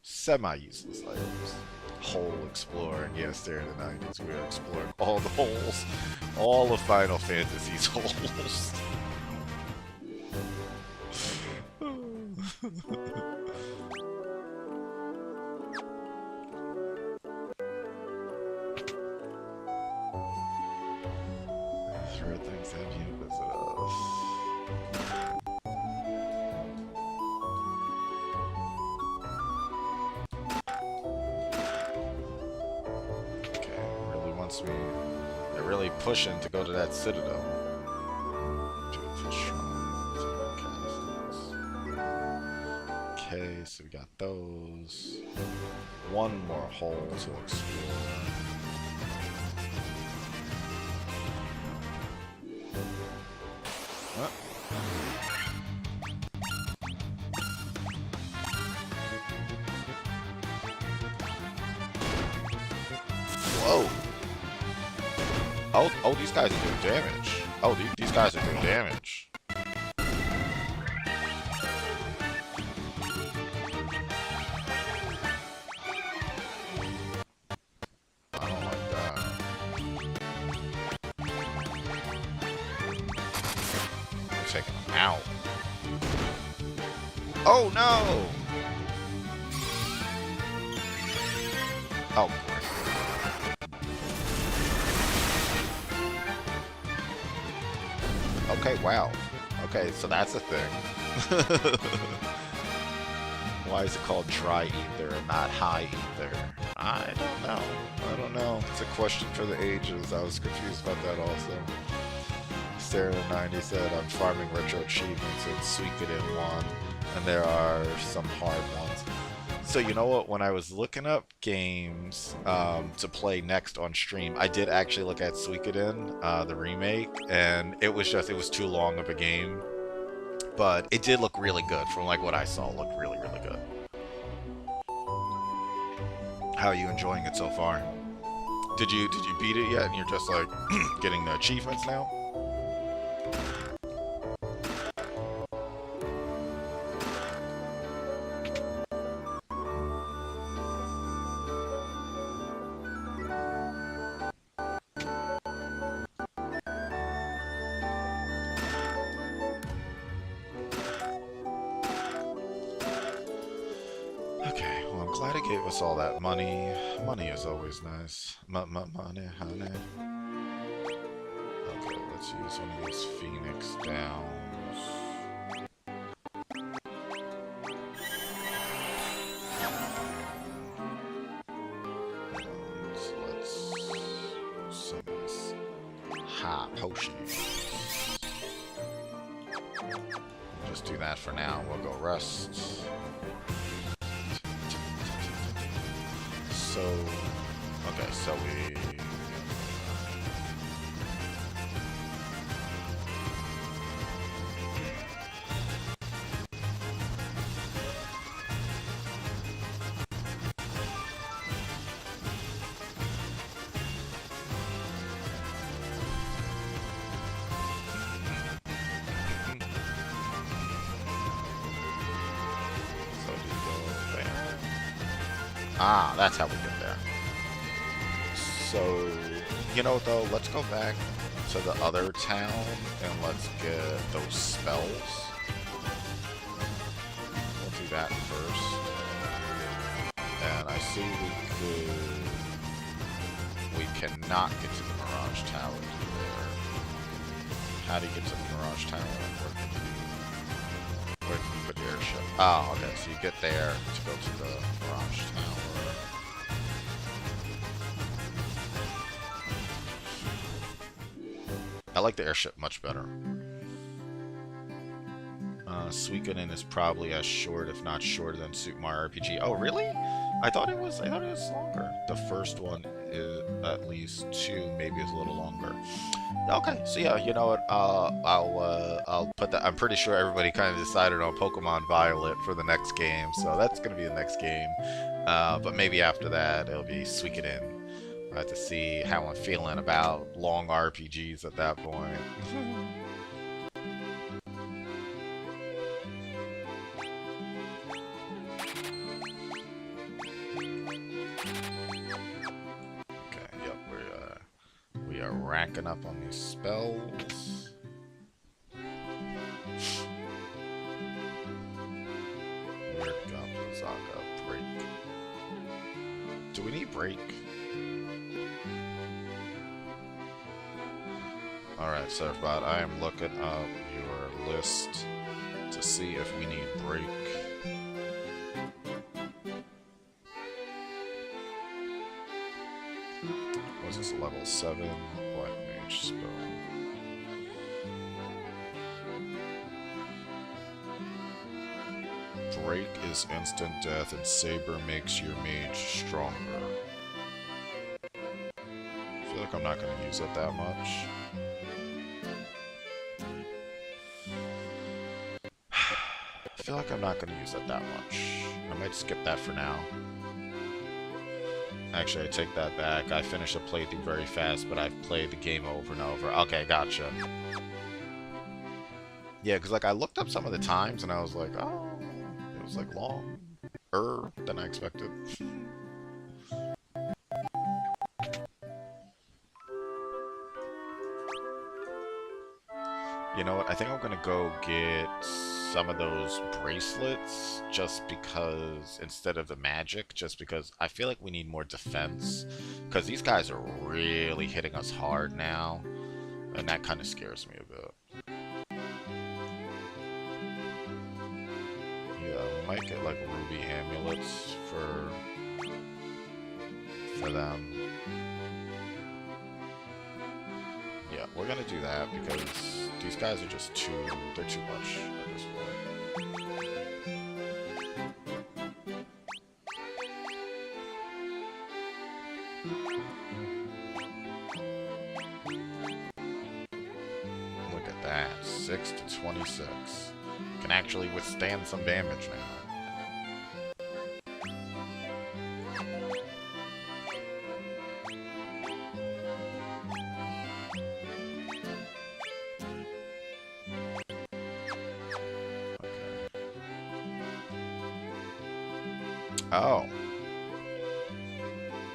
Semi-useless items. Hole exploring. Yes, there in the 90s, we were exploring all the holes. All of Final Fantasy's holes. Things have you visit us. Okay, really wants me. They're really pushing to go to that citadel. Okay, so we got those. One more hole to explore. Huh? Whoa! Oh, these guys are doing damage. Oh, these guys are doing damage. Taking them out. Oh no! Oh, great. Okay, wow. Okay, so that's a thing. Why is it called dry ether and not high ether? I don't know. I don't know. It's a question for the ages. I was confused about that also. Sarah90 said, I'm farming retro achievements in Suikoden 1, and there are some hard ones. So you know what, when I was looking up games to play next on stream, I did actually look at Suikoden, the remake, and it was too long of a game. But it did look really good. From like what I saw, it looked really, really good. How are you enjoying it so far? Did you beat it yet and you're just like getting the achievements now? Okay, well I'm glad it gave us all that money. Money is always nice. Money, honey. Okay, let's use one of these Phoenix Downs. And let's some of this high potions. Just do that for now. We'll go rest. So, okay, so we... Ah, that's how we get there. So, you know though, let's go back to the other town and let's get those spells. We'll do that first. And I see we cannot get to the Mirage Tower through there. How do you get to the Mirage Tower? Where can you put the airship? Oh, okay, so you get there to go to the Mirage Tower. I like the airship much better. Suikoden is probably as short, if not shorter, than Super Mario RPG. Oh, really? I thought it was longer. The first one is at least 2, maybe it's a little longer. Okay, so yeah, you know what? I'll put that. I'm pretty sure everybody kind of decided on Pokemon Violet for the next game, so that's gonna be the next game. But maybe after that, it'll be Suikoden. I have to see how I'm feeling about long RPGs at that point. Okay, yep, we are racking up on these spells. Weird Zaga, break. Do we need break? Alright, Surfbot, I am looking up your list to see if we need break. What's this, level 7? Black Mage spell. Break is instant death and Saber makes your mage stronger. I feel like I'm not going to use it that much. I feel like I'm not going to use it that much. I might skip that for now. Actually, I take that back. I finished the playthrough very fast, but I've played the game over and over. Okay, gotcha. Yeah, because like I looked up some of the times and I was like, oh, it was like longer than I expected. You know what? I think I'm gonna go get some of those bracelets just because, instead of the magic, just because I feel like we need more defense. Because these guys are really hitting us hard now, and that kind of scares me a bit. Yeah, we might get like ruby amulets for them. Yeah, we're gonna do that because these guys are just they're too much at this point. Look at that, 6 to 26. Can actually withstand some damage now. Oh.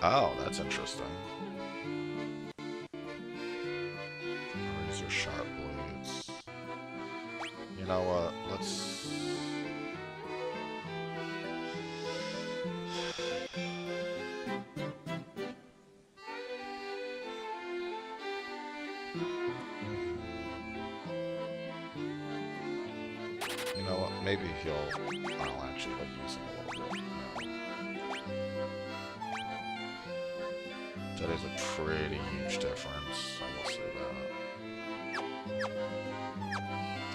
Oh, that's interesting. Razor sharp blades. You know what? Let's... You know what? Maybe I'll actually like use him a little bit. That is a pretty huge difference, I will say that.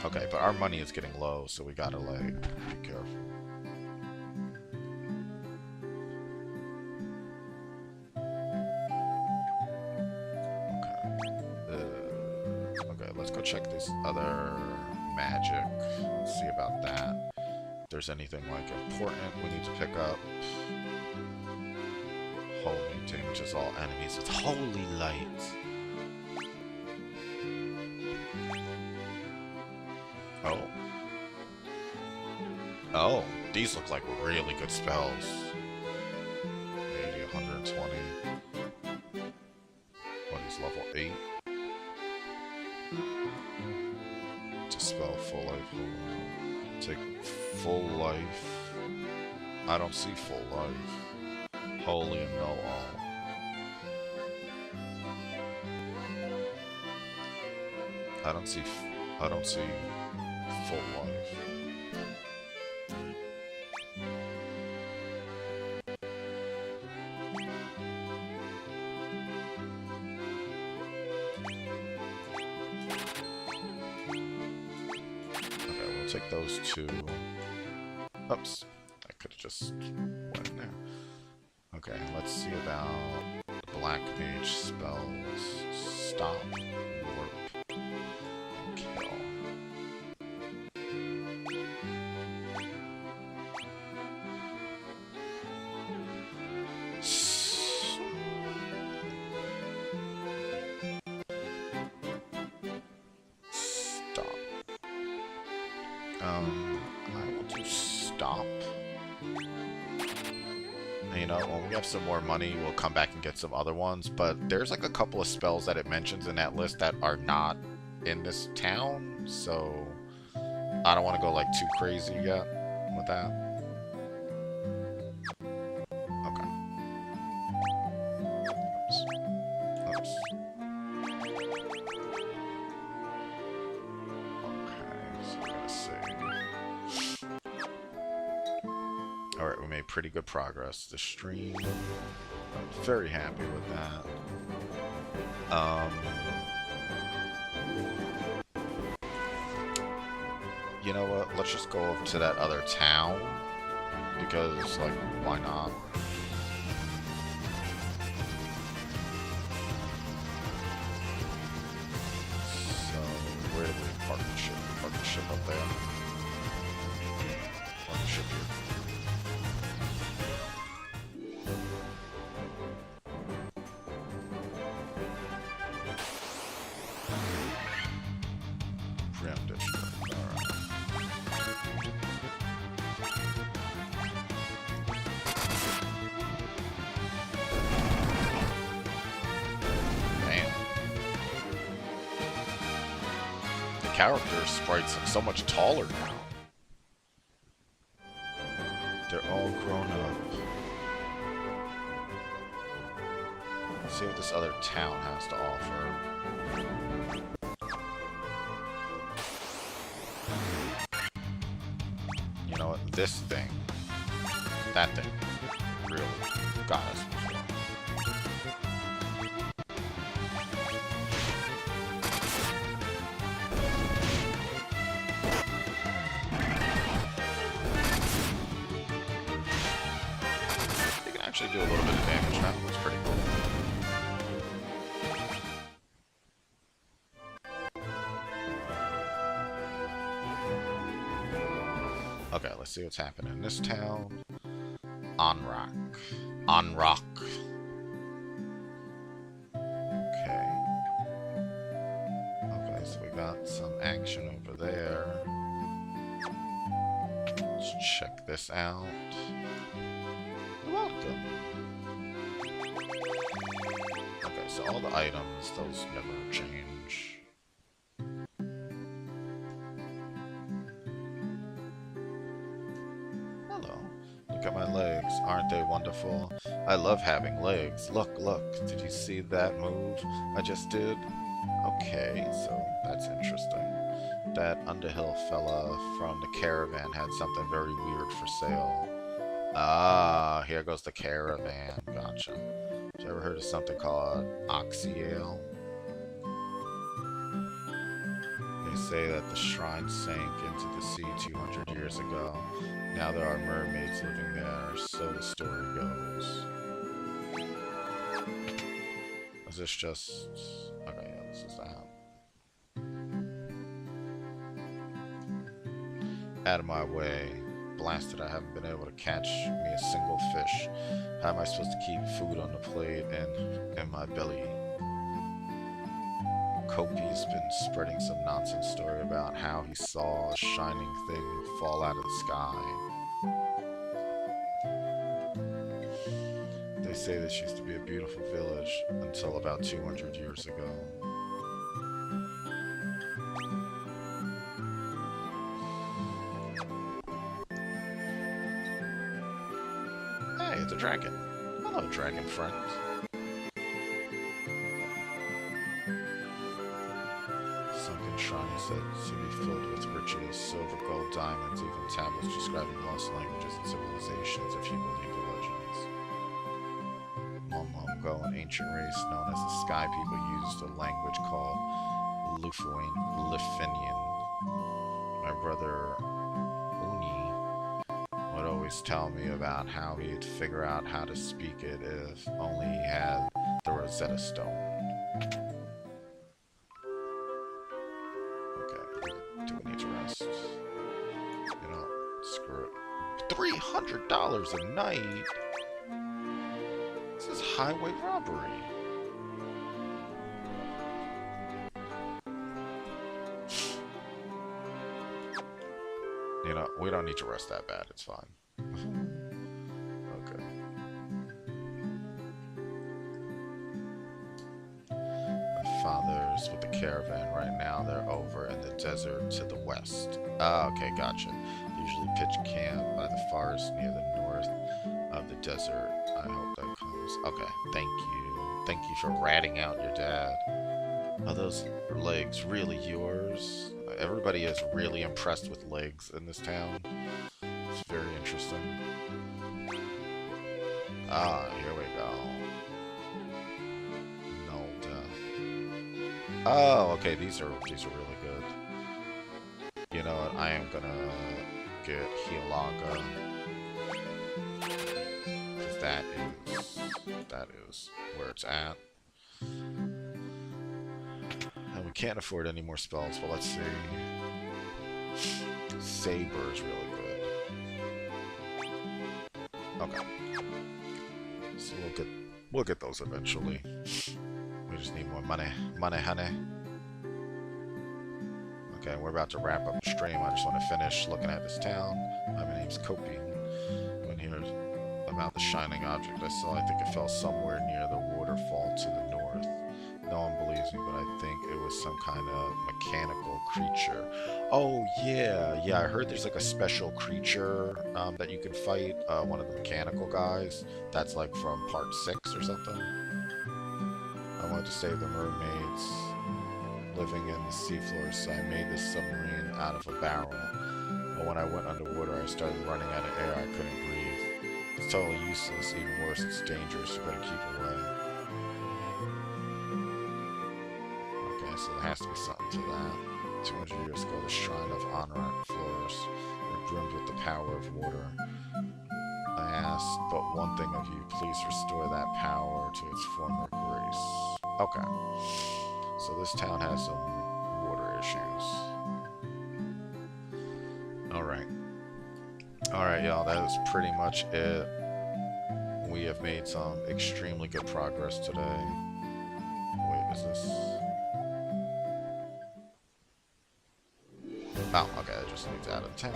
Okay, but our money is getting low, so we gotta, like, be careful. Okay. Okay, let's go check this other magic. Let's see about that. If there's anything, like, important we need to pick up. Holy damages all enemies with holy light. Oh. Oh, these look like really good spells. 80, 120. What is level 8? To spell full life. Take full life. I don't see full life. Holy and know all. I don't see full life. Okay, we'll take those two. Oops, I could have just went in there. Okay, let's see about the Black Mage spells. Stop, warp, and kill. Stop. I will do stop. You know, when we have some more money, we'll come back and get some other ones. But there's like a couple of spells that it mentions in that list that are not in this town. So I don't want to go like too crazy yet with that. Okay. Oops. Oops. Okay, so we made pretty good progress this stream. I'm very happy with that. You know what? Let's just go over to that other town. Because, like, why not? So, where do we park the ship? Park the ship up there. Park the ship here. Character sprites are so much taller now. They're all grown up. Let's see what this other town has to offer. You know what? This thing. That thing. Really got us before. Actually do a little bit of damage now. That's pretty cool. Okay, let's see what's happening in this town. On rock. On rock. Okay. Okay, so we got some action over there. Let's check this out. Welcome. Okay, so all the items, those never change. Hello. Look at my legs. Aren't they wonderful? I love having legs. Look, look. Did you see that move I just did? Okay, so that's interesting. That Underhill fella from the caravan had something very weird for sale. Ah, here goes the caravan. Gotcha. Have you ever heard of something called oxyale? They say that the shrine sank into the sea 200 years ago. Now there are mermaids living there, so the story goes. Is this just... Okay, yeah, this is that. Out of my way. Blasted, I haven't been able to catch me a single fish. How am I supposed to keep food on the plate and in my belly? Kopi's been spreading some nonsense story about how he saw a shining thing fall out of the sky. They say this used to be a beautiful village until about 200 years ago. Hey, it's a dragon. Hello, dragon friend. Sunken shrine is said to be filled with riches, silver, gold, diamonds, even tablets describing lost languages and civilizations, if you believe the legends. Long, long ago, an ancient race known as the Sky People used a language called Lifinian. My brother would always tell me about how he'd figure out how to speak it if only he had the Rosetta Stone. Okay, do we need to rest? You know, screw it. $300 a night? This is highway robbery. You know, we don't need to rest that bad. It's fine. Okay. My father's with the caravan right now. They're over in the desert to the west. Ah, okay, gotcha. They usually pitch camp by the forest near the north of the desert. I hope that comes. Okay, thank you. Thank you for ratting out your dad. Are those legs really yours? Everybody is really impressed with legs in this town. It's very interesting. Ah, here we go. No death. Oh, okay. These are really good. You know what? I am gonna get Healaga. Because that is where it's at. And we can't afford any more spells, but let's see. Saber is really good. Okay. So we'll get those eventually. We just need more money. Money, honey. Okay, we're about to wrap up the stream. I just want to finish looking at this town. My name's Kopi. And here's about the shining object I saw. I think it fell somewhere near the waterfall to the north. No one believes me, but I think it was some kind of mechanical creature. Oh, yeah. Yeah, I heard there's like a special creature that you can fight. One of the mechanical guys. That's like from part 6 or something. I wanted to save the mermaids living in the seafloor, so I made this submarine out of a barrel. But when I went underwater, I started running out of air. I couldn't breathe. It's totally useless. Even worse, it's dangerous. You better keep away. Okay, so there has to be something to that. 200 years ago, the Shrine of Honorat flourished. It brimmed with the power of water. I asked but one thing of you, please restore that power to its former grace. Okay. So this town has some water issues. Alright. Alright, y'all, that is pretty much it. We have made some extremely good progress today. Wait, is this... Oh, okay, I just need to add a 10.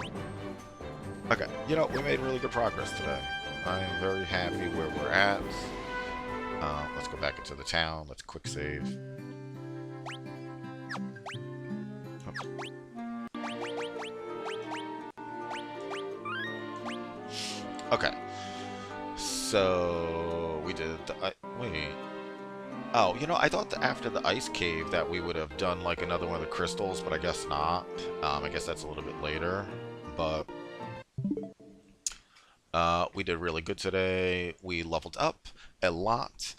Okay, you know, we made really good progress today. I am very happy where we're at. Let's go back into the town. Let's quick save. Okay. So we did the wait. Oh, you know, I thought that after the ice cave that we would have done like another one of the crystals, but I guess not. I guess that's a little bit later. But we did really good today. We leveled up a lot.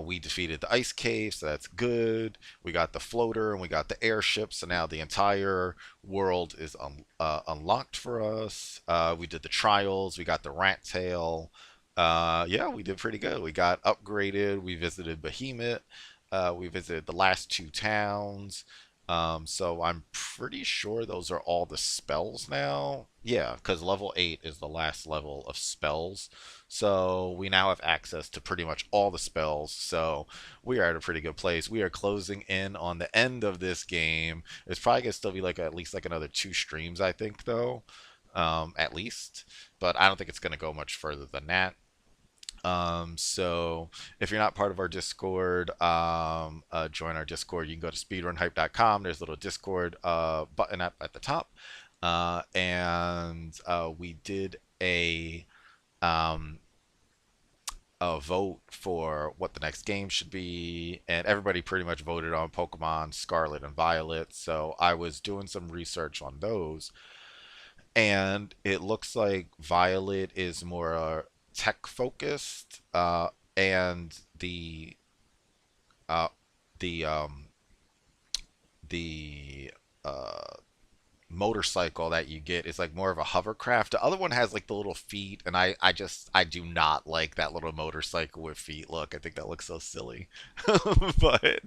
We defeated the ice cave, so that's good. We got the floater and we got the airship, so now the entire world is unlocked for us. We did the trials. We got the rat tail. Yeah, we did pretty good. We got upgraded. We visited Behemoth. We visited the last 2 towns. So I'm pretty sure those are all the spells now. Yeah, because level 8 is the last level of spells. So we now have access to pretty much all the spells. So we are at a pretty good place. We are closing in on the end of this game. It's probably going to still be like at least like another 2 streams, I think, though. At least. But I don't think it's going to go much further than that. So if you're not part of our Discord, join our Discord. You can go to speedrunhype.com. There's a little Discord button up at the top. And we did a vote for what the next game should be, and everybody pretty much voted on Pokemon Scarlet and Violet. So I was doing some research on those, and it looks like Violet is more tech focused, and uh, the the motorcycle that you get is like more of a hovercraft. The other one has like the little feet, and I do not like that little motorcycle with feet look. I think that looks so silly. But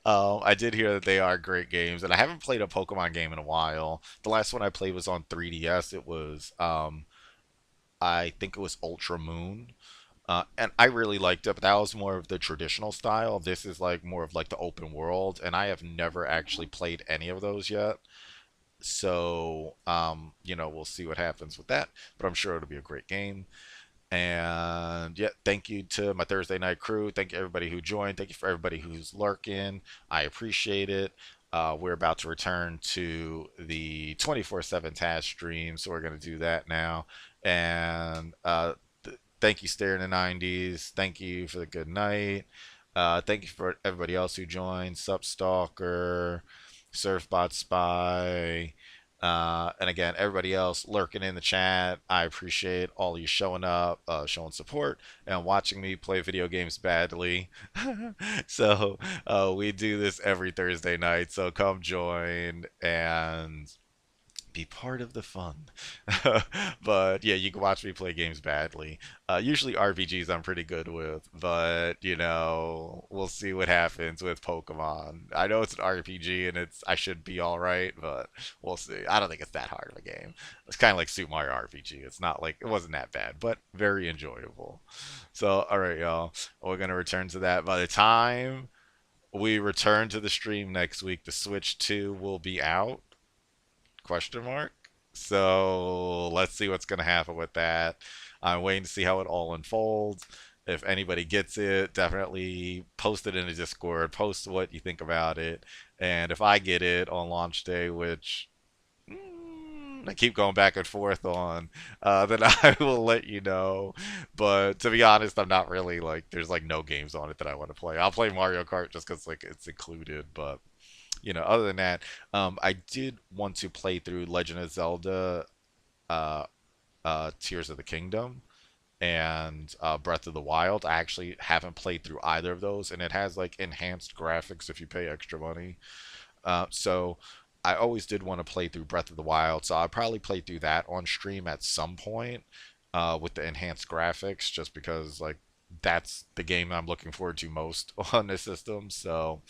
I did hear that they are great games, and I haven't played a Pokemon game in a while. The last one I played was on 3DS. It was I think it was Ultra Moon. And I really liked it, but that was more of the traditional style. This is like more of like the open world, and I have never actually played any of those yet. So, you know, we'll see what happens with that, but I'm sure it'll be a great game. And yeah, thank you to my Thursday night crew. Thank you everybody who joined. Thank you for everybody who's lurking. I appreciate it. We're about to return to the 24/7 TAS stream, so we're going to do that now. And thank you, Stare in the 90s. Thank you for the good night. Thank you for everybody else who joined. Sup Stalker, Surfbot Spy, And again, everybody else lurking in the chat, I appreciate all you showing up, showing support, and watching me play video games badly. So we do this every Thursday night, so come join and be part of the fun. But yeah, you can watch me play games badly. Usually RPGs I'm pretty good with, but we'll see what happens with Pokemon. I know it's an RPG and I should be all right, but we'll see. I don't think it's that hard of a game. It's kind of like Super Mario RPG. It's not like it wasn't that bad, but very enjoyable. So all right, y'all, we're gonna return to that. By the time we return to the stream next week, the Switch 2 will be out, question mark. So let's see what's going to happen with that. I'm waiting to see how it all unfolds. If anybody gets it, definitely post it in the Discord. Post what you think about it. And if I get it on launch day, which I keep going back and forth on, then I will let you know. But to be honest, I'm not really like, there's like no games on it that I want to play. I'll play Mario Kart just because like it's included, but other than that, I did want to play through Legend of Zelda, uh, Tears of the Kingdom, and Breath of the Wild. I actually haven't played through either of those, and it has like enhanced graphics if you pay extra money. So I always did want to play through Breath of the Wild, so I'll probably play through that on stream at some point with the enhanced graphics, just because like that's the game I'm looking forward to most on this system. So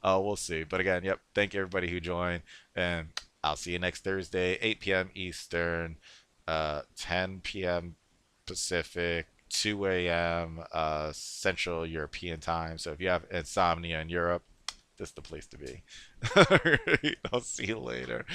we'll see. But again, yep. Thank you everybody who joined, and I'll see you next Thursday, 8 p.m. Eastern, 10 p.m. Pacific, 2 a.m. Central European time. So if you have insomnia in Europe, this is the place to be. All right, I'll see you later.